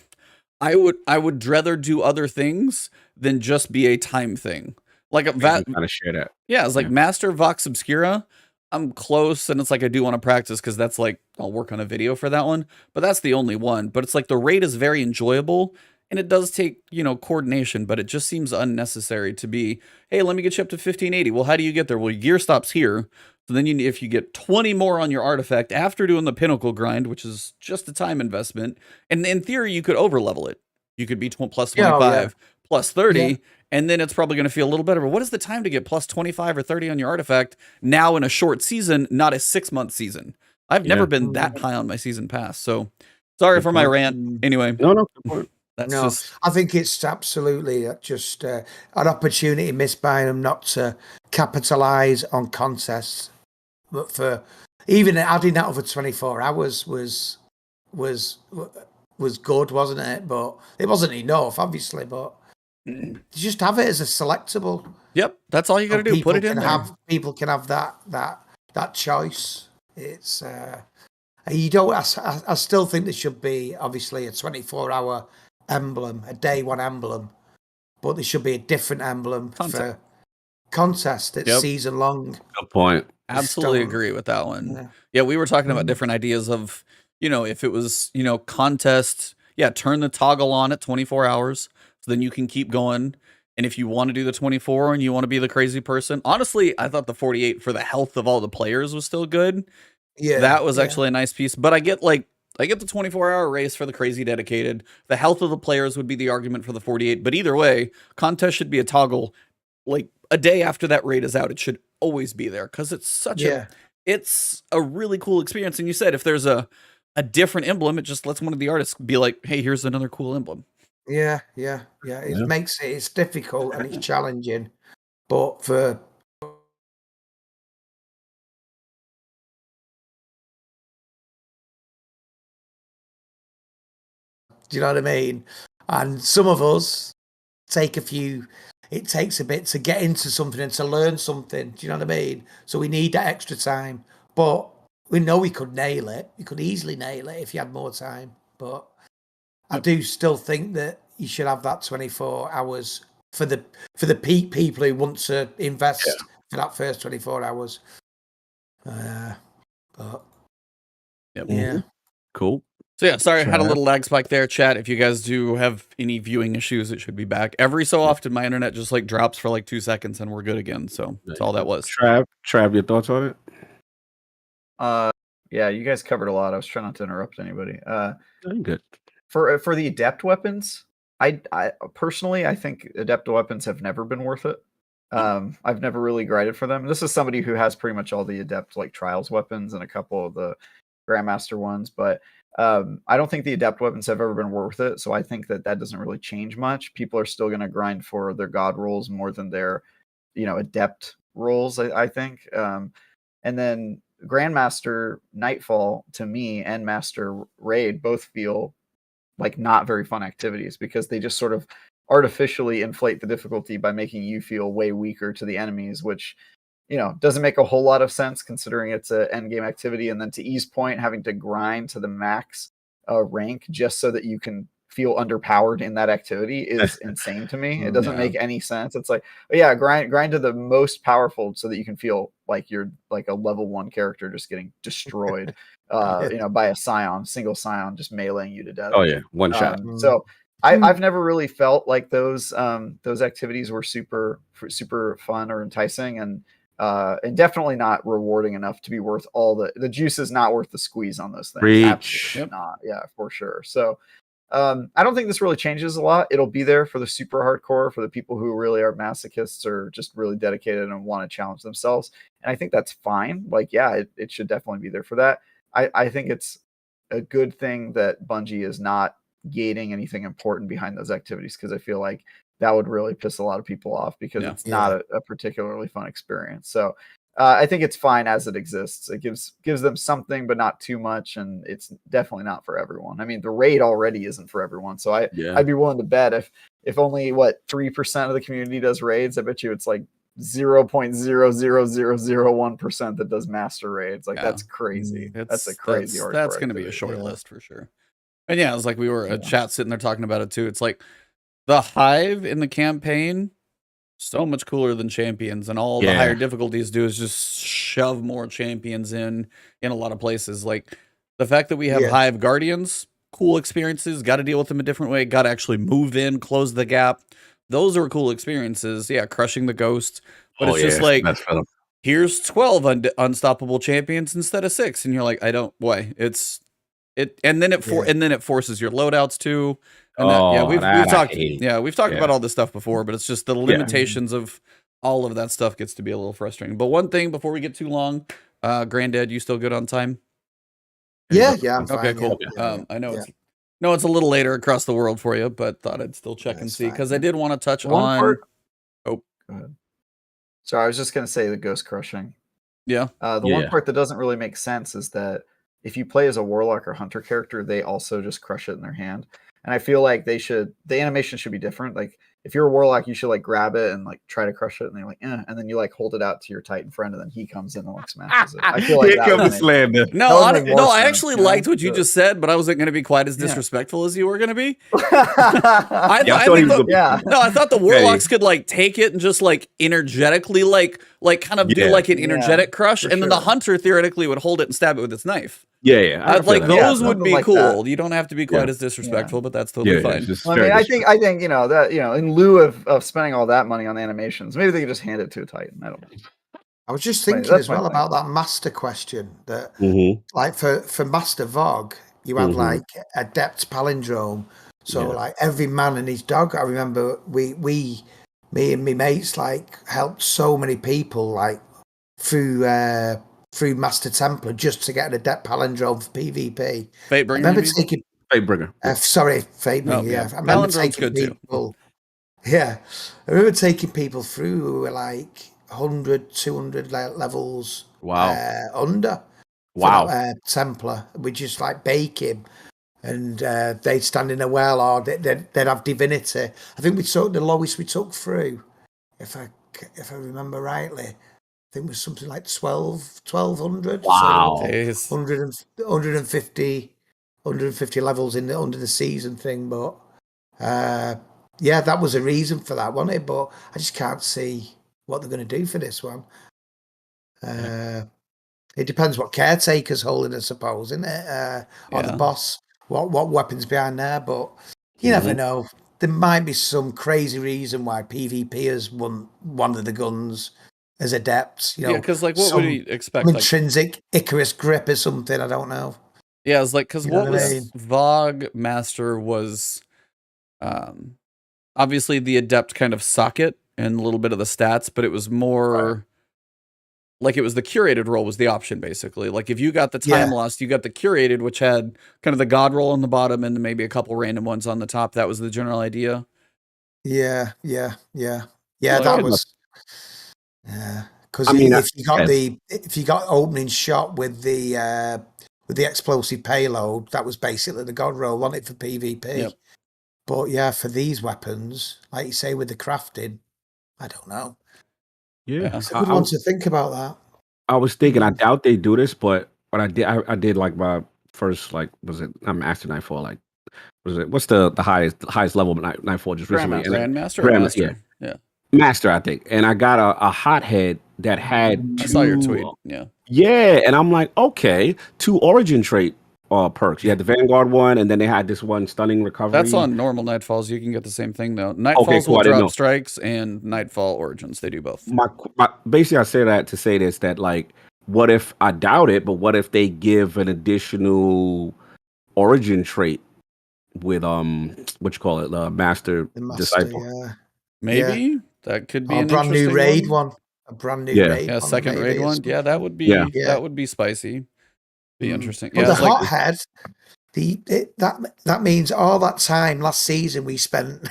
I would rather do other things than just be a time thing. Like that. Kind of share that. Yeah, it's like Master Vox Obscura. I'm close, and it's like I do want to practice because that's like I'll work on a video for that one, but that's the only one. But it's like the raid is very enjoyable, and it does take coordination, but it just seems unnecessary to be, hey, let me get you up to 1580. Well, how do you get there? Well, your gear stops here, so then if you get 20 more on your artifact after doing the Pinnacle grind, which is just a time investment, and in theory you could over level it. You could be plus 25, plus 30. And then it's probably going to feel a little better. But what is the time to get plus 25 or 30 on your artifact now in a short season, not a 6-month season? I've never been that high on my season pass. So sorry for my rant. Anyway. No. I think it's absolutely just an opportunity missed by them not to capitalize on contests. But for even adding that over 24 hours was good, wasn't it? But it wasn't enough, obviously. But just have it as a selectable. Yep, that's all you got to do. Put it in there. People can have that choice. It's you don't. I still think there should be obviously a 24-hour emblem, a day one emblem, but there should be a different emblem for contest that's season long. Good point. Absolutely agree with that one. Yeah, we were talking about different ideas of if it was contest. Yeah, turn the toggle on at 24 hours. So then you can keep going. And if you want to do the 24 and you want to be the crazy person, honestly, I thought the 48 for the health of all the players was still good. Yeah, that was yeah. actually a nice piece. But I get the 24-hour race for the crazy dedicated. The health of the players would be the argument for the 48. But either way, contest should be a toggle. Like a day after that raid is out, it should always be there because it's it's a really cool experience. And you said if there's a different emblem, it just lets one of the artists be like, hey, here's another cool emblem. Yeah. It makes it's difficult and it's challenging, but for do you know what I mean? And some of us take it takes a bit to get into something and to learn something. Do you know what I mean? So we need that extra time. But we know we could nail it. We could easily nail it if you had more time. But I do still think that you should have that 24 hours for the peak people who want to invest for that first 24 hours. But yeah. Cool. So yeah, sorry, I had a little lag spike there, chat. If you guys do have any viewing issues, it should be back. Every so often, my internet just like drops for like 2 seconds and we're good again. So that's all that was. Trav, your thoughts on it? Yeah, you guys covered a lot. I was trying not to interrupt anybody. I'm good. For the adept weapons, I personally, I think adept weapons have never been worth it. I've never really grinded for them. This is somebody who has pretty much all the adept like trials weapons and a couple of the grandmaster ones, but I don't think the adept weapons have ever been worth it. So I think that doesn't really change much. People are still going to grind for their god rolls more than their, adept rolls. I think. And then Grandmaster Nightfall to me and Master Raid both feel like not very fun activities because they just sort of artificially inflate the difficulty by making you feel way weaker to the enemies, which doesn't make a whole lot of sense considering it's an end game activity. And then to E's point, having to grind to the max rank just so that you can feel underpowered in that activity is insane to me. It doesn't make any sense. It's like, grind to the most powerful so that you can feel like you're like a level 1 character just getting destroyed, by a single scion just meleeing you to death. Oh yeah, one shot. So I've never really felt like those activities were super fun or enticing, and definitely not rewarding enough to be worth all the juice is not worth the squeeze on those things. Absolutely not. Yeah, for sure. So I don't think this really changes a lot. It'll be there for the super hardcore, for the people who really are masochists or just really dedicated and want to challenge themselves. And I think that's fine. Like, it should definitely be there for that. I think it's a good thing that Bungie is not gating anything important behind those activities, because I feel like that would really piss a lot of people off because it's not a particularly fun experience. So I think it's fine as it exists. It gives them something, but not too much, and it's definitely not for everyone. I mean, the raid already isn't for everyone, so I'd be willing to bet if only 3% of the community does raids, I bet you it's like 0.00001% that does master raids. Like that's crazy. That's a crazy. That's going to be a short list for sure. And yeah, it's like we were a chat sitting there talking about it too. It's like the hive in the campaign, so much cooler than champions, and all the higher difficulties do is just shove more champions in a lot of places. Like the fact that we have hive guardians, cool experiences, got to deal with them a different way, got to actually move in, close the gap. Those are cool experiences. Yeah, crushing the ghost. But it's just like, here's 12 unstoppable champions instead of 6. And you're like, I don't, why? And then it forces your loadouts too. And we've talked about all this stuff before, but it's just the limitations of all of that stuff gets to be a little frustrating. But one thing before we get too long, Granddad, you still good on time? Yeah, I'm fine. Okay, cool. I know it's a little later across the world for you, but thought I'd still check and see, because I did want to touch on. Go ahead. Sorry, I was just gonna say the ghost crushing. Yeah. The one part that doesn't really make sense is that if you play as a warlock or hunter character, they also just crush it in their hand. And I feel like the animation should be different. Like if you're a warlock, you should like grab it and like try to crush it, and they're like, and then you like hold it out to your Titan friend, and then he comes in and like smashes it. I feel like I actually liked what you just said, but I wasn't going to be quite as disrespectful as you were going to be. I thought the warlocks could like take it and just like energetically like kind of do like an energetic crush, and then the hunter theoretically would hold it and stab it with its knife. Like those would be like cool. You don't have to be quite as disrespectful, but that's totally fine. I think that in lieu of spending all that money on animations, maybe they could just hand it to a Titan. I don't know. I was just Like, thinking that's as my well thing. about that master question. That Mm-hmm. like for Master Vogue, you have Mhm. like adept palindrome. So Yeah. like every man and his dog. I remember me and my mates like helped so many people like through Master Templar just to get an adept palindrome for PvP. I Fatebringer, remember you mean? taking Fatebringer. sorry, Fatebringer, Oh, yeah. yeah. I remember Palindrome's taking good too. people. Yeah, I remember taking people through who were like 100, 200 levels Wow. under for Wow. that Templar. We just like bake him, and they'd stand in a well, or they'd have divinity. I think we took the lowest we took through, if I remember rightly. I think it was something like 1200. Wow. So Jeez. 150 levels in under the season thing, but. Yeah, that was a reason for that, wasn't it? But I just can't see what they're going to do for this one. It depends what Caretaker's holding, I suppose, isn't it? Or the Yeah. boss, what weapons behind there. But you never know. There might be some crazy reason why PvP has won one of the guns as adepts. You know, Yeah, because like, what would you expect? some Like, intrinsic Icarus grip or something. I don't know. yeah, it's like, because You know what what I was mean? Vogue Master was, obviously the adept kind of socket and a little bit of the stats, but it was more like it was the curated role was the option basically. Like if you got the time Yeah. lost, you got the curated, which had kind of the god roll on the bottom and maybe a couple random ones on the top. That was the general idea. Yeah. Like, That was. Yeah, because I mean, if you got yeah. if you got opening shot with the explosive payload, that was basically the god roll on it for PvP. Yep. But yeah, for these weapons, like you say with the crafting, I don't know. Yeah. It's a good one to think about that. I was thinking, I doubt they do this, but I did like my first, like, was it, I'm Master Nightfall, like, was it, what's the highest level of Nightfall just recently? Grandmaster or Master? Yeah. Master, I think. And I got a hothead that had I saw your two, tweet. Yeah. yeah, and I'm like, okay, 2 origin trait perks. You had the Vanguard one, and then they had this one, stunning recovery. That's on normal Nightfalls. You can get the same thing though. Nightfalls cool, will I didn't drop know. strikes and Nightfall origins. They do both. My basically, I say that to say this, that like, what if, I doubt it, but what if they give an additional origin trait with what you call it, Master The Master, Disciple? yeah. Maybe that could be Or a an brand new interesting raid one. A brand new Yeah. raid Yeah, one. second raid maybe, or one. something. Yeah, that would be Yeah. that would be spicy. Be interesting. But Yeah, the it's like hothead, that means all that time last season we spent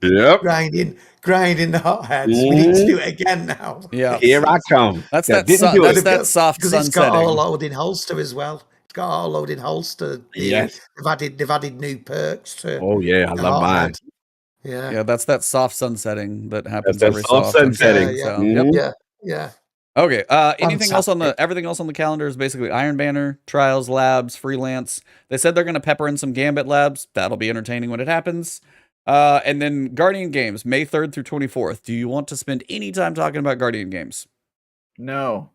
Yep. grinding the hotheads. We need to do it again now. yeah. Here I come. That's that that didn't do that's it. that soft because it's got all sunsetting. loading holster as well. It's got all loading holster. Yes. They've added new perks to. Oh yeah, I the love mine. hothead. Yeah. Yeah, that's that soft sunsetting that happens that every so soft often. sunsetting. So, Mhm. yep. Yeah. Okay. Anything else on Fantastic. everything else on the calendar is basically Iron Banner, Trials, Labs, Freelance. They said they're going to pepper in some Gambit labs. That'll be entertaining when it happens. And then Guardian Games, May 3rd through 24th. Do you want to spend any time talking about Guardian Games? No.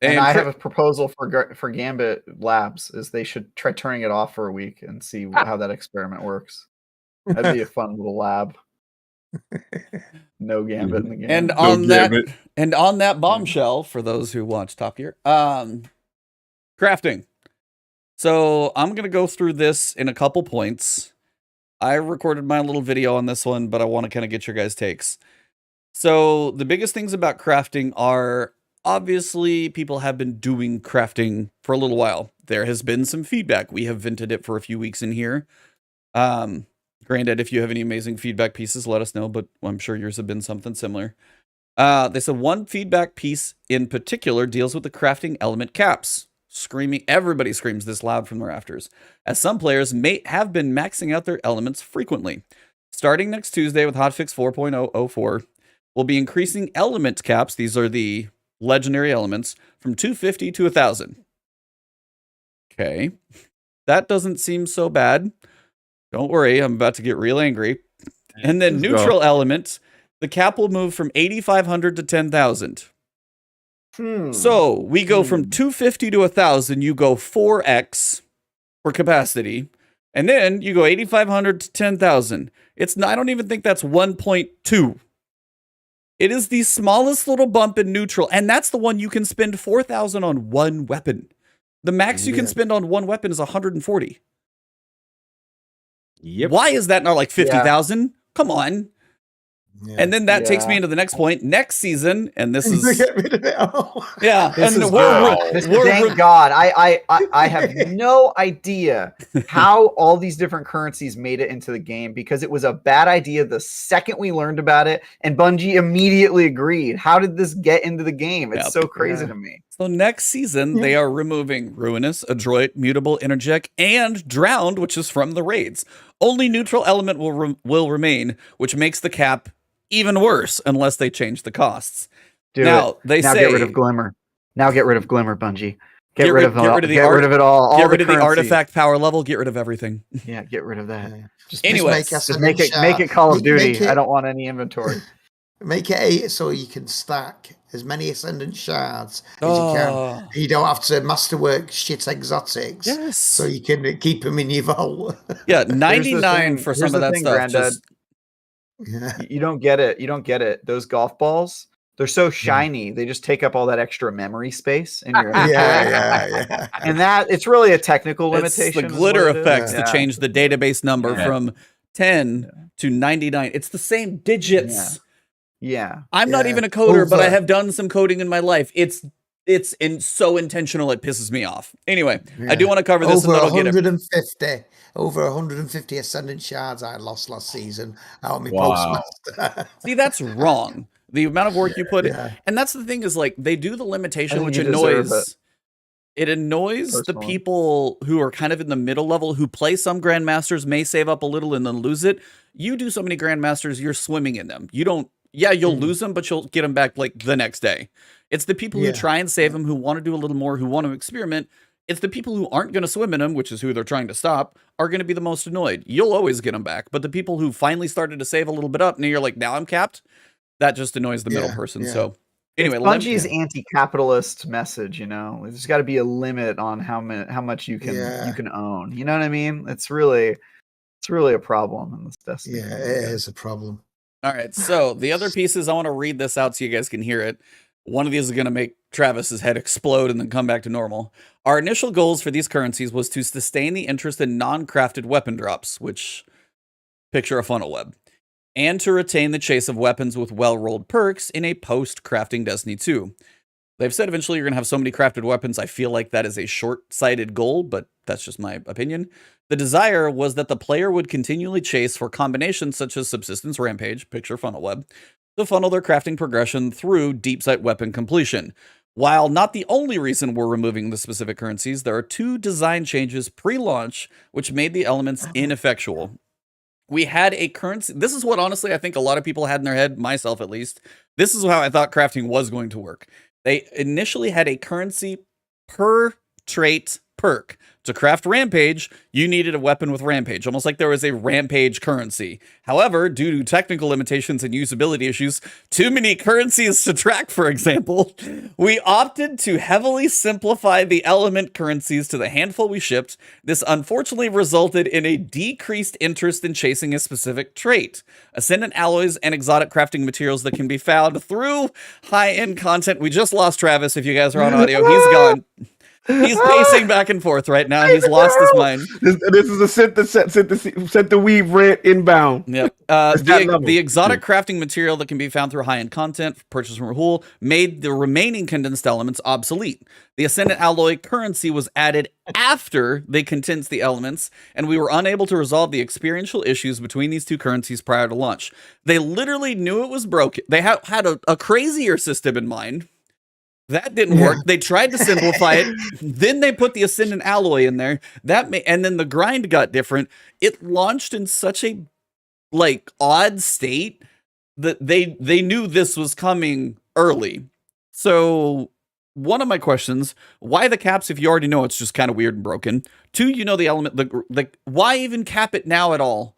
And I have a proposal for Gambit Labs, is they should try turning it off for a week and see how that experiment works. That'd be a fun little lab. No Gambit in the game. And on that bombshell, for those who watch Top Gear, crafting. So I'm gonna go through this in a couple points. I recorded my little video on this one, but I want to kind of get your guys' takes. So the biggest things about crafting are, obviously, people have been doing crafting for a little while. There has been some feedback. We have vented it for a few weeks in here. Granddad, if you have any amazing feedback pieces, let us know, but I'm sure yours have been something similar. They said one feedback piece in particular deals with the crafting element caps. Everybody screams this loud from the rafters, as some players may have been maxing out their elements frequently. Starting next Tuesday with hotfix 4.004, we'll be increasing element caps, these are the legendary elements, from 250 to 1,000. Okay, that doesn't seem so bad. Don't worry, I'm about to get real angry. And then neutral element, the cap will move from 8,500 to 10,000. So we go from 250 to 1,000. You go 4x for capacity, and then you go 8,500 to 10,000. I don't even think that's 1.2. It is the smallest little bump in neutral, and that's the one you can spend 4,000 on one weapon. The max you can spend on one weapon is 140. Yep. Why is that not like 50,000? Come on. Yeah. And then that takes me into the next point. Next season, and this is get rid of it all. yeah, This and is thank God. I have no idea how all these different currencies made it into the game, because it was a bad idea the second we learned about it, and Bungie immediately agreed. How did this get into the game? It's so crazy to me. So next season, they are removing Ruinous, Adroit, Mutable, Energetic, and Drowned, which is from the raids. Only Neutral Element will remain, which makes the cap even worse unless they change the costs. Now get rid of Glimmer. Now get rid of Glimmer, Bungie. Get rid of it all. Get rid of the artifact power level. Get rid of everything. Yeah, get rid of that. Just make it Call of Duty. I don't want any inventory. Make it 8 so you can stack as many Ascendant Shards as you can. You don't have to masterwork shit exotics. Yes. So you can keep them in your vault. Yeah, 99 for some of that stuff. Granddad. You don't get it. You don't get it. Those golf balls, they're so shiny. They just take up all that extra memory space in your yeah. And that it's really a technical limitation. It's the glitter effects that change the database number from 10 to 99. It's the same digits. Yeah. I'm not even a coder, but I have done some coding in my life. It's so intentional it pisses me off. Anyway, I do want to cover this. Over 150 Ascendant Shards I lost last season out of my Postmaster. See, that's wrong. The amount of work you put in. And that's the thing is, like, they do the limitation, which annoys. It annoys the people who are kind of in the middle level, who play some Grandmasters, may save up a little and then lose it. You do so many Grandmasters, you're swimming in them. You don't. Yeah, you'll lose them, but you'll get them back like the next day. It's the people who try and save them, who want to do a little more, who want to experiment. It's the people who aren't going to swim in them, which is who they're trying to stop, are going to be the most annoyed. You'll always get them back, but the people who finally started to save a little bit up, and you're like, now I'm capped, that just annoys the middle person. So anyway, Bungie's anti-capitalist message, you know, there's got to be a limit on how much you can own. You know what I mean? It's really a problem in this Destiny. Yeah, it is a problem. All right, so the other pieces, I want to read this out so you guys can hear it. One of these is going to make Travis's head explode and then come back to normal. Our initial goals for these currencies was to sustain the interest in non-crafted weapon drops, which picture a funnel web, and to retain the chase of weapons with well-rolled perks in a post-crafting Destiny 2. They've said eventually you're going to have so many crafted weapons. I feel like that is a short-sighted goal, but that's just my opinion. The desire was that the player would continually chase for combinations such as Subsistence Rampage, picture funnel web, to funnel their crafting progression through deep sight weapon completion. While not the only reason we're removing the specific currencies, there are 2 design changes pre-launch which made the elements ineffectual. We had a currency. This is what honestly I think a lot of people had in their head, myself at least. This is how I thought crafting was going to work. They initially had a currency per trait perk. To craft Rampage, you needed a weapon with Rampage, almost like there was a Rampage currency. However, due to technical limitations and usability issues, too many currencies to track, for example, we opted to heavily simplify the element currencies to the handful we shipped. This unfortunately resulted in a decreased interest in chasing a specific trait. Ascendant alloys and exotic crafting materials that can be found through high-end content. We just lost Travis, if you guys are on audio. He's gone. He's pacing back and forth right now. He's lost his mind. This is a set the weave rent inbound. Yep. The exotic crafting material that can be found through high-end content, purchased from Rahul, made the remaining condensed elements obsolete. The Ascendant Alloy currency was added after they condensed the elements, and we were unable to resolve the experiential issues between these 2 currencies prior to launch. They literally knew it was broken. They had a crazier system in mind. That didn't work. They tried to simplify it. Then they put the Ascendant Alloy in there. And then the grind got different. It launched in such a odd state that they knew this was coming early. So one of my questions, why the caps if you already know it's just kind of weird and broken? 2, you know the element, why even cap it now at all?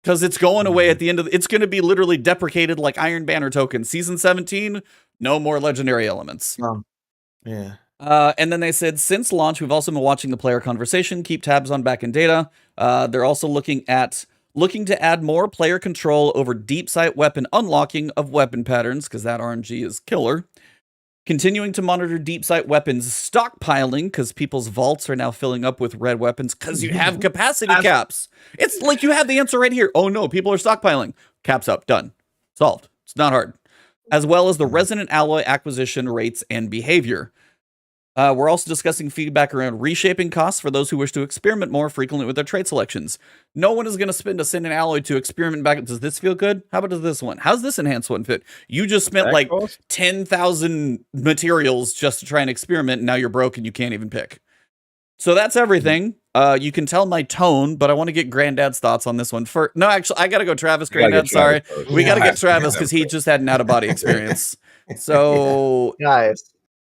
Because it's going away at the end of it's going to be literally deprecated like Iron Banner token. Season 17, no more legendary elements. Yeah. And then they said, since launch, we've also been watching the player conversation, keep tabs on backend data. They're also looking at Looking to add more player control over deep sight weapon unlocking of weapon patterns, because that RNG is killer. Continuing to monitor deep sight weapons stockpiling, because people's vaults are now filling up with red weapons because you have capacity caps. It's like you have the answer right here. Oh no, people are stockpiling. Caps up, done. Solved. It's not hard. As well as the resonant alloy acquisition rates and behavior. We're also discussing feedback around reshaping costs for those who wish to experiment more frequently with their trait selections. No one is going to spend a sin in alloy to experiment back. Does this feel good? How about this one? How's this enhanced one fit? You just spent like 10,000 materials just to try and experiment, and now you're broke and you can't even pick. So that's everything. You can tell my tone, but I want to get Granddad's thoughts on this one first. No, actually, I got to go Travis, Granddad. Sorry. We got to get Travis because he just had an out-of-body experience. So, guys.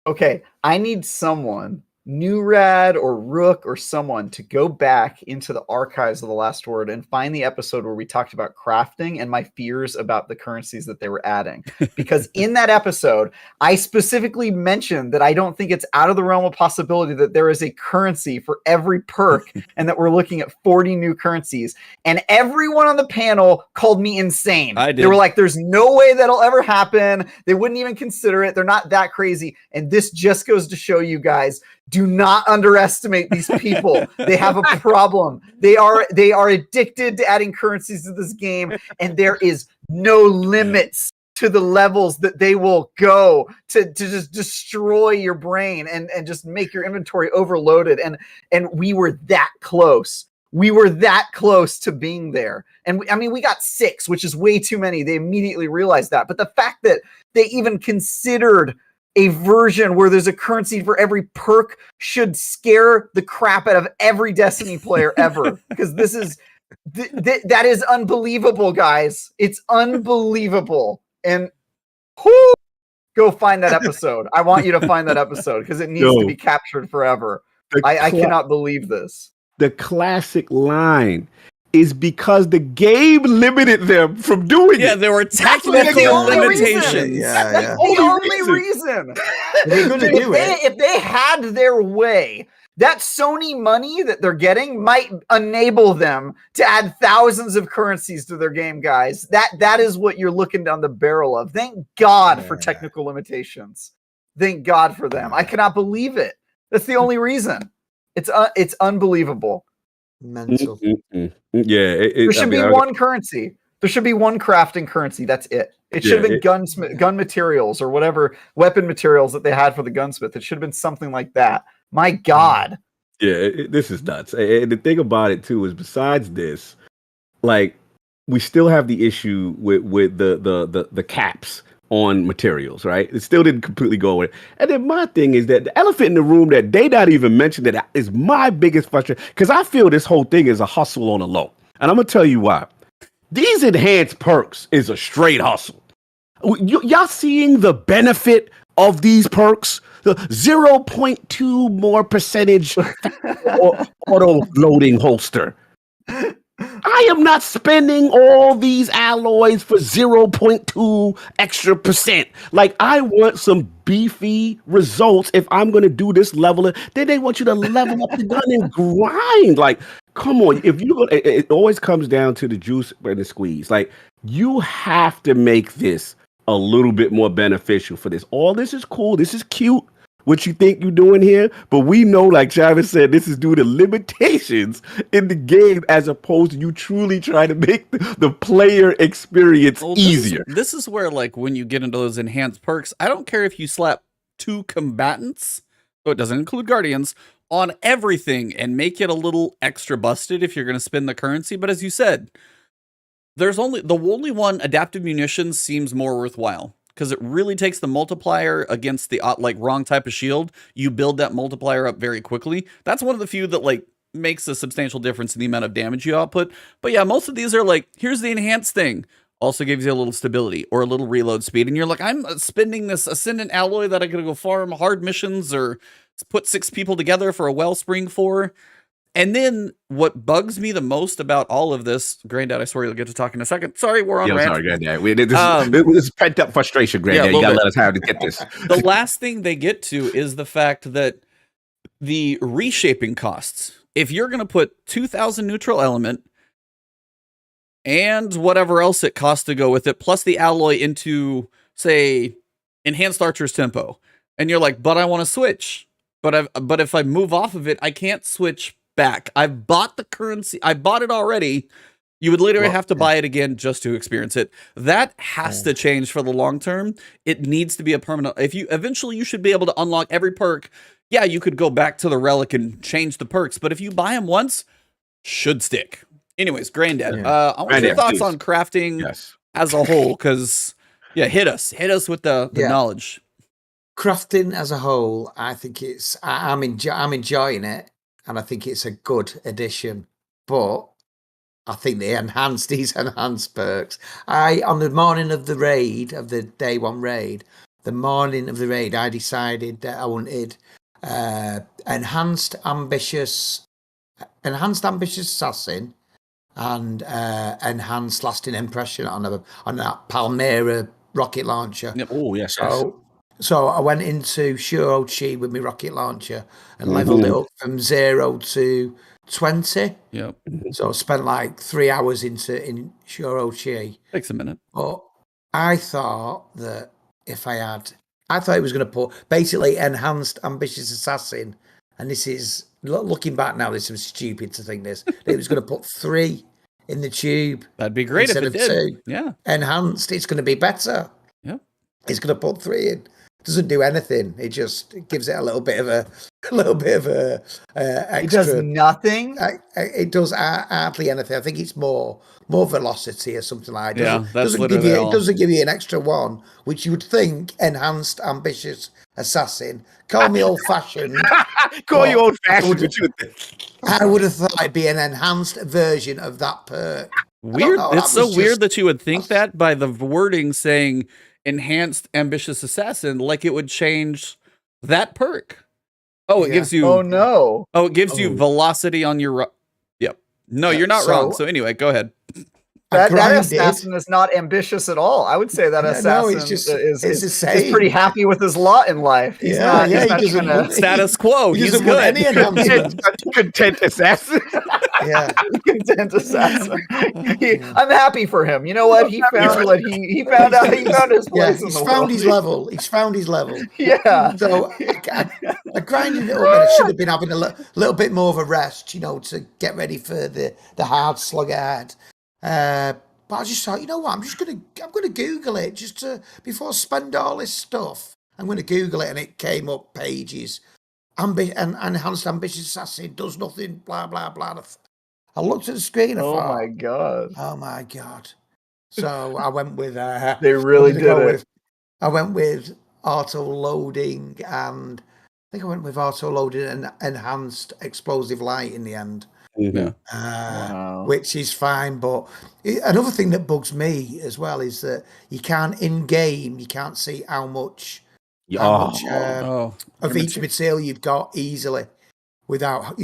Okay, I need someone, Newrad or Rook or someone, to go back into the archives of The Last Word and find the episode where we talked about crafting and my fears about the currencies that they were adding. Because in that episode, I specifically mentioned that I don't think it's out of the realm of possibility that there is a currency for every perk and that we're looking at 40 new currencies. And everyone on the panel called me insane. I did. They were like, there's no way that'll ever happen. They wouldn't even consider it. They're not that crazy. And this just goes to show you guys, do not underestimate these people. They have a problem. They are addicted to adding currencies to this game, and there is no limits to the levels that they will go to just destroy your brain and just make your inventory overloaded. And we were that close. We were that close to being there. And we got 6, which is way too many. They immediately realized that. But the fact that they even considered a version where there's a currency for every perk should scare the crap out of every Destiny player ever. Because this is that is unbelievable, guys. It's unbelievable. And go find that episode. I want you to find that episode because it needs to be captured forever. I cannot believe this. The classic line is because the game limited them from doing it. Yeah, there were technical limitations. That's the only reason. If they had their way, that Sony money that they're getting might enable them to add thousands of currencies to their game, guys. That is what you're looking down the barrel of. Thank God for technical limitations. Thank God for them. I cannot believe it. That's the only reason. It's unbelievable. Mental. Yeah, there should be one currency. There should be one crafting currency. That's it. It should have been gun materials or whatever weapon materials that they had for the gunsmith. It should have been something like that. My God. Yeah, this is nuts. And the thing about it too is, besides this, like, we still have the issue with the caps on materials, right? It still didn't completely go away. And then my thing is that the elephant in the room that they not even mentioned, that is my biggest frustration, because I feel this whole thing is a hustle on the low. And I'm going to tell you why. These enhanced perks is a straight hustle. Y'all seeing the benefit of these perks? The 0.2 more percentage auto loading holster. I am not spending all these alloys for 0.2 extra percent. Like, I want some beefy results if I'm going to do this level. Then they want you to level up the gun and grind. Like, come on. If you, it always comes down to the juice and the squeeze. Like, you have to make this a little bit more beneficial for this. All this is cool. This is cute, what you think you're doing here, but we know, like Travis said, this is due to limitations in the game as opposed to you truly trying to make the player experience easier. This is where, like, when you get into those enhanced perks, I don't care if you slap 2 combatants, so it doesn't include guardians, on everything and make it a little extra busted if you're going to spend the currency. But as you said, there's only one adaptive munitions seems more worthwhile, because it really takes the multiplier against the wrong type of shield. You build that multiplier up very quickly. That's one of the few that makes a substantial difference in the amount of damage you output. But yeah, most of these are like, here's the enhanced thing. Also gives you a little stability or a little reload speed. And you're like, I'm spending this Ascendant alloy that I gotta go farm hard missions or put 6 people together for a wellspring for. And then what bugs me the most about all of this, Granddad, I swear you'll get to talk in a second. Sorry, we're on rant. Sorry, Granddad. This is pent up frustration, Granddad. You gotta let us have to get this. The last thing they get to is the fact that the reshaping costs. If you're going to put 2,000 neutral element, and whatever else it costs to go with it, plus the alloy into, say, Enhanced Archer's Tempo. And you're like, but I want to switch. But if I move off of it, I can't switch back. I've bought the currency. I bought it already. You would literally have to buy it again just to experience it. That has to change for the long term. It needs to be a permanent. Eventually you should be able to unlock every perk. Yeah, you could go back to the relic and change the perks, but if you buy them once, should stick. Anyways, Granddad, I want your thoughts on crafting as a whole, because hit us with the knowledge. Crafting as a whole, I think I'm enjoying it, and I think it's a good addition. But I think these enhanced perks. On the morning of the raid, of the day one raid, I decided that I wanted enhanced ambitious assassin and enhanced lasting impression on that Palmyra rocket launcher. Yep. Oh yes. So I went into Sure Chi with my rocket launcher and leveled it up from 0 to 20. Yep. So I spent like 3 hours in Sure Chi. Takes a minute. But I thought that I thought it was going to put basically enhanced ambitious assassin, and this is looking back now, this was stupid to think this. It was going to put 3 in the tube. That'd be great if it did. 2. Yeah. Enhanced, it's going to be better. Yeah. It's going to put 3 in. Doesn't do anything. It just gives it a little bit of a extra. It does nothing. It does hardly anything. I think it's more velocity or something like that. Yeah, that's it doesn't give you an extra 1, which you would think enhanced ambitious assassin. Call me old fashioned. Call you old fashioned. I would have thought it'd be an enhanced version of that perk. Weird. It's so weird that you would think that by the wording saying enhanced ambitious assassin, like it would change that perk. Oh, it gives you. Oh no. Oh, it gives you velocity on your. Yep. No, you're not wrong. So anyway, go ahead. That assassin is not ambitious at all. I would say that assassin is pretty happy with his lot in life. He's not status quo. He's good. Any enhancement. Content assassin. Content assassin. I'm happy for him. You know what? He found his place in the world. He's found his level. Yeah. So I grinded it up, and I should have been having a little bit more of a rest, to get ready for the hard slug ahead. But I just thought, you know what? I'm gonna Google it before I spend all this stuff. I'm gonna Google it, and it came up pages. Enhanced ambitious assassin does nothing. Blah blah blah. I looked at the screen. Oh my god! So I went with. They really did it. I went with auto loading, and I think I went with auto loading and enhanced explosive light in the end. Which is fine, but another thing that bugs me as well is that you can't see how much of each material you've got easily without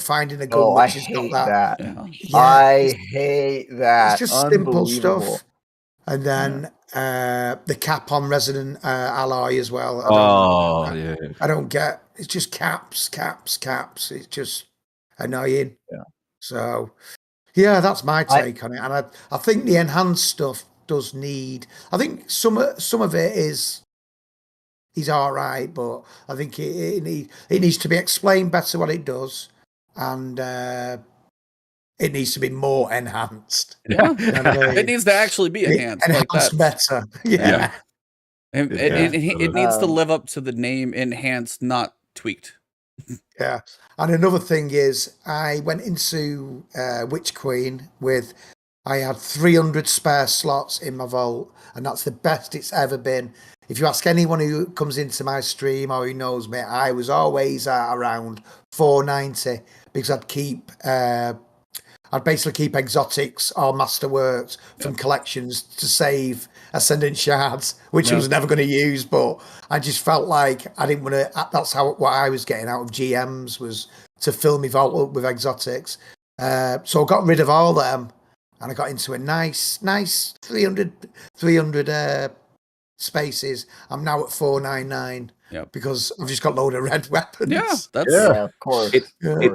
finding a gun. I hate that. I hate that. It's just simple stuff. And then the cap on Revenant alloy as well. I don't get. It's just caps. It's just annoying. So that's my take on it. And I think the enhanced stuff does need. I think some of it is all right, but I think it needs to be explained better what it does, and it needs to be more enhanced. It needs to actually be enhanced. Enhanced better. It needs to live up to the name enhanced, not tweaked. Yeah. And another thing is, I went into Witch Queen I had 300 spare slots in my vault, and that's the best it's ever been. If you ask anyone who comes into my stream or who knows me, I was always at around 490 because I'd basically keep exotics or masterworks from collections to save Ascendant Shards, which I was never going to use, but I just felt like I didn't want to. That's what I was getting out of GMs, was to fill my vault up with exotics. So I got rid of all them, and I got into a nice 300 spaces. I'm now at 499 because I've just got a load of red weapons. Of course. It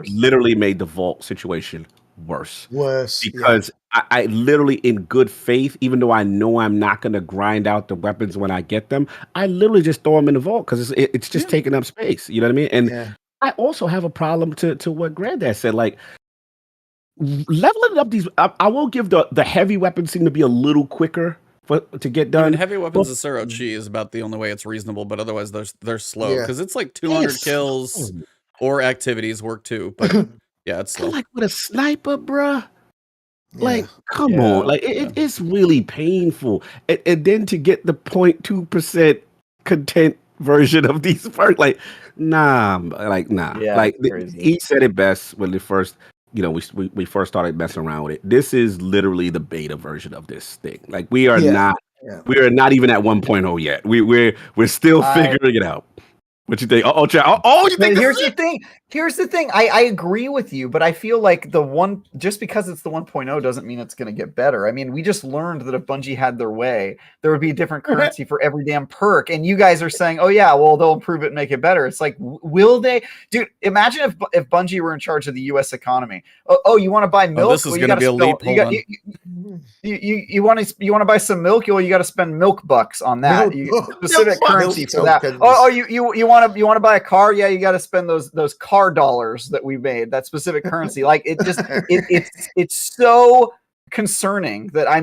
literally made the vault situation worse because I literally, in good faith, even though I know I'm not going to grind out the weapons when I get them, I literally just throw them in the vault because it's just taking up space. You know what I mean? And I also have a problem to what Granddad said. Like, leveling up these, I will give the heavy weapons seem to be a little quicker to get done. Heavy weapons of Suro Chi is about the only way it's reasonable, but otherwise they're slow because it's like 200 kills or activities work too. But yeah, it's slow. Like with a sniper, bruh. Like, come on. Like, it's really painful. And then to get the 0.2% content version of these first, like, nah. Yeah, like, he said it best when they first, we first started messing around with it. This is literally the beta version of this thing. Like, we are not even at 1.0 yet. We're still figuring it out. What you think? You think Here's the thing. I agree with you, but I feel like just because it's the 1.0 doesn't mean it's going to get better. I mean, we just learned that if Bungie had their way, there would be a different currency for every damn perk. And you guys are saying, oh yeah, well, they'll improve it and make it better. It's like, will they? Dude, imagine if Bungie were in charge of the U.S. economy. Oh, you want to buy milk? This is going to be a leap. You want to buy some milk? Well, you got to spend milk bucks on that. Specific currency for that. You want to buy a car? Yeah, you got to spend those car dollars that we made. That specific currency. Like it's so concerning that I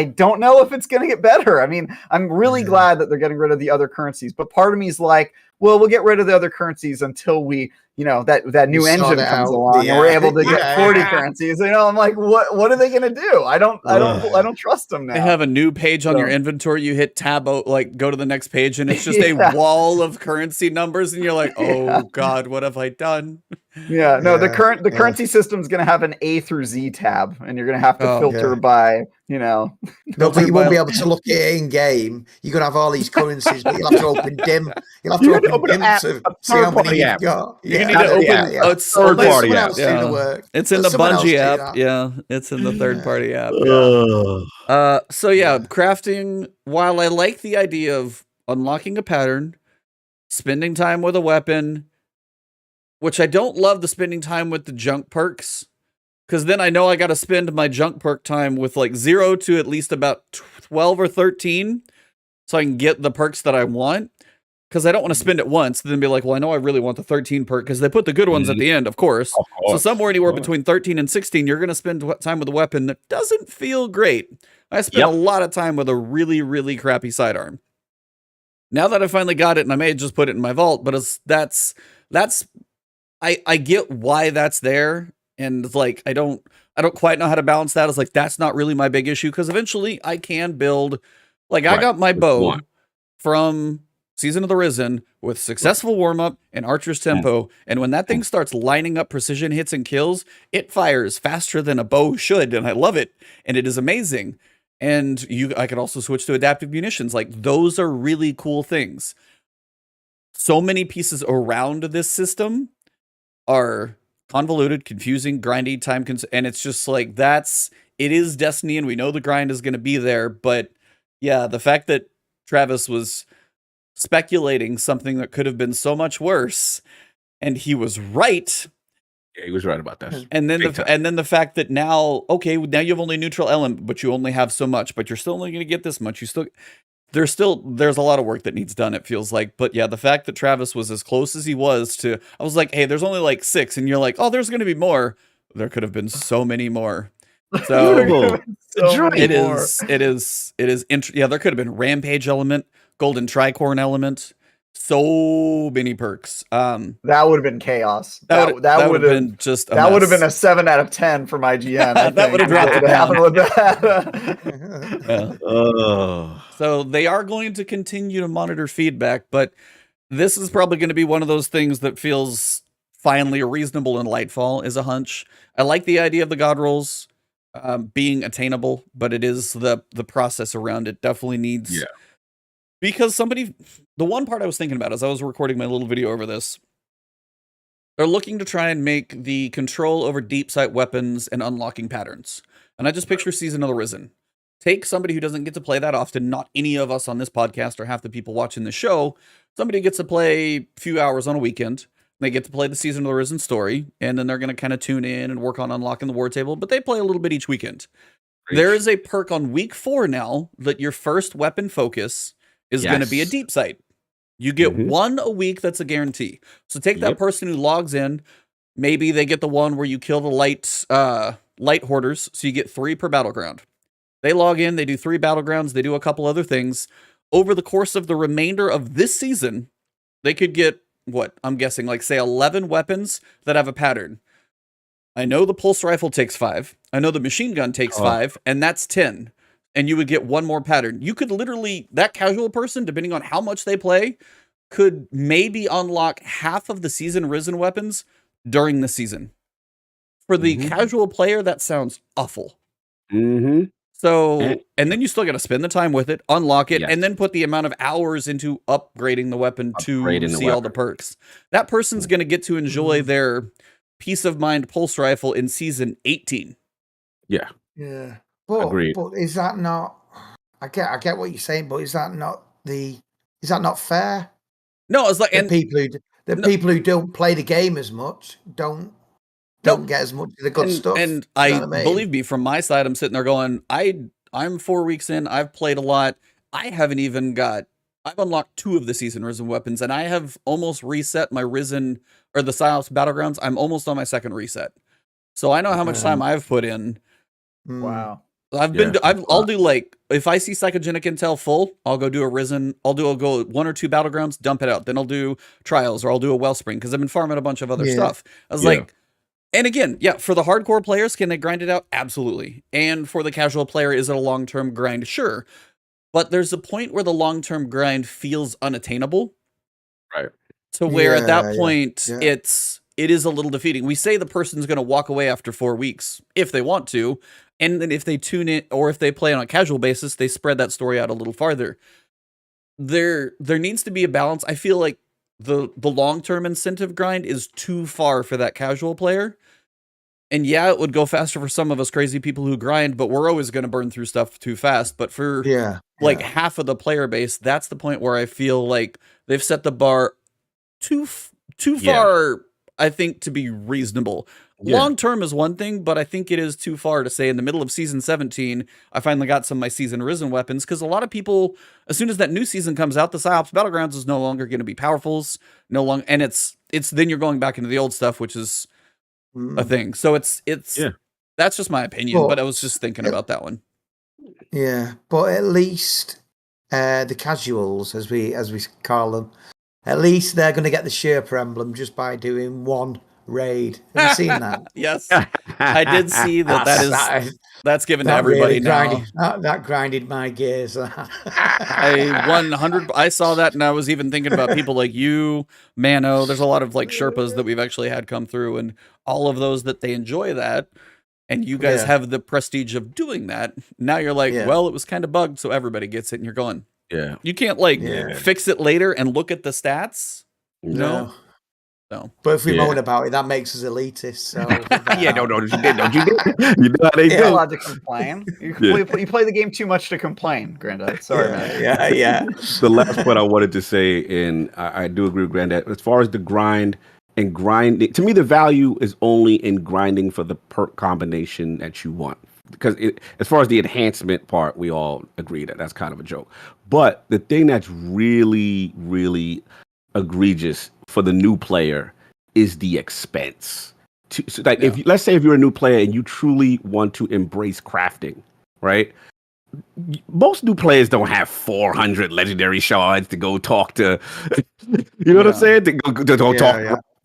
don't know if it's going to get better. I mean, I'm really glad that they're getting rid of the other currencies, but part of me is like, well, we'll get rid of the other currencies until we, that new engine comes along and we're able to get 40 currencies. I'm like, what are they going to do? I don't trust them now. They have a new page on your inventory. You hit tab, go to the next page, and it's just a wall of currency numbers, and you're like, oh God, what have I done? The currency system is going to have an A through Z tab, and you're going to have to filter by, No, but you won't be able to look at it in game. You're going to have all these currencies, but you'll have to open DIM. You'll have to open DIM to see how many you've got. You need to open it's third party app. It's in the Bungie app. Yeah, it's in the third party app. Crafting. While I like the idea of unlocking a pattern, spending time with a weapon, which I don't love the spending time with the junk perks, because then I know I got to spend my junk perk time with like 0 to at least about 12 or 13, so I can get the perks that I want. Because I don't want to spend it once, then be like, well, I know I really want the 13 perk, because they put the good ones at the end, of course. So somewhere anywhere between 13 and 16, you're going to spend time with a weapon that doesn't feel great. I spent a lot of time with a really, really crappy sidearm. Now that I finally got it, and I may just put it in my vault, but I get why that's there, and it's like I don't quite know how to balance that. It's like that's not really my big issue, because eventually I can build. Like I got my bow from Season of the Risen with successful warm-up and Archer's Tempo, and when that thing starts lining up precision hits and kills, it fires faster than a bow should, and I love it, and it is amazing. And I could also switch to adaptive munitions. Like, those are really cool things. So many pieces around this system are convoluted, confusing, grindy, and it's just like, it is Destiny, and we know the grind is going to be there, but yeah, the fact that Travis was speculating something that could have been so much worse, and he was right. Yeah, he was right about that. And then the fact that now you have only neutral element, but you only have so much, but you're still only going to get this much. There's a lot of work that needs done, it feels like. But yeah, the fact that Travis was as close as he was to, I was like, hey, there's only like 6, and you're like, oh, there's going to be more. There could have been so many more. So it is. Yeah, there could have been rampage element, golden tricorn element, so many perks. That would have been chaos. That would have been just that would have been a 7 out of 10 for my GM. That would have dropped it down with that. So they are going to continue to monitor feedback, but this is probably going to be one of those things that feels finally reasonable in Nightfall, is a hunch. I like the idea of the god rolls being attainable, but it is the process around it definitely needs. Yeah. Because the one part I was thinking about as I was recording my little video over this, they're looking to try and make the control over deep sight weapons and unlocking patterns. And I just picture Season of the Risen. Take somebody who doesn't get to play that often, not any of us on this podcast or half the people watching the show. Somebody gets to play a few hours on a weekend. They get to play the Season of the Risen story, and then they're going to kind of tune in and work on unlocking the war table, but they play a little bit each weekend. There is a perk on week 4 now that your first weapon focus is going to be a deep sight. You get one a week that's a guarantee. So take that person who logs in, maybe they get the one where you kill the light hoarders, so you get 3 per battleground. They log in, they do 3 battlegrounds, they do a couple other things. Over the course of the remainder of this season, they could get, what, I'm guessing, like, say, 11 weapons that have a pattern. I know the pulse rifle takes 5. I know the machine gun takes 5, and that's 10. And you would get one more pattern. You could literally, that casual person, depending on how much they play, could maybe unlock half of the Season Risen weapons during the season. For the casual player, that sounds awful. So, and then you still got to spend the time with it, unlock it, and then put the amount of hours into upgrading the weapon to see all the perks. That person's going to get to enjoy their Peace of Mind pulse rifle in Season 18. Yeah. But, Agreed. But is that not? I get what you're saying, but is that not fair? No, it's like, people who don't play the game as much don't get as much of the good stuff. And believe me, from my side, I'm sitting there going, I'm 4 weeks in, I've played a lot. I've unlocked 2 of the Season Risen weapons, and I have almost reset my Risen, or the Psyops Battlegrounds. I'm almost on my 2nd reset. So I know how much time I've put in. Wow. I'll do, like, if I see Psychogenic Intel full, I'll go do a Risen. I'll go 1 or 2 Battlegrounds, dump it out. Then I'll do Trials, or I'll do a Wellspring, because I've been farming a bunch of other stuff. I was like, and again, for the hardcore players, can they grind it out? Absolutely. And for the casual player, is it a long-term grind? Sure. But there's a point where the long-term grind feels unattainable. Right. To where at that point, it is a little defeating. We say the person's going to walk away after 4 weeks, if they want to. And then if they tune in, or if they play on a casual basis, they spread that story out a little farther. There needs to be a balance. I feel like the long-term incentive grind is too far for that casual player. And it would go faster for some of us crazy people who grind, but we're always going to burn through stuff too fast. But for half of the player base, that's the point where I feel like they've set the bar too far, I think, to be reasonable. Long-term is one thing, but I think it is too far to say in the middle of Season 17, I finally got some of my Season Risen weapons, because a lot of people, as soon as that new season comes out, the Psyops Battlegrounds is no longer going to be powerfuls, and it's then you're going back into the old stuff, which is a thing. So it's that's just my opinion, but I was just thinking about that one. Yeah, but at least the casuals, as we call them, at least they're going to get the Sherpa emblem just by doing 1 raid. Have you seen that? Yes, I did see that's given to everybody really now. That grinded my gears. I saw that, and I was even thinking about people like you, Mano. There's a lot of like Sherpas that we've actually had come through, and all of those that they enjoy that. And you guys have the prestige of doing that. Now you're like, well, it was kind of bugged, so everybody gets it, and you're going, you can't fix it later and look at the stats. No. But if we moan about it, that makes us elitist. So don't you do? You know how they do. You're allowed to complain. You play the game too much to complain, Granddad. Sorry, man. The last point I wanted to say, and I do agree with Granddad, as far as the grind and grinding, to me, the value is only in grinding for the perk combination that you want. Because as far as the enhancement part, we all agree that that's kind of a joke. But the thing that's really, really egregious for the new player is the expense. If let's say if you're a new player and you truly want to embrace crafting, right? Most new players don't have 400 legendary shards to go talk to. You know what I'm saying? To go talk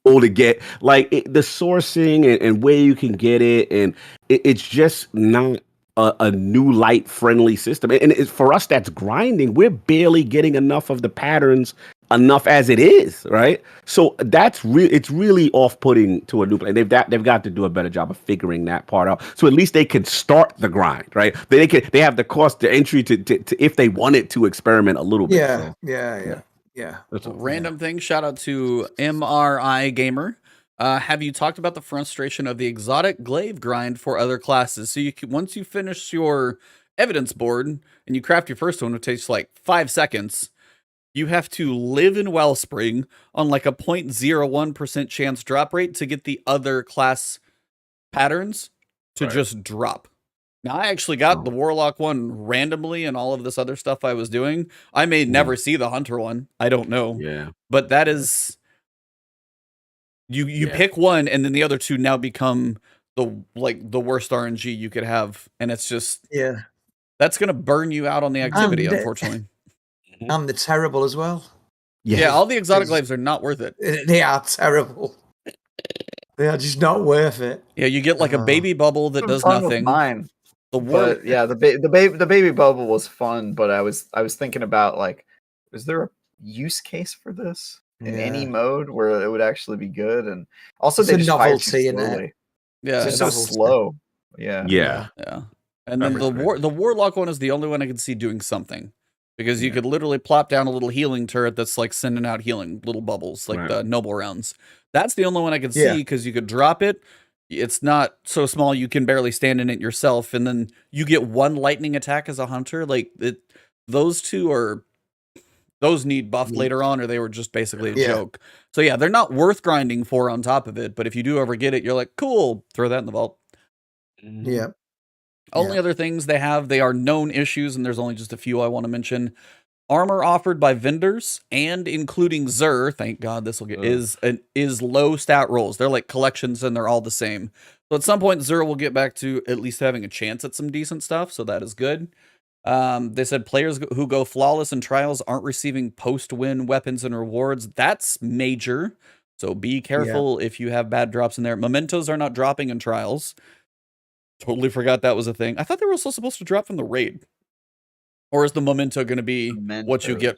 to get the sourcing and where you can get it, and it's just not a new light friendly system. And for us, that's grinding. We're barely getting enough of the patterns. Enough as it is, right? So it's really off-putting to a new player. They've got to do a better job of figuring that part out. So at least they can start the grind, right? They have the cost, the entry to if they wanted to experiment a little bit. Yeah. That's a random thing. Shout out to MRI Gamer. Have you talked about the frustration of the exotic glaive grind for other classes? So once you finish your evidence board and you craft your first one, it takes like 5 seconds. you have to live in Wellspring on like a 0.01% chance drop rate to get the other class patterns to just drop. Now, I actually got the Warlock one randomly and all of this other stuff I was doing. I may never see the Hunter one. I don't know. Yeah. But that is... You pick one, and then the other two now become the worst RNG you could have. And it's just... Yeah. That's going to burn you out on the activity, unfortunately. And they're terrible as well. Yeah, all the exotic glaives are not worth it. They are terrible. They are just not worth it. Yeah, you get like a baby bubble that does nothing. Mine. But yeah, the baby bubble was fun, but I was thinking about like, is there a use case for this in any mode where it would actually be good? And also It's they a just fire too novelty in it. slowly. Yeah, It's just so slow. Yeah. And then the Warlock one is the only one I can see doing something. Because you could literally plop down a little healing turret that's like sending out healing little bubbles, like the noble rounds. That's the only one I can see because you could drop it. It's not so small you can barely stand in it yourself, and then you get one lightning attack as a hunter. Like those need buffed later on, or they were just basically a joke. So yeah, they're not worth grinding for on top of it. But if you do ever get it, you're like, cool, throw that in the vault. Yeah. Only other things they are known issues, and there's only just a few I want to mention. Armor offered by vendors and including Xur, thank God this will get is low stat rolls. They're like collections and they're all the same. So at some point Xur will get back to at least having a chance at some decent stuff, so that is good. They said players who go flawless in trials aren't receiving post-win weapons and rewards. That's major. So be careful if you have bad drops in there. Mementos are not dropping in trials. Totally forgot that was a thing. I thought they were also supposed to drop from the raid. Or is the memento going to be what you get?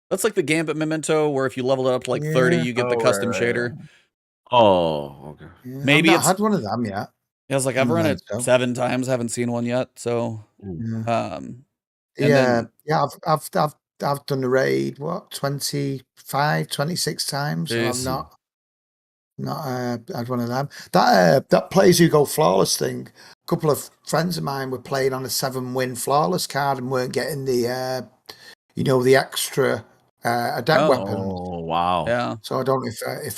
That's like the Gambit memento, where if you level it up to like 30, you get the custom shader. Oh, okay. Yeah, Maybe I've not had one of them yet. Yeah, it's like I've run it 7 times, haven't seen one yet. So, I've done the raid 25, 26 times. So I've not had one of them. That plays who go flawless thing. A couple of friends of mine were playing on a 7-win flawless card and weren't getting the the extra adept weapon. Oh wow! Yeah. So I don't know if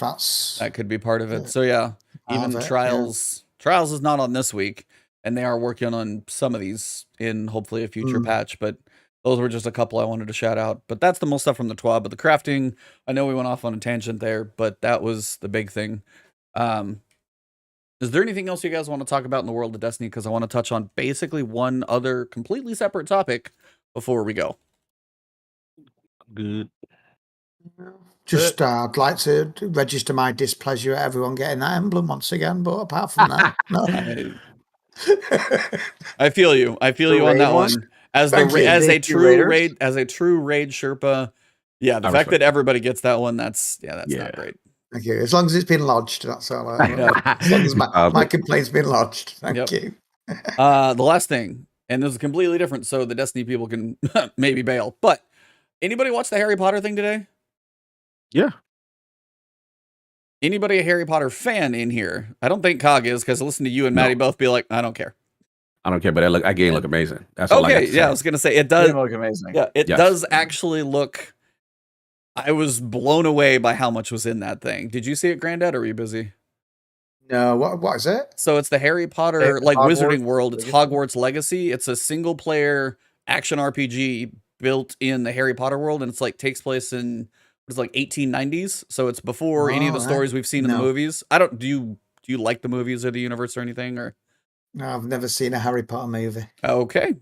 that could be part of it. So yeah, even trials is not on this week, and they are working on some of these in hopefully a future patch. But those were just a couple I wanted to shout out. But that's the most stuff from the TWAB. But the crafting, I know we went off on a tangent there, but that was the big thing. Is there anything else you guys want to talk about in the world of Destiny? Because I want to touch on basically one other completely separate topic before we go. Good. Just I'd like to register my displeasure at everyone getting that emblem once again. But apart from that, no. I feel you. I feel you on that one. As a true raid Sherpa, yeah. The fact that everybody gets that one, that's not great. Thank you. As long as it's been lodged, that's all. As long as my complaint's been lodged. Thank you. The last thing, and this is completely different, so the Destiny people can maybe bail. But anybody watch the Harry Potter thing today? Yeah. Anybody a Harry Potter fan in here? I don't think Cog is, because I listen to you and Maddie both be like, I don't care. I don't care, but that game look amazing. That's all I got to say. I was gonna say it does look amazing. Yeah, it does actually look. I was blown away by how much was in that thing. Did you see it, Granddad, or were you busy? No, what is it? So it's the Harry Potter Wizarding World. It's Hogwarts Legacy. It's a single player action RPG built in the Harry Potter world, and it's like takes place in it's like 1890s. So it's before any of the stories we've seen in the movies. Do you like the movies or the universe or anything, or? No, I've never seen a Harry Potter movie. Okay.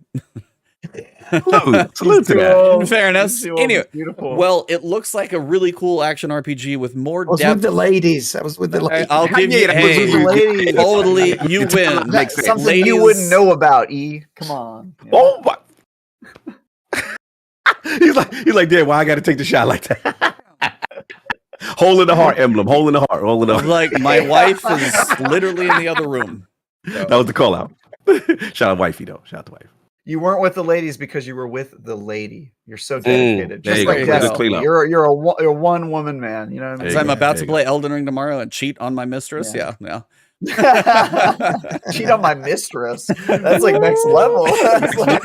Salute to that. In fairness. Anyway, well, it looks like a really cool action RPG with more depth. With the ladies. I was with the ladies. I'll give you totally you win. That's something you wouldn't know about, E. Come on. Oh my. he's like, damn, why I gotta take the shot like that? Hole in the heart emblem, hole in the heart, hole in the heart. Like my wife is literally in the other room. So. That was the call out. Shout out wifey though. Shout out to wife. You weren't with the ladies because you were with the lady. You're so dedicated. Just like Destiny. You're a one woman man. You know what I mean? I'm about to play Elden Ring tomorrow and cheat on my mistress. Yeah. Cheat on my mistress. That's like next level. That's like-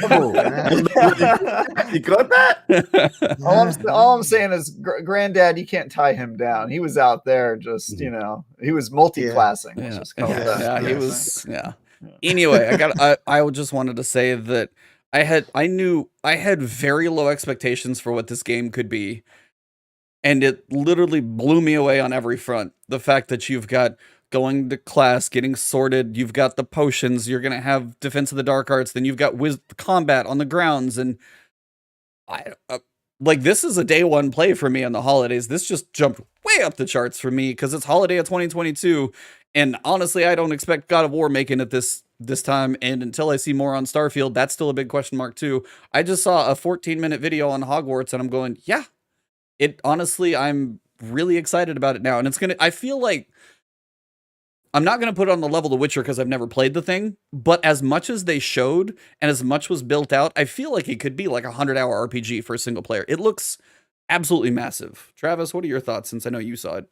You got that? all I'm saying is, Granddad, you can't tie him down. He was out there just, he was multi-classing. Let's just call it that. He was. Yeah. Anyway, I just wanted to say that I had very low expectations for what this game could be. And it literally blew me away on every front. The fact that you've got going to class, getting sorted, you've got the potions, you're going to have Defense of the Dark Arts, then you've got combat on the grounds. And this is a day one play for me on the holidays. This just jumped way up the charts for me because it's holiday of 2022. And honestly, I don't expect God of War making it this time. And until I see more on Starfield, that's still a big question mark too. I just saw a 14-minute video on Hogwarts and I'm going, yeah, honestly, I'm really excited about it now. And I feel like I'm not going to put it on the level of The Witcher because I've never played the thing, but as much as they showed and as much was built out, I feel like it could be like a 100-hour RPG for a single player. It looks absolutely massive. Travis, what are your thoughts since I know you saw it?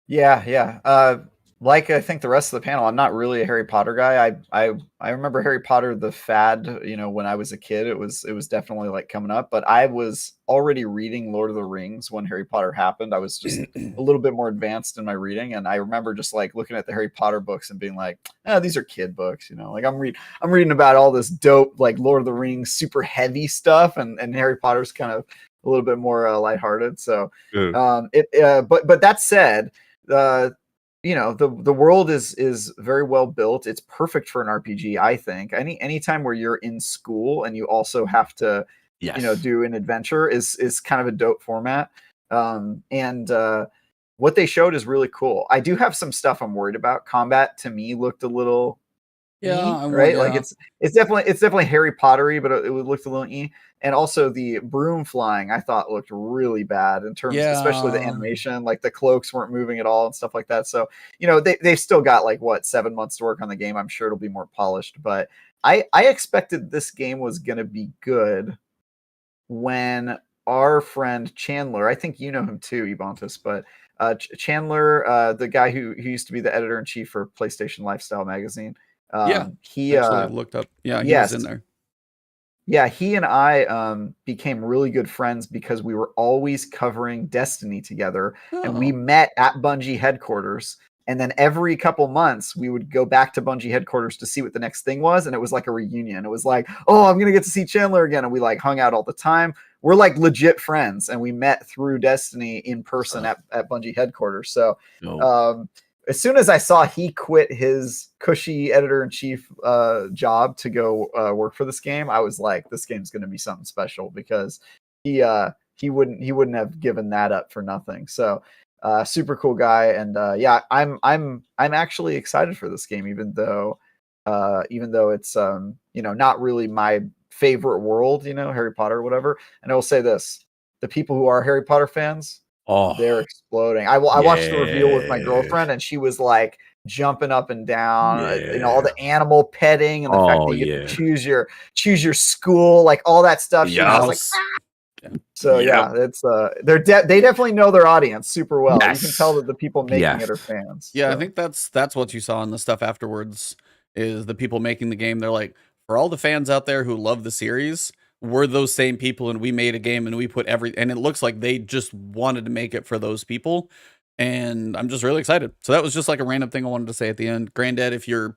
Yeah. Like I think the rest of the panel, I'm not really a Harry Potter guy. I remember Harry Potter, the fad, when I was a kid, it was definitely like coming up, but I was already reading Lord of the Rings when Harry Potter happened. I was just a little bit more advanced in my reading. And I remember just like looking at the Harry Potter books and being like, these are kid books, like I'm reading about all this dope, like Lord of the Rings, super heavy stuff. And Harry Potter's kind of a little bit more lighthearted. So, but that said, the world is very well built. It's perfect for an RPG, I think. Anytime where you're in school and you also have to, do an adventure is kind of a dope format. And what they showed is really cool. I do have some stuff I'm worried about. Combat to me looked a little right? Like it's definitely Harry Pottery, but it looked a little and also the broom flying I thought looked really bad in terms, especially the animation, like the cloaks weren't moving at all and stuff like that. So they've still got like 7 months to work on the game. I'm sure it'll be more polished, but I expected this game was gonna be good when our friend Chandler, I think you know him too, Ebontis, but Chandler, the guy who used to be the editor-in-chief for PlayStation Lifestyle magazine. He actually looked up. Yeah, he was in there. Yeah, he and I became really good friends because we were always covering Destiny together, and we met at Bungie headquarters. And then every couple months, we would go back to Bungie headquarters to see what the next thing was, and it was like a reunion. It was like, oh, I'm gonna get to see Chandler again, and we like hung out all the time. We're like legit friends, and we met through Destiny in person at Bungie headquarters. So. As soon as I saw he quit his cushy editor-in-chief job to go work for this game, I was like, this game's going to be something special because he wouldn't have given that up for nothing. So super cool guy, and I'm actually excited for this game, even though it's not really my favorite world, Harry Potter or whatever. And I will say this: the people who are Harry Potter fans. Oh, they're exploding. I watched the reveal with my girlfriend, and she was like jumping up and down. All the animal petting and the fact that you get to choose your school, like all that stuff. She was like, ah! So it's they definitely know their audience super well. You can tell that the people making it are fans. Yeah, so. I think that's what you saw in the stuff afterwards. Is the people making the game? They're like, for all the fans out there who love the series. We're those same people, and we made a game, and we put and it looks like they just wanted to make it for those people, and I'm just really excited. So that was just like a random thing I wanted to say at the end. Granddad, if you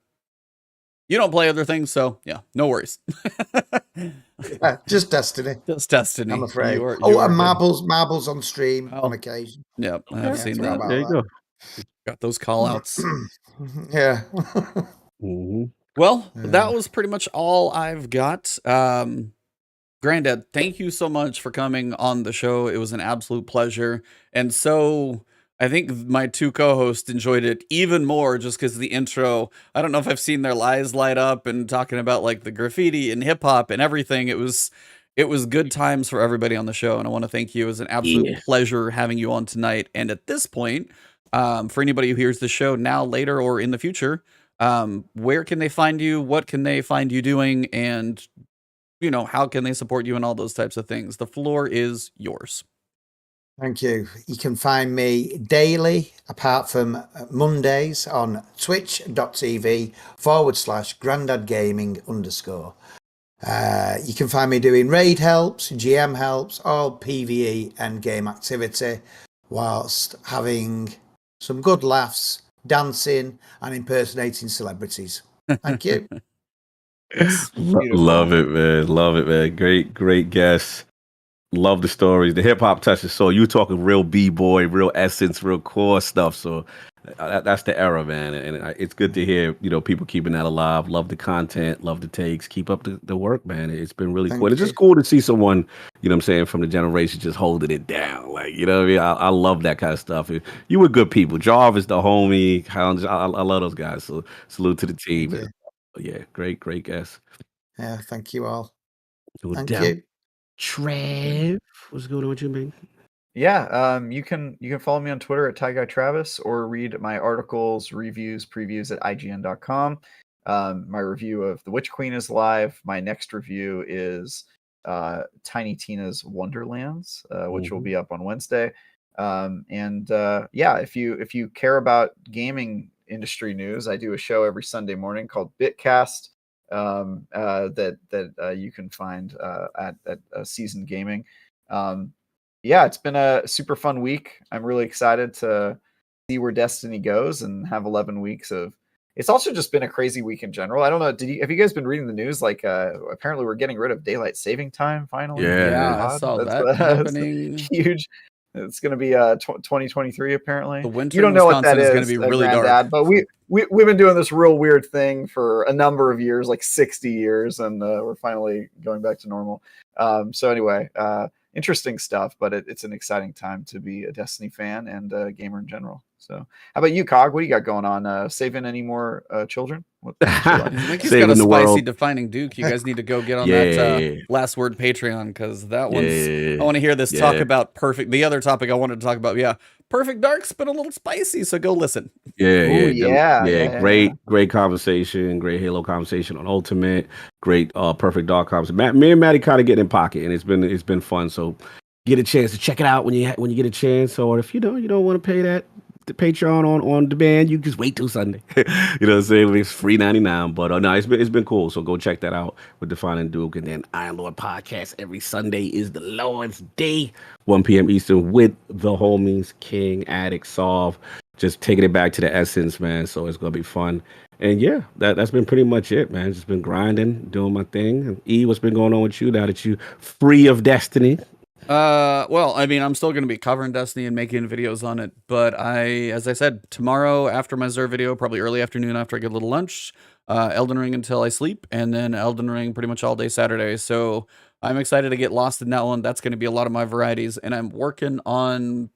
don't play other things, so yeah, no worries. Just Destiny. Just Destiny. I'm afraid. And marbles on stream on occasion. Yeah, I have seen that. There you go. Got those call outs. Yeah. Well, that was pretty much all I've got. Granddad, thank you so much for coming on the show. It was an absolute pleasure. And so I think my two co-hosts enjoyed it even more just because of the intro. I don't know if I've seen their eyes light up and talking about like the graffiti and hip hop and everything. It was good times for everybody on the show. And I want to thank you. It was an absolute pleasure having you on tonight. And at this point, for anybody who hears the show now, later, or in the future, where can they find you? What can they find you doing? And how can they support you and all those types of things? The floor is yours. Thank you. You can find me daily, apart from Mondays, on twitch.tv/GrandadGaming_. You can find me doing raid helps, GM helps, all PvE and game activity, whilst having some good laughs, dancing, and impersonating celebrities. Thank you. Yes, Love it, man. Love it, man. Great guess. Love the stories. The hip hop touches. So you talking real b-boy, real essence, real core stuff. So that's the era, man. And it's good to hear, people keeping that alive. Love the content, love the takes. Keep up the work, man. It's been really cool. It's just cool to see someone, from the generation just holding it down. Like, you know what I mean? I love that kind of stuff. You were good people. Jarvis, the homie. I love those guys. So salute to the team. Yeah, great guess. Yeah, thank you all. Thank you. Trev, what's going on with you, man? Yeah, you can follow me on Twitter at TieGuyTravis or read my articles, reviews, previews at IGN.com. My review of The Witch Queen is live. My next review is Tiny Tina's Wonderlands, which will be up on Wednesday. Yeah, if you care about gaming industry news, I do a show every Sunday morning called Bitcast. That you can find at Seasoned Gaming. Yeah, it's been a super fun week. I'm really excited to see where Destiny goes and have 11 weeks of. It's also just been a crazy week in general. I don't know. Have you guys been reading the news? Like, apparently we're getting rid of daylight saving time finally. Yeah, I saw that happening. Huge. It's going to be 2023 apparently. The winter you don't in know Wisconsin what that is going to be really Granddad, dark. But we've been doing this real weird thing for a number of years, like 60 years, and we're finally going back to normal. So anyway, interesting stuff, but it's an exciting time to be a Destiny fan and a gamer in general. So how about you, Cog? What do you got going on? Saving any more children? I think he's got a spicy defining Duke. You guys need to go get on that Last Word Patreon, because that one's I want to hear this talk about perfect. The other topic I wanted to talk about, perfect darks, but a little spicy. So go listen. Great conversation, great Halo conversation on Ultimate, great perfect dark conversation. Me and Maddie kind of getting in pocket, and it's been fun. So get a chance to check it out when you get a chance, or if you don't want to pay the Patreon on demand, you just wait till Sunday. You know what I'm saying? It's free 99, but no, it's been cool. So go check that out with Defining Duke, and then Iron Lord podcast every Sunday is the Lord's Day, 1 p.m. Eastern with the homies King, Addict, Solve, just taking it back to the essence, man. So it's gonna be fun. And yeah, that's been pretty much it, man. Just been grinding, doing my thing. And E, what's been going on with you now that you free of Destiny? Well, I mean, I'm still going to be covering Destiny and making videos on it, but as I said, tomorrow after my Xur video, probably early afternoon after I get a little lunch, Elden Ring until I sleep, and then Elden Ring pretty much all day Saturday. So I'm excited to get lost in that one. That's going to be a lot of my varieties, and I'm working on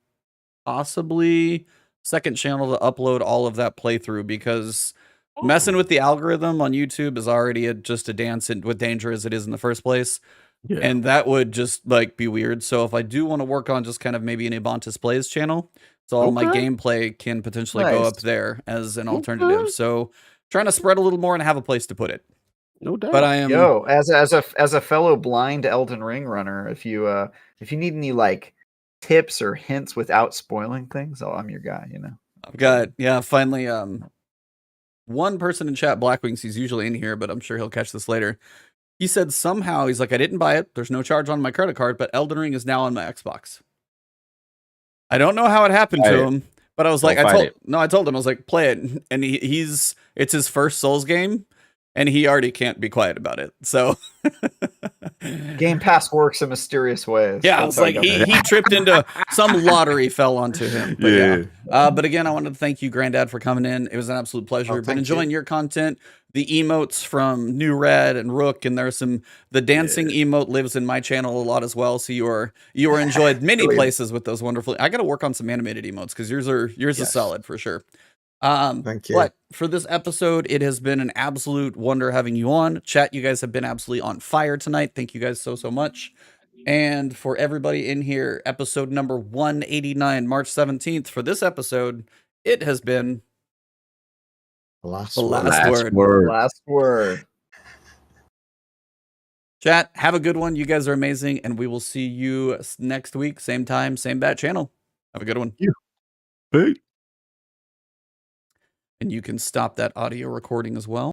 possibly second channel to upload all of that playthrough, because messing with the algorithm on YouTube is already just a dance with danger as it is in the first place. Yeah. And that would just be weird. So if I do want to work on just kind of maybe an Ebontis Plays channel, so all my gameplay can potentially go up there as an alternative. So trying to spread a little more and have a place to put it. No doubt. But I am as a fellow blind Elden Ring runner, if you need any tips or hints without spoiling things, I'm your guy, I've got finally one person in chat, Blackwings, he's usually in here, but I'm sure he'll catch this later. He said somehow, he's like, I didn't buy it. There's no charge on my credit card, but Elden Ring is now on my Xbox. I don't know how it happened to him, but I was like, I told him, I was like, play it. And it's his first Souls game, and he already can't be quiet about it. So Game Pass works in mysterious ways. Yeah, it's like he tripped into some lottery fell onto him. But but again, I wanted to thank you, Granddad, for coming in. It was an absolute pleasure. Been enjoying your content. The emotes from New Red and Rook, and there's the dancing emote lives in my channel a lot as well. So you are enjoyed many places with those wonderful. I got to work on some animated emotes, because yours is solid for sure. Thank you. But for this episode, it has been an absolute wonder having you on. Chat, you guys have been absolutely on fire tonight. Thank you guys so much. And for everybody in here, episode number 189, March 17th. For this episode, it has been the last word. Last word. Chat, have a good one. You guys are amazing, and we will see you next week, same time, same bat channel. Have a good one. Yeah. Hey. And you can stop that audio recording as well.